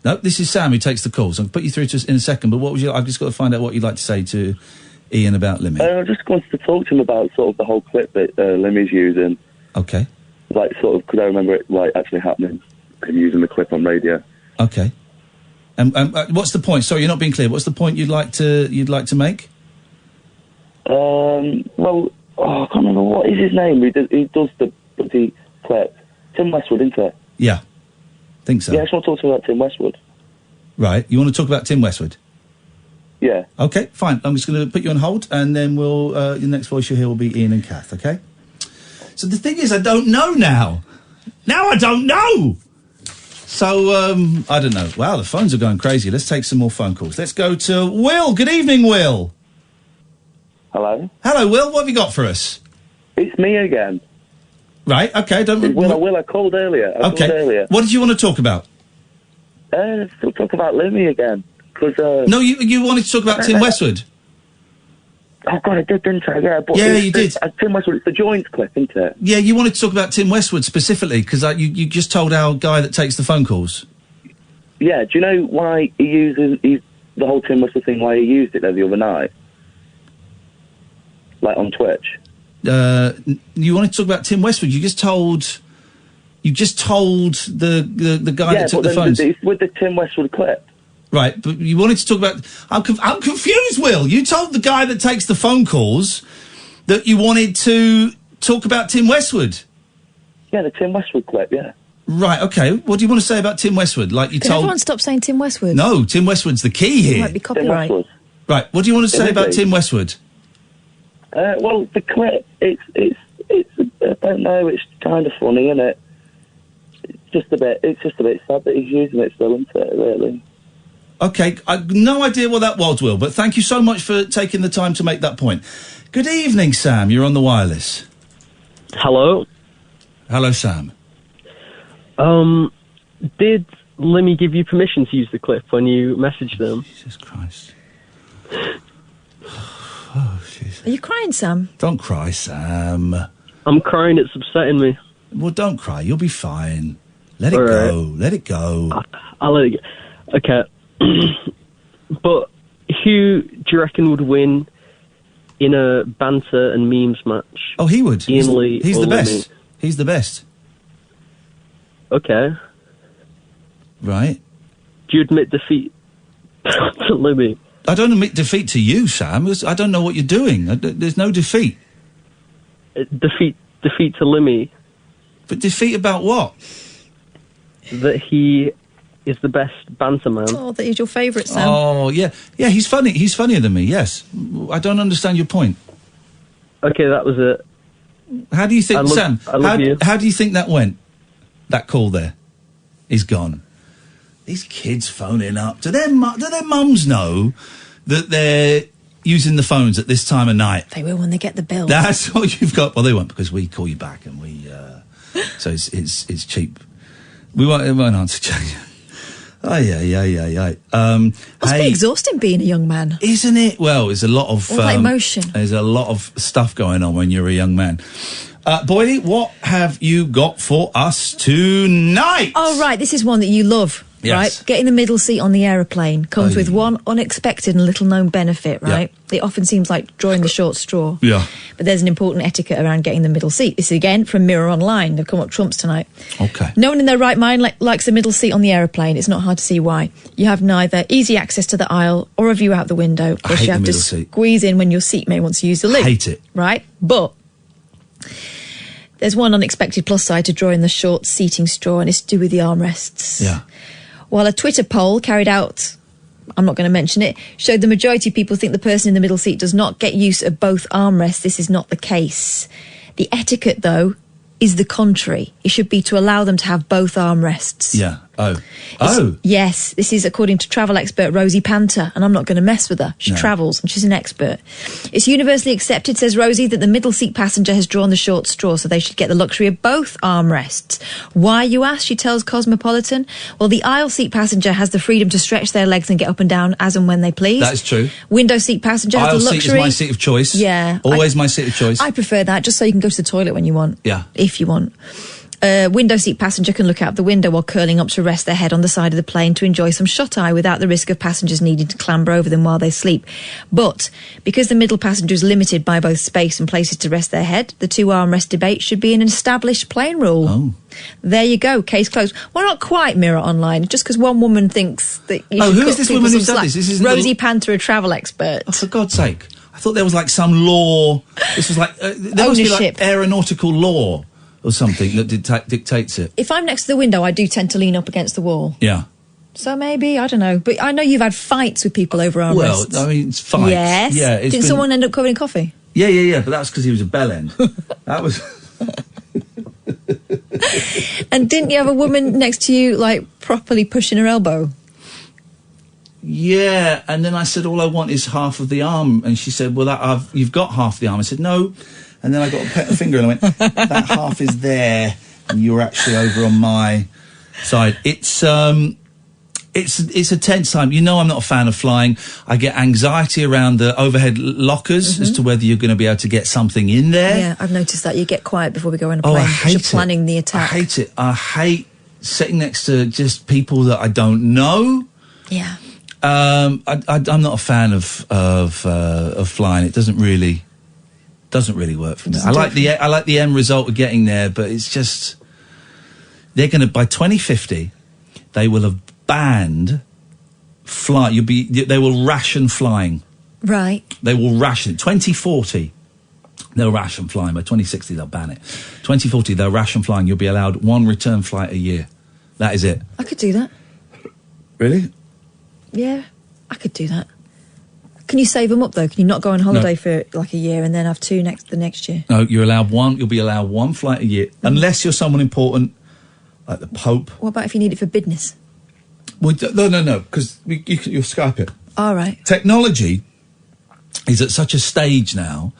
No, this is Sam who takes the calls. I can put you through to us in a second, but what would you... I've just got to find out what you'd like to say to Iain about Limmy. I just wanted to talk to him about sort of the whole clip that Limmy's using. Okay. Like, sort of, because I remember it, like, actually happening, him using the clip on radio. Okay. And what's the point? Sorry, you're not being clear. What's the point you'd like to make? Well, I can't remember what is his name. He does the clip. Tim Westwood, isn't it? Yeah, think so. Yeah, I just want to talk to him about Tim Westwood. Right, you want to talk about Tim Westwood? Yeah. Okay, fine. I'm just going to put you on hold, and then we'll the next voice you'll hear will be Iain and Kath. Okay. So the thing is, I don't know now. Now I don't know. So, I don't know. Wow, the phones are going crazy. Let's take some more phone calls. Let's go to Will. Good evening, Will. Hello. Hello, Will. What have you got for us? It's me again. Right, okay. Will, I called earlier. Called earlier. What did you want to talk about? Still talk about Limmy again. No, you wanted to talk about Tim Westwood. Oh, God, I did, didn't I? Yeah, but yeah, you did. Tim Westwood, it's the joint clip, isn't it? Yeah, you wanted to talk about Tim Westwood specifically, because you just told our guy that takes the phone calls. Yeah, do you know why he uses the whole Tim Westwood thing, why he used it there the other night? Like, on Twitch? You wanted to talk about Tim Westwood. You just told the guy that took the phones. It's with the Tim Westwood clip. Right, but you wanted to talk about... I'm confused, Will. You told the guy that takes the phone calls that you wanted to talk about Tim Westwood. Yeah, the Tim Westwood clip, yeah. Right, okay. What do you want to say about Tim Westwood? Like you Can everyone stop saying Tim Westwood? No, Tim Westwood's the key here. It might be copyright. Right, what do you want to say about Tim Westwood? Well, the clip, it's I don't know, it's kind of funny, isn't it? It's just a bit sad that he's using it still, isn't it, really? Okay, I've no idea what that was, Will, but thank you so much for taking the time to make that point. Good evening, Sam. You're on the wireless. Hello. Hello, Sam. Did Limmy give you permission to use the clip when you messaged them? Jesus Christ. Are you crying, Sam? Don't cry, Sam. I'm crying, it's upsetting me. Well, don't cry, you'll be fine. Let it go, let it go. I'll let it go. Okay. But who do you reckon would win in a banter and memes match? Oh, he would. Iain Lee He's or the Limmy? best. He's the best. Okay. Right. Do you admit defeat to Limmy? I don't admit defeat to you, Sam. I don't know what you're doing. There's no defeat. Defeat to Limmy. But defeat about what? That he is the best banter man. Oh, that is your favourite, Sam. Oh, yeah. Yeah, he's funny. He's funnier than me, yes. I don't understand your point. Okay, that was it. How do you think, Sam, you. how do you think that went? That call there? He's gone. These kids phoning up. Do their mums know that they're using the phones at this time of night? They will when they get the bill. That's what you've got. Well, they won't, because we call you back and we... so it's cheap. We won't answer. Must be exhausting being a young man. Isn't it? Well, there's a lot of... All that emotion. There's a lot of stuff going on when you're a young man. Boydie, what have you got for us tonight? Oh, right, this is one that you love, Yes. right? Getting the middle seat on the aeroplane comes with one unexpected and little-known benefit, right? It often seems like drawing the short straw. Yeah. But there's an important etiquette around getting the middle seat. This is, again, from Mirror Online. They've come up trumps tonight. Okay. No one in their right mind likes a middle seat on the aeroplane. It's not hard to see why. You have neither easy access to the aisle or a view out the window. I hate you have the to middle seat. squeeze in when your seatmate wants to use the loo. Hate it. Right? But there's one unexpected plus side to drawing the short seating straw, and it's to do with the armrests. Yeah. While a Twitter poll carried out, I'm not going to mention it, showed the majority of people think the person in the middle seat does not get use of both armrests. This is not the case. The etiquette, though, is the contrary. It should be to allow them to have both armrests. Yeah. Yes, this is according to travel expert Rosie Panter, and I'm not going to mess with her. She travels, and she's an expert. It's universally accepted, says Rosie, that the middle seat passenger has drawn the short straw, so they should get the luxury of both armrests. Why, you ask, she tells Cosmopolitan? Well, the aisle seat passenger has the freedom to stretch their legs and get up and down as and when they please. That's true. Window seat passenger has Aisle the luxury... seat is my seat of choice. Yeah. Always my seat of choice. I prefer that, just so you can go to the toilet when you want. Yeah. If you want. Window seat passenger can look out the window while curling up to rest their head on the side of the plane to enjoy some shut-eye without the risk of passengers needing to clamber over them while they sleep. But because the middle passenger is limited by both space and places to rest their head, the two armrest debate should be an established plane rule. Oh. There you go, case closed. Well, not quite Mirror Online, just because one woman thinks that you should who cut is this people woman who some said slack. this? This is Rosie Panter, a travel expert. Oh, for God's sake. I thought there was like some law. This was like... there must be like aeronautical law or something that dictates it. If I'm next to the window, I do tend to lean up against the wall. Yeah. So maybe, I don't know. But I know you've had fights with people over armrests. Well, I mean, it's fights. Yes. Yeah, Didn't someone end up covered in coffee? Yeah, but that was because he was a bellend. That was... And didn't you have a woman next to you, like, properly pushing her elbow? Yeah, and then I said, all I want is half of the arm. And she said, well, you've got half the arm. I said, no. And then I got a finger and I went, that half is there, and you're actually over on my side. It's a tense time. You know, I'm not a fan of flying. I get anxiety around the overhead lockers as to whether you're going to be able to get something in there. Yeah, I've noticed that. You get quiet before we go on a plane. I hate You're it. planning the attack. I hate it. I hate sitting next to just people that I don't know. Yeah. I'm not a fan of flying. It doesn't really work for me. I like the end result of getting there, but it's just they're going to, by 2050, they will have banned fly. They will ration flying. Right. They will ration. 2040, they'll ration flying. By 2060, they'll ban it. 2040, they'll ration flying. You'll be allowed one return flight a year. That is it. I could do that. Really? Yeah, I could do that. Can you save them up, though? Can you not go on holiday for like a year and then have two the next year? No, you're allowed one. You'll be allowed one flight a year, unless you're someone important, like the Pope. What about if you need it for business? Well, no, because you'll Skype it. All right. Technology is at such a stage now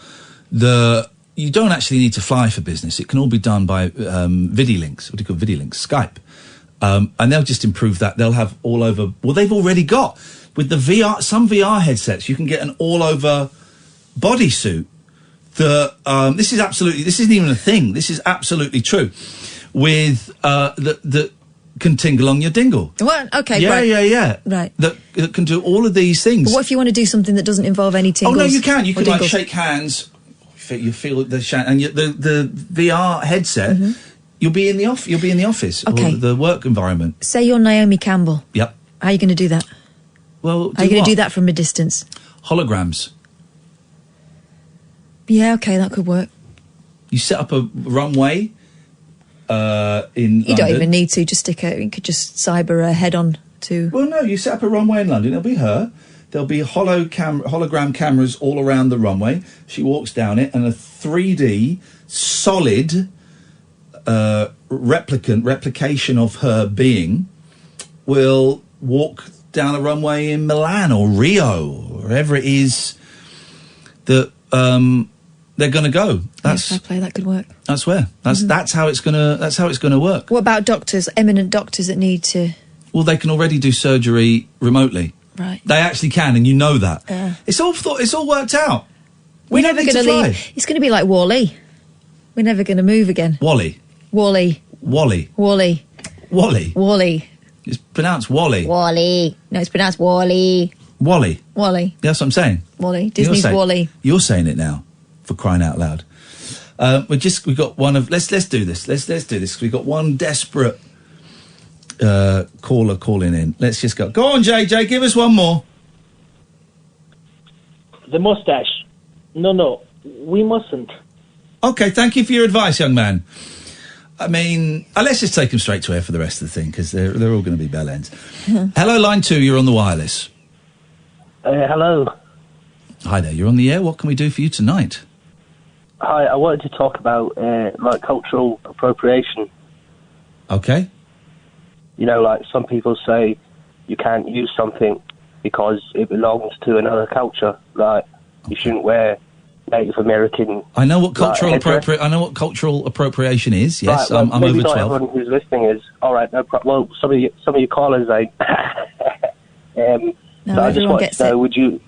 that you don't actually need to fly for business. It can all be done by video links. What do you call video links? Skype. And they'll just improve that. They'll have all over. Well, they've already got with the VR. Some VR headsets, you can get an all over bodysuit. This isn't even a thing. This is absolutely true. With that can tingle on your dingle. What? Okay. Yeah, right. yeah. Right. That can do all of these things. But what if you want to do something that doesn't involve any tingles? Oh no, you can. You can like dingles? shake hands. You feel the and the VR headset. Mm-hmm. You'll be in the office. Okay. Or the work environment. Say you're Naomi Campbell. Yep. How are you going to do that? Well, how are you going to do that from a distance? Holograms. Yeah. Okay, that could work. You set up a runway. In you London. don't even need to. Just you could just cyber a head on to. Well, no. You set up a runway in London. It'll be her. There'll be hologram cameras all around the runway. She walks down it, and a 3D solid replication of her being will walk down a runway in Milan or Rio, or wherever it is that they're going to go. That's fair play. That could work. That's where. That's how it's gonna work. What about doctors? Eminent doctors that need to. Well, they can already do surgery remotely. Right. They actually can, and you know that. It's all worked out. We're never going to leave. It's going to be like Wall-E. We're never going to move again. Wall-E. Wall-E. Wall-E. Wall-E. Wall-E. Wall-E. It's pronounced Wall-E. Wall-E. No, it's pronounced Wall-E. Wall-E. Wall-E. That's what I'm saying. Wall-E. Disney's Wall-E. You're saying it now, for crying out loud. We've got one of. Let's do this. Let's do this. We've got one desperate caller calling in. Let's just go. Go on, JJ. Give us one more. The mustache. No, we mustn't. Okay, thank you for your advice, young man. I mean, let's just take them straight to air for the rest of the thing, because they're all going to be bell ends. Hello, line 2, you're on the wireless. Hello. Hi there, you're on the air. What can we do for you tonight? Hi, I wanted to talk about, cultural appropriation. Okay. You know, like some people say you can't use something because it belongs to another culture. Like, you shouldn't wear Native American. I know what cultural appropriation is. Yes, right, well, I'm maybe over not 12. Everyone who's listening is all right. No problem. Well, some of your callers ain't. No, so I just want to know, would you?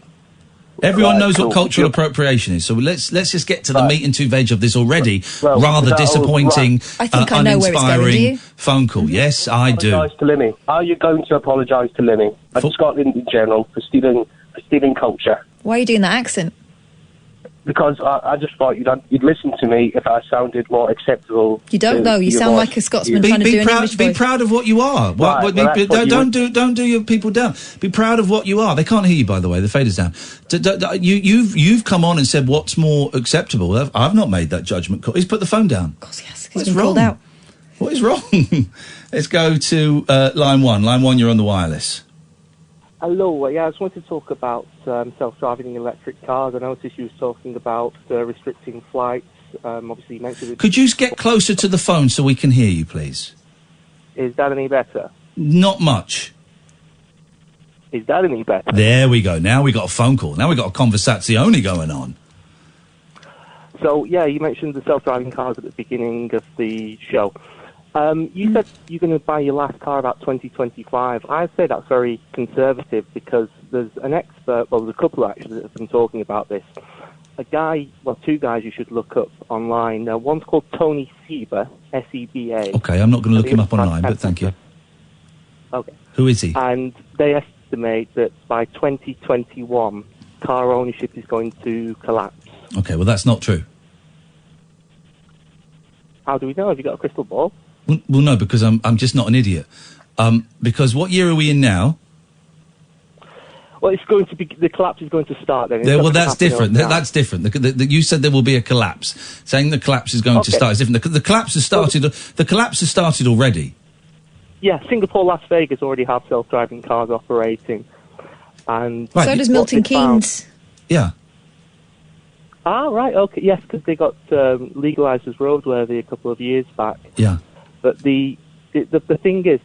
Everyone knows what cultural appropriation is, so let's just get to the meat and two veg of this already rather disappointing, I think I know where it's going, do you? phone call. Yes, I do. Apologise to Limmy. Are you going to apologise to Limmy and Scotland in general for stealing culture? Why are you doing that accent? Because I just thought you'd listen to me if I sounded more acceptable. You don't though. You sound like a Scotsman trying to do an English voice. Be proud of what you are. Don't do your people down. Be proud of what you are. They can't hear you, by the way. The fader's down. You've come on and said what's more acceptable. I've not made that judgment call. He's put the phone down. Of course, yes. He's been called out. What is wrong? Let's go to line 1. Line 1, you're on the wireless. Hello, I just wanted to talk about self-driving electric cars. I noticed you were talking about restricting flights. Obviously, you mentioned. Could you get closer to the phone so we can hear you, please? Is that any better? Not much. Is that any better? There we go. Now we got a phone call. Now we got a conversazione going on. So, yeah, you mentioned the self-driving cars at the beginning of the show. You said you're going to buy your last car about 2025. I'd say that's very conservative because there's an expert, well, there's a couple actually that have been talking about this. Two guys you should look up online. One's called Tony Seba, S-E-B-A. Okay, I'm not going to look him up online, but thank you. Okay. Who is he? And they estimate that by 2021, car ownership is going to collapse. Okay, well, that's not true. How do we know? Have you got a crystal ball? Well, no, because I'm just not an idiot. Because what year are we in now? Well, it's going to be the collapse is going to start then. Well, that's different. That's different. You said there will be a collapse. Saying the collapse is going to start is different. The collapse has started. The collapse has started already. Yeah, Singapore, Las Vegas already have self-driving cars operating, and so does Milton Keynes. Yeah. Ah, right. Okay. Yes, because they got legalised as roadworthy a couple of years back. Yeah. But the thing is,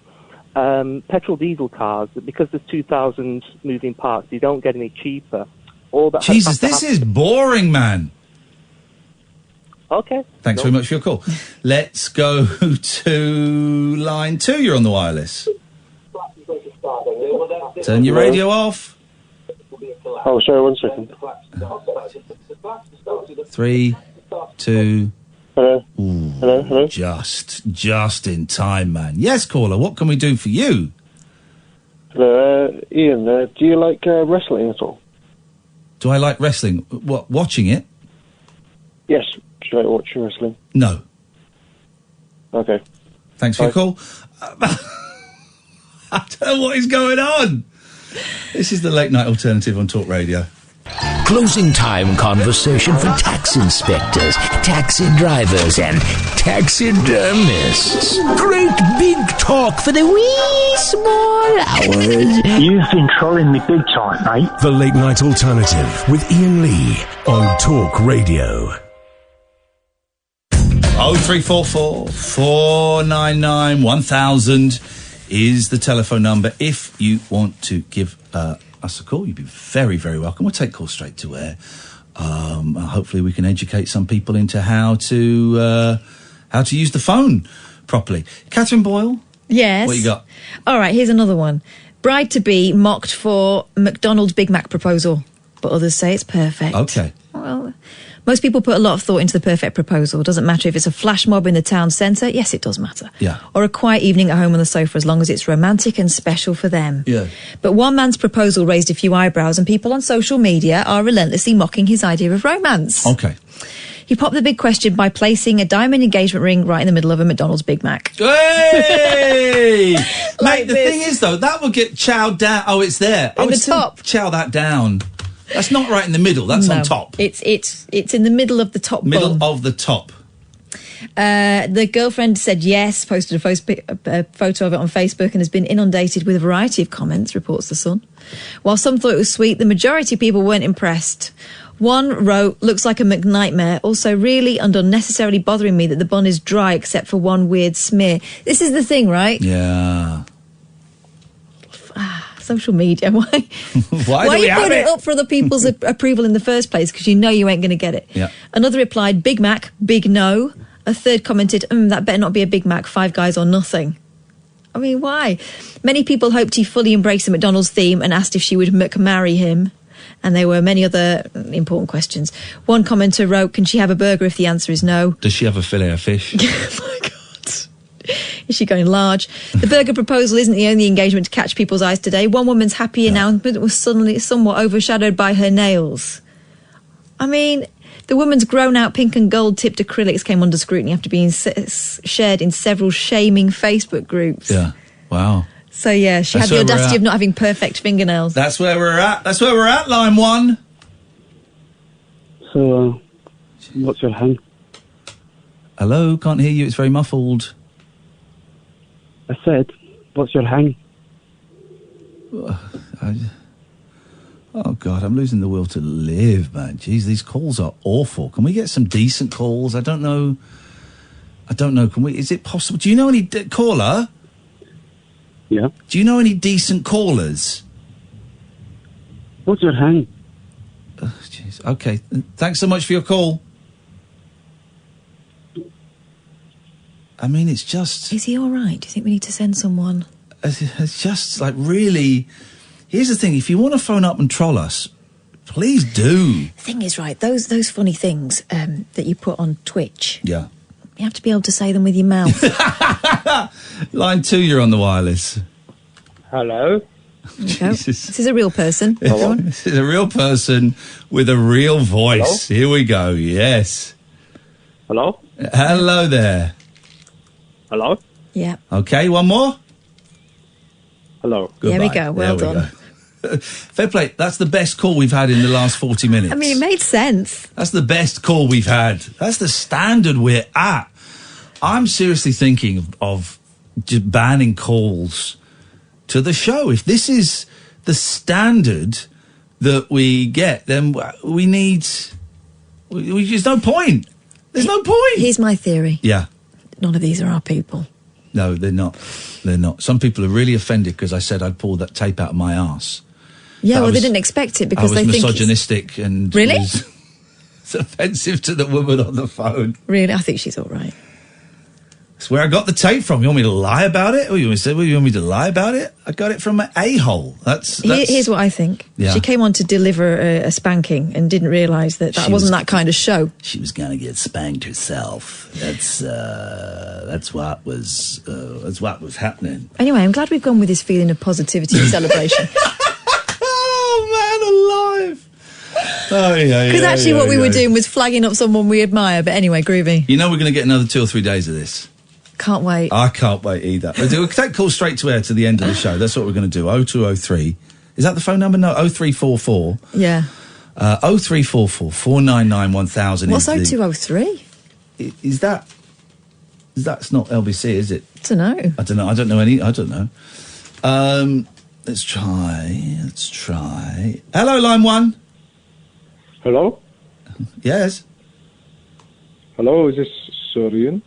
petrol diesel cars, because there's 2,000 moving parts, you don't get any cheaper. All that Jesus, this is boring, man. Okay. Thanks very much for your call. Let's go to line 2. You're on the wireless. Turn your radio off. Oh, sorry, 1 second. 3, 2... Hello? Ooh, Hello? Just in time, man. Yes, caller, what can we do for you? Hello, Ian, do you like wrestling at all? Do I like wrestling? What, watching it? Yes. Do you like watching wrestling? No. Okay. Thanks for your call. I don't know what is going on. This is the Late Night Alternative on Talk Radio. Closing time conversation for tax inspectors, taxi drivers, and taxidermists. Great big talk for the wee small hours. You've been trolling me big time, mate. The Late Night Alternative with Iain Lee on Talk Radio. 0344 499 1000 is the telephone number. If you want to give us a call, you'd be very, very welcome. We'll take calls straight to air. Hopefully we can educate some people into how to use the phone properly. Catherine Boyle? Yes. What you got? All right, here's another one. Bride-to-be mocked for McDonald's Big Mac proposal, but others say it's perfect. Okay. Well, most people put a lot of thought into the perfect proposal. Doesn't matter if it's a flash mob in the town centre. Yes, it does matter. Yeah. Or a quiet evening at home on the sofa, as long as it's romantic and special for them. Yeah. But one man's proposal raised a few eyebrows, and people on social media are relentlessly mocking his idea of romance. Okay. He popped the big question by placing a diamond engagement ring right in the middle of a McDonald's Big Mac. Hey! Mate, the thing is, though, that will get chowed down. Oh, it's there. In the top. Chow that down. That's not right in the middle. That's on top. It's in the middle of the top Middle bun. of the top. The girlfriend said yes, posted a photo of it on Facebook, and has been inundated with a variety of comments, reports The Sun. While some thought it was sweet, the majority of people weren't impressed. One wrote, "Looks like a McNightmare. Also, really and unnecessarily bothering me that the bun is dry except for one weird smear." This is the thing, right? Yeah. Social media. Why Why do are we you have putting it? it up for other people's approval in the first place? Because you know you ain't going to get it. Yeah. Another replied, "Big Mac, big no." A third commented, "That better not be a Big Mac, Five Guys or nothing." I mean, why? Many people hoped he fully embraced the McDonald's theme and asked if she would marry him. And there were many other important questions. One commenter wrote, "Can she have a burger if the answer is no?" Does she have a fillet of fish? Oh my God. Is she going large? The burger proposal isn't the only engagement to catch people's eyes today. One woman's happy announcement was suddenly somewhat overshadowed by her nails. I mean, the woman's grown-out pink and gold-tipped acrylics came under scrutiny after being shared in several shaming Facebook groups. Yeah. Wow. So, yeah, she had the audacity of not having perfect fingernails. That's where we're at. That's where we're at, line 1. So, what's your hang? Hello, can't hear you. It's very muffled. I said, what's your hang? Oh, God, I'm losing the will to live, man. Jeez, these calls are awful. Can we get some decent calls? I don't know. Can we? Is it possible? Do you know any caller? Yeah. Do you know any decent callers? What's your hang? Oh, jeez. Okay. Thanks so much for your call. I mean, it's just... Is he all right? Do you think we need to send someone? It's just, like, really... Here's the thing. If you want to phone up and troll us, please do. The thing is, right, those funny things that you put on Twitch... Yeah. You have to be able to say them with your mouth. Line 2, you're on the wireless. Hello. Jesus. This is a real person. This is a real person with a real voice. Hello? Here we go. Yes. Hello. Hello there. Hello. Yeah. Okay, one more. Hello. Goodbye. There we go. Well There we done. go. Fair play. That's the best call we've had in the last 40 minutes. I mean, it made sense. That's the best call we've had. That's the standard we're at. I'm seriously thinking of just banning calls to the show. If this is the standard that we get, then we need... There's no point. There's no point. Here's my theory. Yeah. None of these are our people. No, they're not. They're not. Some people are really offended because I said I'd pull that tape out of my arse. Yeah, That well, was- they didn't expect it because I was they think it's... misogynistic and... Really? It's offensive to the woman on the phone. Really? I think she's all right. That's where I got the tape from. You want me to lie about it? Or you want me to lie about it? I got it from an a-hole. That's... Here's what I think. Yeah. She came on to deliver a spanking and didn't realise that wasn't that kind of show. She was going to get spanked herself. That's what was happening. Anyway, I'm glad we've gone with this feeling of positivity and celebration. Oh, man, alive! Oh, yeah, Because actually what we were doing was flagging up someone we admire. But anyway, groovy. You know we're going to get another 2 or 3 days of this. Can't wait. I can't wait either. We'll take calls straight to air to the end of the show. That's what we're going to do. 0203. Is that the phone number? No, 0344. Yeah. 0344 499 1000. What's 0203? That's not LBC, is it? I don't know. I don't know. Let's try. Hello, line 1. Hello? Yes. Hello, is this Surian?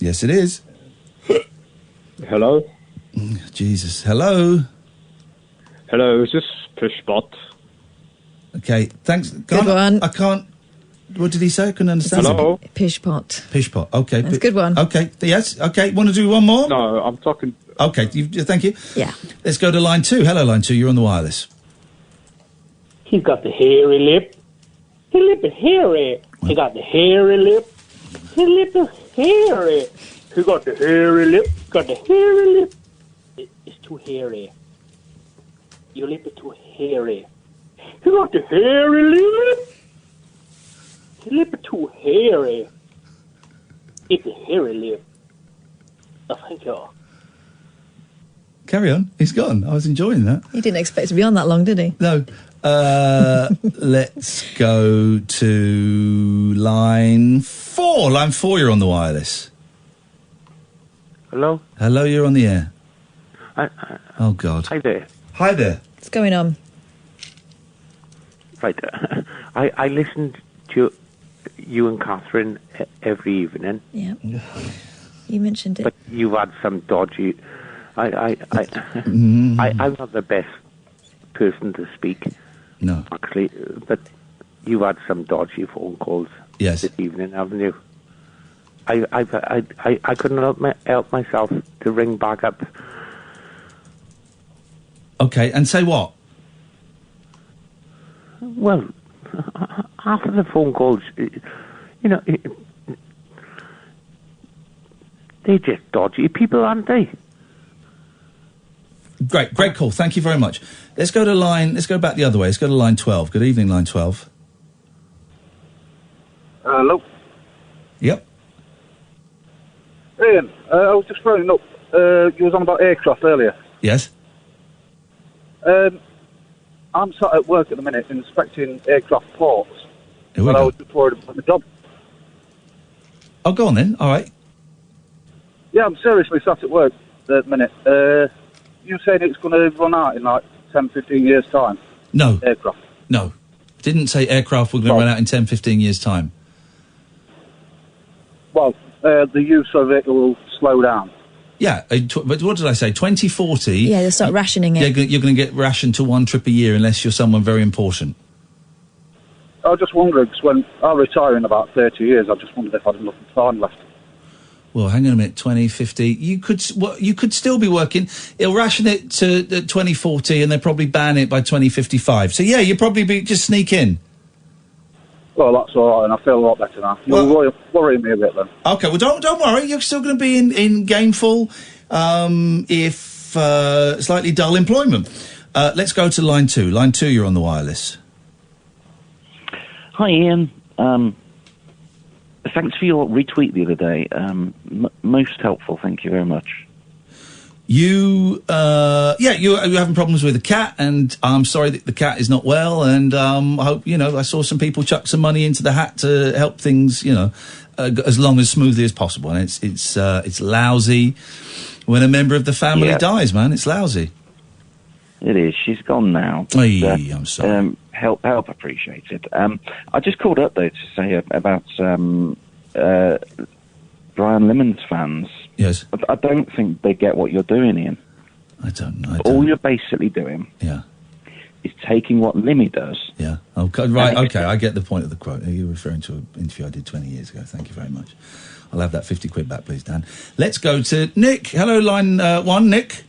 Yes, it is. Hello? Jesus. Hello? Hello, is this Pishbot? Okay, thanks. Good one. I can't... What did he say? I couldn't understand. Hello? Pishpot. Pishpot. Okay. That's a good one. Okay. Yes. Okay. Want to do one more? No, I'm talking... Okay. Thank you. Yeah. Let's go to line 2. Hello, line 2. You're on the wireless. He's got the hairy lip. His lip is hairy. He got the hairy lip. His lip is hairy. He got the hairy lip. Got the hairy lip. It's too hairy. Your lip is too hairy. He got the hairy lip. His lip is too hairy. It's a hairy lip. Oh, thank you. Carry on. He's gone. I was enjoying that. He didn't expect to be on that long, did he? No. Let's go to line 4. Line 4, you're on the wireless. Hello? Hello, you're on the air. Oh, God. Hi there. Hi there. What's going on? Right. I listened to you and Catherine every evening. Yeah. You mentioned it. But you've had some dodgy... I'm not the best person to speak. No. Actually, but you've had some dodgy phone calls this evening, haven't you? I couldn't help myself to ring back up. Okay, and say what? Well, after the phone calls, they're just dodgy people, aren't they? Great call. Thank you very much. Let's go back the other way. Let's go to line 12. Good evening, line 12. Hello. Yep. Ian, I was just phoning up. You was on about aircraft earlier. Yes. I'm sat at work at the minute inspecting aircraft ports. Here we I go. was just worried about the job. Oh, go on then. All right. Yeah, I'm seriously sat at work at the minute. You saying it's going to run out in like 10, 15 years' time? No. Aircraft? No. Didn't say aircraft were going to run out in 10, 15 years' time. Well, the use of it will slow down. Yeah, but what did I say? 2040... Yeah, they'll start rationing it. You're going to get rationed to 1 trip a year unless you're someone very important. I was just wondering, because when I retire in about 30 years, I just wondered if I'd enough time left. Well, hang on a minute, 2050. You could still be working. It'll ration it to 2040 and they'll probably ban it by 2055. So, yeah, you'll probably just sneak in. Well, that's all right, and I feel a lot better now. You're worrying me a bit, then. OK, well, don't worry. You're still going to be in gainful, if slightly dull employment. Let's go to line 2. Line 2, you're on the wireless. Hi, Ian. Thanks for your retweet the other day. Most helpful, thank you very much. You're having problems with the cat, and I'm sorry that the cat is not well, and I hope, I saw some people chuck some money into the hat to help things, as smoothly as possible, and it's lousy when a member of the family dies, man. It's lousy. It is. She's gone now. But, I'm sorry. Help appreciated. I just called up, though, to say about Brian Limmon's fans. Yes. I don't think they get what you're doing, Ian. I don't know. All you're basically doing is taking what Limmy does. Yeah. Okay. Right. Okay. I get the point of the quote. Are you referring to an interview I did 20 years ago? Thank you very much. I'll have that 50 quid back, please, Dan. Let's go to Nick. Hello, line 1, Nick.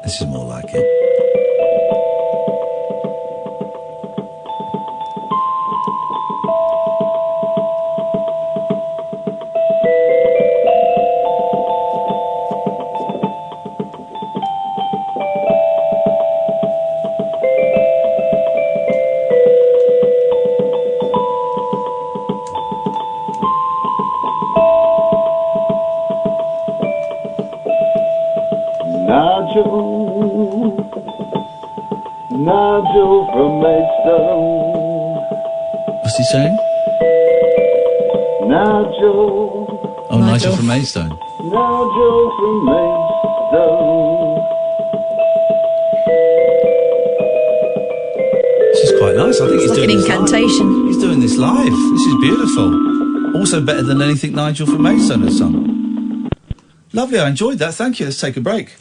This is more like it. Nigel from Maidstone. What's he saying? Nigel. Oh, Nigel from Maidstone. Nigel from Maidstone. This is quite nice. I think he's like doing an this incantation. Live. He's doing this live. This is beautiful. Also better than anything Nigel from Maidstone has sung. Lovely, I enjoyed that. Thank you. Let's take a break.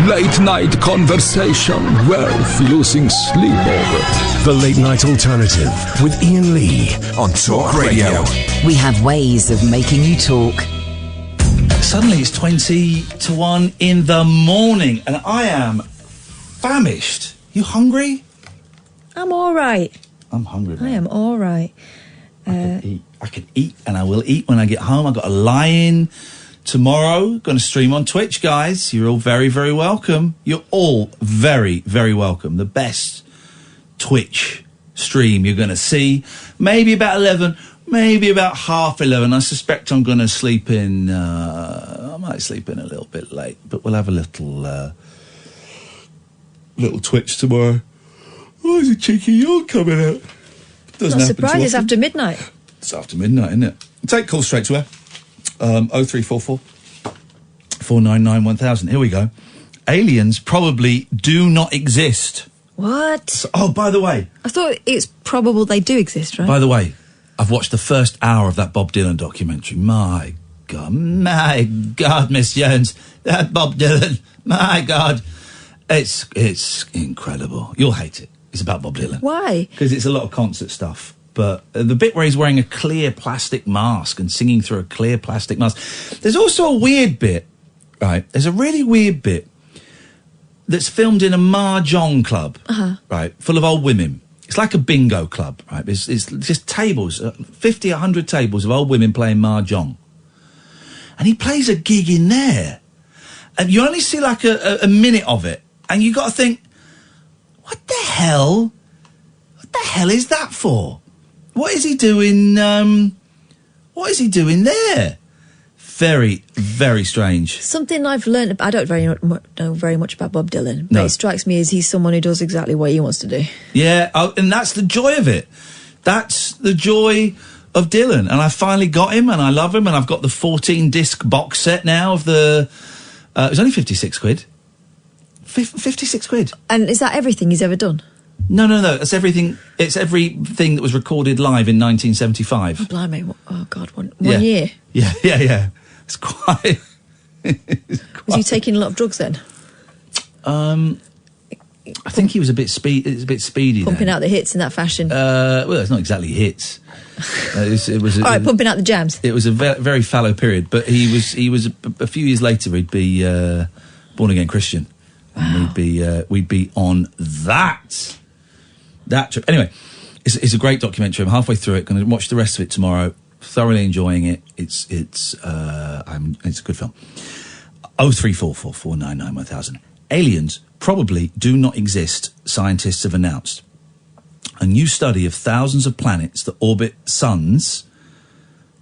Late night conversation worth losing sleep over. The Late Night Alternative with Iain Lee on Talk Radio. We have ways of making you talk. Suddenly it's 20 to 1 in the morning and I am famished. You hungry? I'm all right. I'm hungry, man. I am all right. I can eat and I will eat when I get home. I've got a lie-in tomorrow. Going to stream on Twitch, guys. You're all very, very welcome. You're all very, very welcome. The best Twitch stream you're going to see. Maybe about 11, maybe about half 11. I suspect I'm going to sleep in, I might sleep in a little bit late, but we'll have a little Twitch tomorrow. Why is a cheeky yawn coming out? Doesn't Not happen too surprised, it's often. after midnight. It's after midnight, isn't it? Take calls straight to her. 0344 499 1000. Here we go. Aliens probably do not exist. What? So, oh, by the way. I thought it's probable they do exist, right? By the way, I've watched the first hour of that Bob Dylan documentary. My God, Miss Jones. That Bob Dylan. My God. It's incredible. You'll hate it. It's about Bob Dylan. Why? Because it's a lot of concert stuff. But the bit where he's wearing a clear plastic mask and singing through a clear plastic mask. There's also a weird bit, right? There's a really weird bit that's filmed in a mahjong club, right? Full of old women. It's like a bingo club, right? It's just tables, 50, 100 tables of old women playing mahjong. And he plays a gig in there. And you only see like a minute of it. And you got to think, what the hell is that for? What is he doing? What is he doing there? Very, very strange. Something I've learned. I don't know very much about Bob Dylan, but No. it strikes me as he's someone who does exactly what he wants to do. Yeah, and that's the joy of it. That's the joy of Dylan. And I finally got him, and I love him, and I've got the 14-disc box set now of the. It was only 56 quid. 56 quid. And is that everything he's ever done? No. It's everything. It's everything that was recorded live in 1975. Oh, blimey. Oh, God. One Yeah. year. Yeah. It's quite. Was he taking a lot of drugs then? I think he was a bit speedy. Pumping out the hits in that fashion. Well, it's not exactly hits. It was. All right, pumping out the jams. It was a very fallow period, but he was a few years later. He'd be born again Christian, and we'd be on that trip. Anyway, it's a great documentary. I'm halfway through it. Going to watch the rest of it tomorrow. Thoroughly enjoying it. It's a good film. 0344 499 1000. Aliens probably do not exist, scientists have announced. A new study of thousands of planets that orbit suns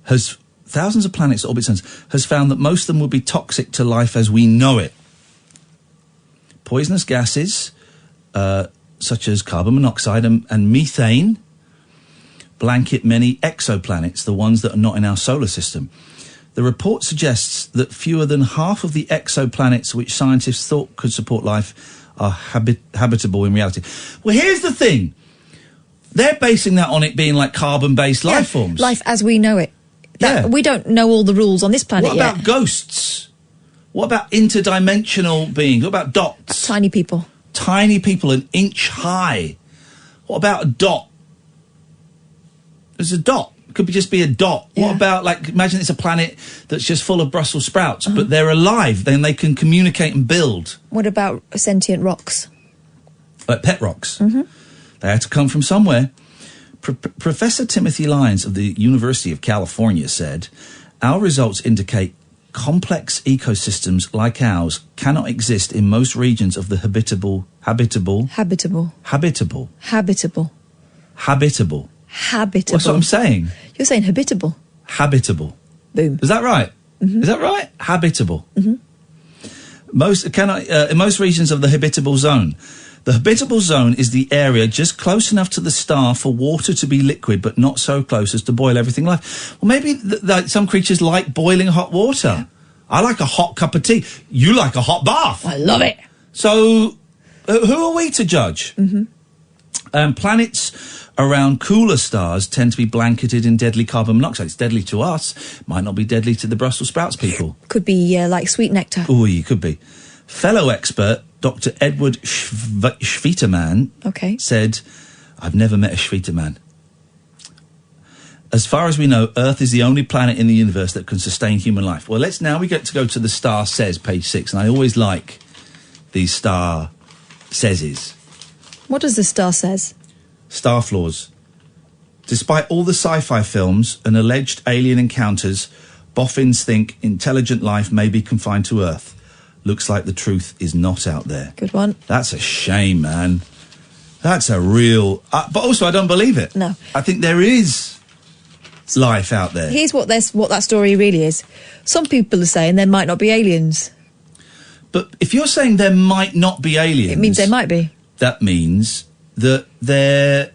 has found that most of them would be toxic to life as we know it. Poisonous gases, such as carbon monoxide and methane, blanket many exoplanets, the ones that are not in our solar system. The report suggests that fewer than half of the exoplanets which scientists thought could support life are habitable in reality. Well, here's the thing. They're basing that on it being like carbon-based life forms. Life as we know it. We don't know all the rules on this planet What yet. about ghosts? What about interdimensional beings? What about dots? Tiny people. Tiny people an inch high. What about a dot? There's a dot. It could just be a dot. Yeah. What about, like, imagine it's a planet that's just full of Brussels sprouts, but they're alive, then they can communicate and build. What about sentient rocks? Like pet rocks. Mm-hmm. They had to come from somewhere. Professor Timothy Lyons of the University of California said, our results indicate complex ecosystems like ours cannot exist in most regions of the habitable. Habitable. What's what I'm saying? You're saying habitable. Habitable. Boom. Is that right? Mm-hmm. Is that right? Habitable. Mm-hmm. In most regions of the habitable zone. The habitable zone is the area just close enough to the star for water to be liquid, but not so close as to boil everything alive. Well, maybe some creatures like boiling hot water. Yeah. I like a hot cup of tea. You like a hot bath. I love it. So, who are we to judge? Mm-hmm. Planets around cooler stars tend to be blanketed in deadly carbon monoxide. It's deadly to us. Might not be deadly to the Brussels sprouts people. Could be like sweet nectar. Oh, you could be. Fellow expert Dr. Edward Schwieterman said, I've never met a Schwieterman. As far as we know, Earth is the only planet in the universe that can sustain human life. Well, we get to go to the star says, page 6, and I always like these star saises. What does the star says? Star flaws. Despite all the sci-fi films and alleged alien encounters, boffins think intelligent life may be confined to Earth. Looks like the truth is not out there. Good one. That's a shame, man. That's a real... but also, I don't believe it. No. I think there is life out there. Here's what that story really is. Some people are saying there might not be aliens. But if you're saying there might not be aliens... It means there might be. That means that there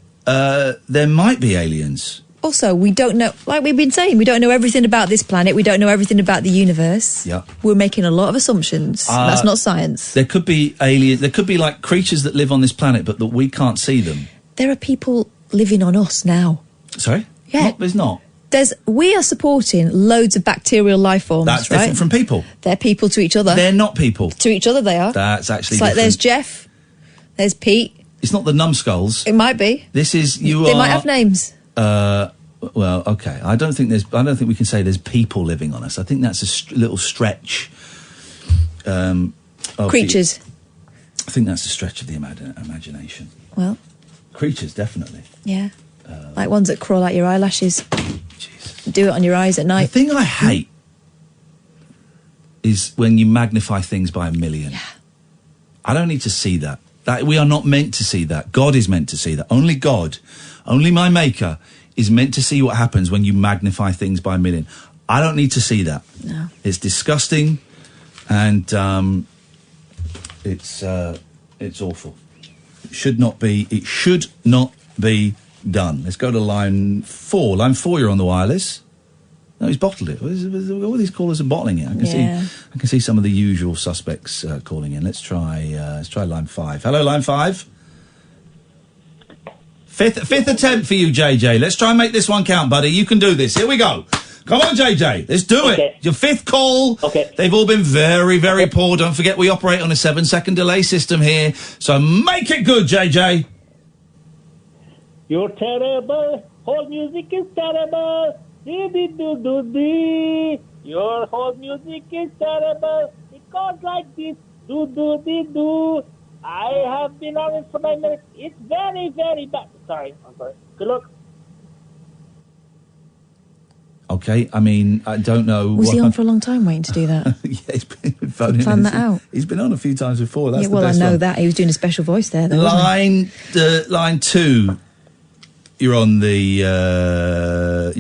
might be aliens. Also, we don't know, like we've been saying, we don't know everything about this planet. We don't know everything about the universe. Yeah. We're making a lot of assumptions. That's not science. There could be aliens. There could be like creatures that live on this planet, but that we can't see them. There are people living on us now. Sorry? Yeah. There's not. We are supporting loads of bacterial life forms. That's right? different from people. They're people to each other. They're not people. To each other, they are. That's actually it's like different. there's Jeff, there's Pete. It's not the numbskulls. It might be. This is They might have names. Well, okay. I don't think we can say there's people living on us. I think that's a little stretch. Creatures. I think that's a stretch of the imagination. Well. Creatures, definitely. Yeah. Like ones that crawl out your eyelashes. Jesus. Do it on your eyes at night. The thing I hate is when you magnify things by a million. Yeah. I don't need to see that. We are not meant to see that. God is meant to see that. Only God, only my maker, is meant to see what happens when you magnify things by a million. I don't need to see that. No. It's disgusting, and it's awful. It should not be done. Let's go to line 4. Line 4, you're on the wireless. No, he's bottled it. All these callers are bottling it. I can see some of the usual suspects calling in. Let's try line 5. Hello, line 5. Fifth attempt for you, JJ. Let's try and make this one count, buddy. You can do this. Here we go. Come on, JJ. Let's do it. Your 5th call. Okay. They've all been very, very poor. Don't forget we operate on a 7-second delay system here. So make it good, JJ. You're terrible. Whole music is terrible. Do-dee-do-do-dee. Your whole music is terrible. It goes like this. Do-do-dee-do. I have been on it for 9 minutes. It's very, very bad. I'm sorry. Good luck. Okay, I mean, I don't know. Was he on for a long time waiting to do that? Yeah, he's been phoning Plan that out. He's been on a few times before. That's yeah, well, the best I know one. that. He was doing a special voice there, though, line 2. You're on the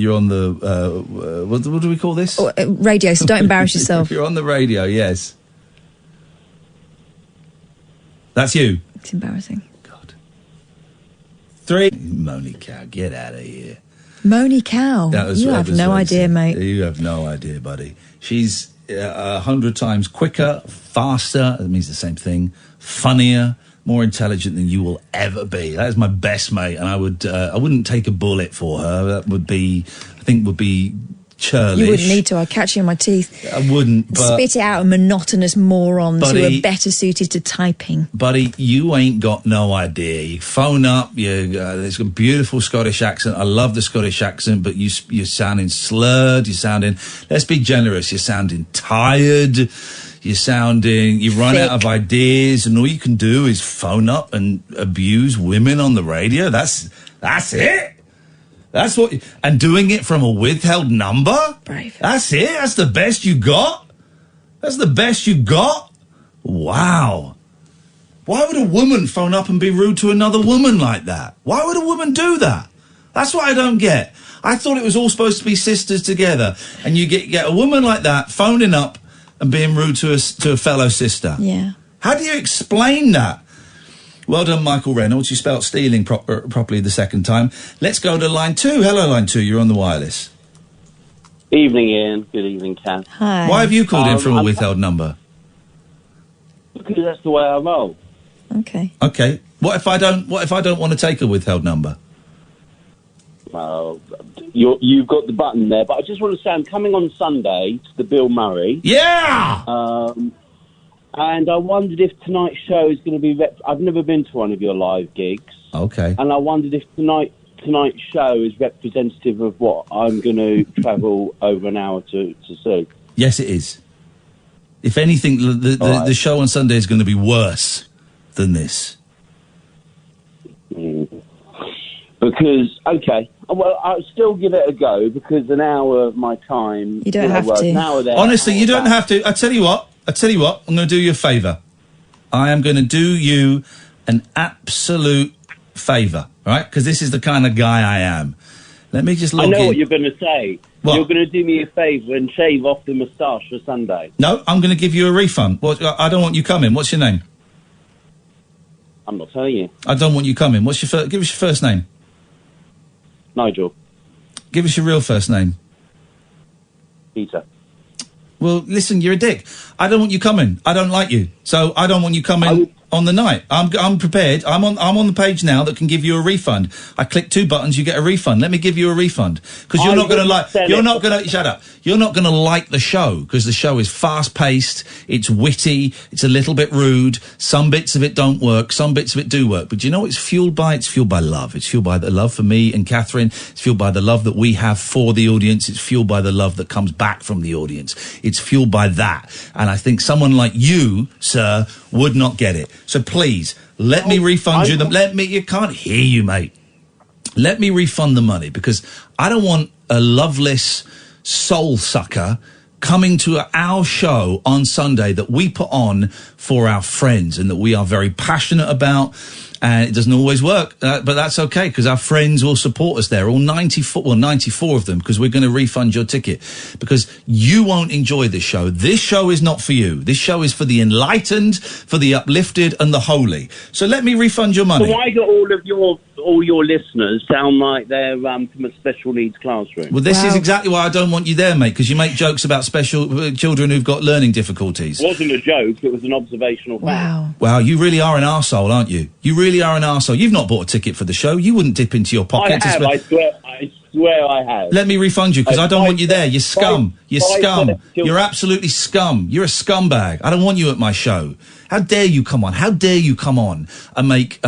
what do we call this? Radio, so don't embarrass yourself. You're on the radio, yes. That's you. It's embarrassing. God. 3. Moany cow, get out of here. Moany cow. You have no idea, mate. You have no idea, buddy. She's 100 times quicker, faster, that means the same thing, funnier more intelligent than you will ever be. That is my best mate, and I wouldn't take a bullet for her. That would be churlish. You wouldn't need to. I'd catch you in my teeth. I wouldn't. But spit it out, monotonous morons who are better suited to typing. Buddy, you ain't got no idea. You phone up. There's a beautiful Scottish accent. I love the Scottish accent, but you're sounding slurred. You're sounding. Let's be generous. You're sounding tired. You run out of ideas, and all you can do is phone up and abuse women on the radio. That's it. That's what, and doing it from a withheld number? Brave. That's it? That's the best you got? That's the best you got? Wow. Why would a woman phone up and be rude to another woman like that? Why would a woman do that? That's what I don't get. I thought it was all supposed to be sisters together, and you get a woman like that phoning up and being rude to a fellow sister. Yeah. How do you explain that? Well done, Michael Reynolds. You spelt stealing properly the second time. Let's go to line 2. Hello, line 2. You're on the wireless. Evening, Ian. Good evening, Kat. Hi. Why have you called in from a withheld number? Because that's the way I roll. Okay. Okay. What if I don't want to take a withheld number? Well, you've got the button there, but I just want to say I'm coming on Sunday to the Bill Murray. Yeah! And I wondered if tonight's show is going to be... I've never been to one of your live gigs. Okay. And I wondered if tonight's show is representative of what I'm going to travel over an hour to see. Yes, it is. If anything, the show on Sunday is going to be worse than this. Because, okay, well, I'll still give it a go, because an hour of my time... You don't have to. An hour there, Honestly, you don't have to. I tell you what, I'm going to do you a favour. I am going to do you an absolute favour, all right? Because this is the kind of guy I am. Let me just log in. I know what you're going to say. What? You're going to do me a favour and shave off the moustache for Sunday. No, I'm going to give you a refund. I don't want you coming. What's your name? I'm not telling you. I don't want you coming. Give us your first name. Nigel. Give us your real first name. Peter. Well, listen, you're a dick. I don't want you coming. I don't like you. So I don't want you coming on the night. I'm prepared. I'm on the page now that can give you a refund. I click 2 buttons, you get a refund. Let me give you a refund. Because you're not going to like... You're not going to... Shut up. You're not going to like the show, because the show is fast-paced, it's witty, it's a little bit rude, some bits of it don't work, some bits of it do work. But do you know what it's fueled by? It's fueled by love. It's fueled by the love for me and Catherine. It's fueled by the love that we have for the audience. It's fueled by the love that comes back from the audience. It's fueled by that. And I think someone like you, sir, would not get it. So please, let me refund you them. You can't hear you, mate. Let me refund the money, because I don't want a loveless soul sucker coming to our show on Sunday that we put on for our friends and that we are very passionate about. And it doesn't always work, but that's okay, because our friends will support us there. All 94 of them, because we're going to refund your ticket. Because you won't enjoy this show. This show is not for you. This show is for the enlightened, for the uplifted, and the holy. So let me refund your money. So why do all your listeners sound like they're from a special needs classroom? Well, this is exactly why I don't want you there, mate, because you make jokes about special children who've got learning difficulties. It wasn't a joke, it was an observational fact. Wow, you really are an arsehole, aren't you? You really are an arsehole. You've not bought a ticket for the show. You wouldn't dip into your pocket. I have, I swear I have. Let me refund you, because I don't want you there. You're scum. You're scum. You're absolutely scum. You're a scumbag. I don't want you at my show. How dare you come on? How dare you come on and make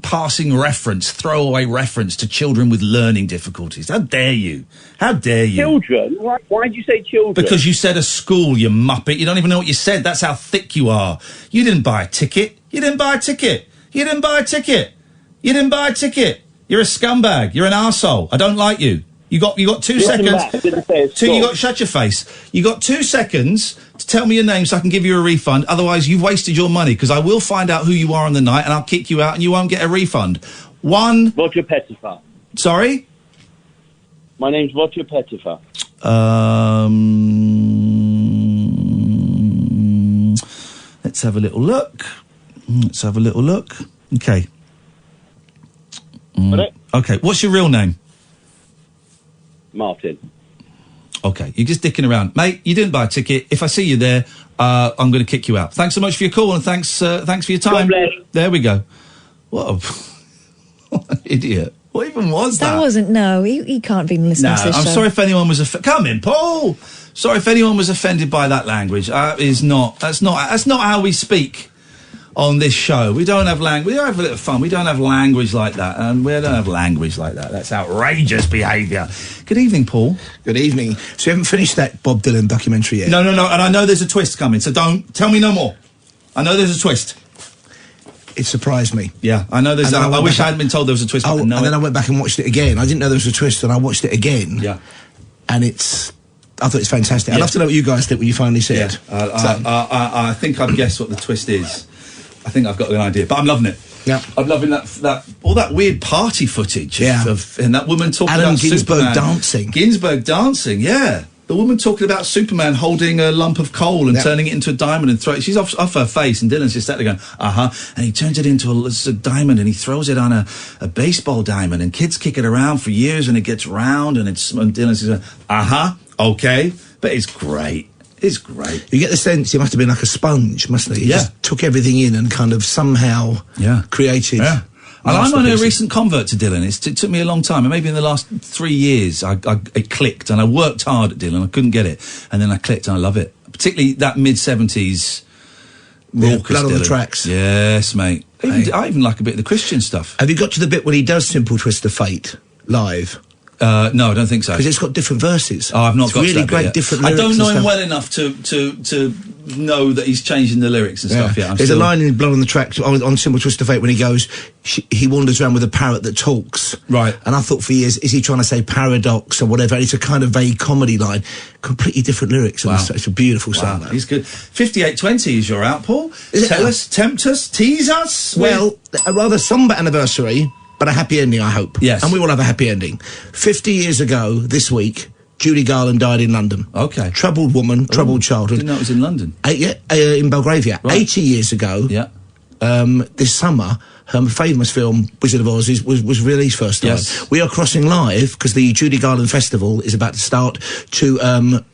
passing reference, throwaway reference to children with learning difficulties? How dare you? How dare you? Children? Why did you say children? Because you said a school, you muppet. You don't even know what you said. That's how thick you are. You didn't buy a ticket. You didn't buy a ticket. You didn't buy a ticket. You didn't buy a ticket. You're a scumbag. You're an arsehole. I don't like you. You got 2 seconds. Shut your face. You got 2 seconds to tell me your name so I can give you a refund. Otherwise, you've wasted your money, because I will find out who you are on the night and I'll kick you out and you won't get a refund. Roger Pettifer. Sorry? My name's Roger Pettifer. Let's have a little look. Okay. Okay. What's your real name? Martin. Okay, you're just dicking around. Mate, you didn't buy a ticket. If I see you there, I'm going to kick you out. Thanks so much for your call, and thanks for your time. God bless. There we go. What an idiot. What even was that? That wasn't, no, he can't be listening to this I'm show. sorry if anyone was offended. Come in, Paul! Sorry if anyone was offended by that language. That's not how we speak on this show. We don't have language. We don't have a little fun. We don't have language like that. And we don't have language like that. That's outrageous behaviour. Good evening, Paul. Good evening. So you haven't finished that Bob Dylan documentary yet? No. And I know there's a twist coming, so don't tell me no more. I know there's a twist. It surprised me. Yeah, I know there's. I wish I hadn't been told there was a twist. Oh, and then I went back and watched it again. I didn't know there was a twist, and I watched it again. Yeah, and I thought it's fantastic. I'd love to know what you guys think when you finally see it. I think I've guessed what the twist is. I think I've got an idea, but I'm loving it. Yeah, I'm loving that all that weird party footage. Yeah, and that woman talking Allen about Ginsberg Superman. dancing. Ginsberg dancing. Yeah. The woman talking about Superman holding a lump of coal and turning it into a diamond and throwing it. She's off her face, and Dylan's just sat there going, and he turns it into a diamond, and he throws it on a baseball diamond, and kids kick it around for years, and it gets round, and Dylan's just going, okay. But it's great. It's great. You get the sense he must have been like a sponge, mustn't he? He just took everything in and kind of somehow created... Yeah. And I'm only a recent convert to Dylan. It took me a long time, and maybe in the last 3 years, it clicked, and I worked hard at Dylan. I couldn't get it, and then I clicked, and I love it. Particularly that mid-70s raucous blood on the Dylan. tracks. Yes, mate. I even like a bit of the Christian stuff. Have you got to the bit when he does Simple Twist of Fate live? No, I don't think so. Because it's got different verses. Oh, I've not got really to that great bit yet. different I lyrics. don't know and him stuff. well enough to know that he's changing the lyrics and stuff. Yeah, there's a line in Blood on the Tracks on Simple Twist of Fate when he goes, he wanders around with a parrot that talks. Right. And I thought for years, is he trying to say paradox or whatever? And it's a kind of vague comedy line. Completely different lyrics. Wow. It's a beautiful song. He's good. 5820 is your out, Paul. Tell us, tempt us, tease us. Well, a rather sombre anniversary, but a happy ending, I hope. Yes. And we will have a happy ending. 50 years ago, this week, Judy Garland died in London. Okay. Troubled woman, troubled childhood. Didn't know it was in London. In Belgravia. Right. 80 years ago, this summer, her famous film, Wizard of Oz, was released first time. Yes. We are crossing live, because the Judy Garland Festival is about to start, to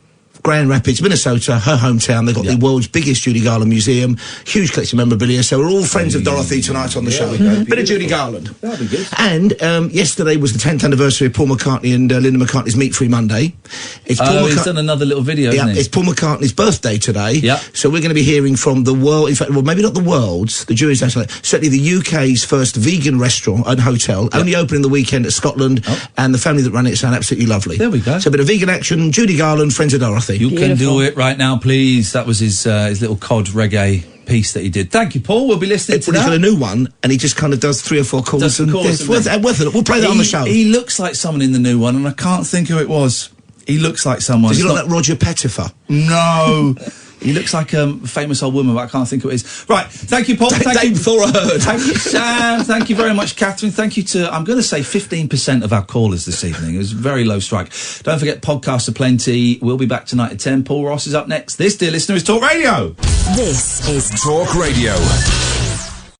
Grand Rapids, Minnesota, her hometown. They've got the world's biggest Judy Garland museum, huge collection of memorabilia. So we're all friends of Dorothy tonight on the show. Bit of Judy Garland. That'd be good. And yesterday was the 10th anniversary of Paul McCartney and Linda McCartney's Meat Free Monday. It's He's done another little video, hasn't he? It's Paul McCartney's birthday today. Yeah. So we're going to be hearing from the world, in fact, well, maybe not the world's, the Jewish national, certainly the UK's first vegan restaurant and hotel, only opening the weekend at Scotland, and the family that run it sound absolutely lovely. There we go. So a bit of vegan action, Judy Garland, friends of Dorothy. You can do it right now, please. That was his little cod reggae piece that he did. Thank you, Paul. We'll be listening to that. He's got a new one, and he just kind of does 3 or 4 calls. It's worth it. We'll play that on the show. He looks like someone in the new one, and I can't think who it was. He looks like someone. Does he look like Roger Pettifer? No. He looks like a famous old woman, but I can't think who it is. Right, thank you, Paul. Thank you, Thora Heard. Thank you, Sam. Thank you very much, Catherine. Thank you to, I'm going to say 15% of our callers this evening. It was a very low strike. Don't forget, podcasts are plenty. We'll be back tonight at 10. Paul Ross is up next. This, dear listener, is Talk Radio. This is Talk Radio.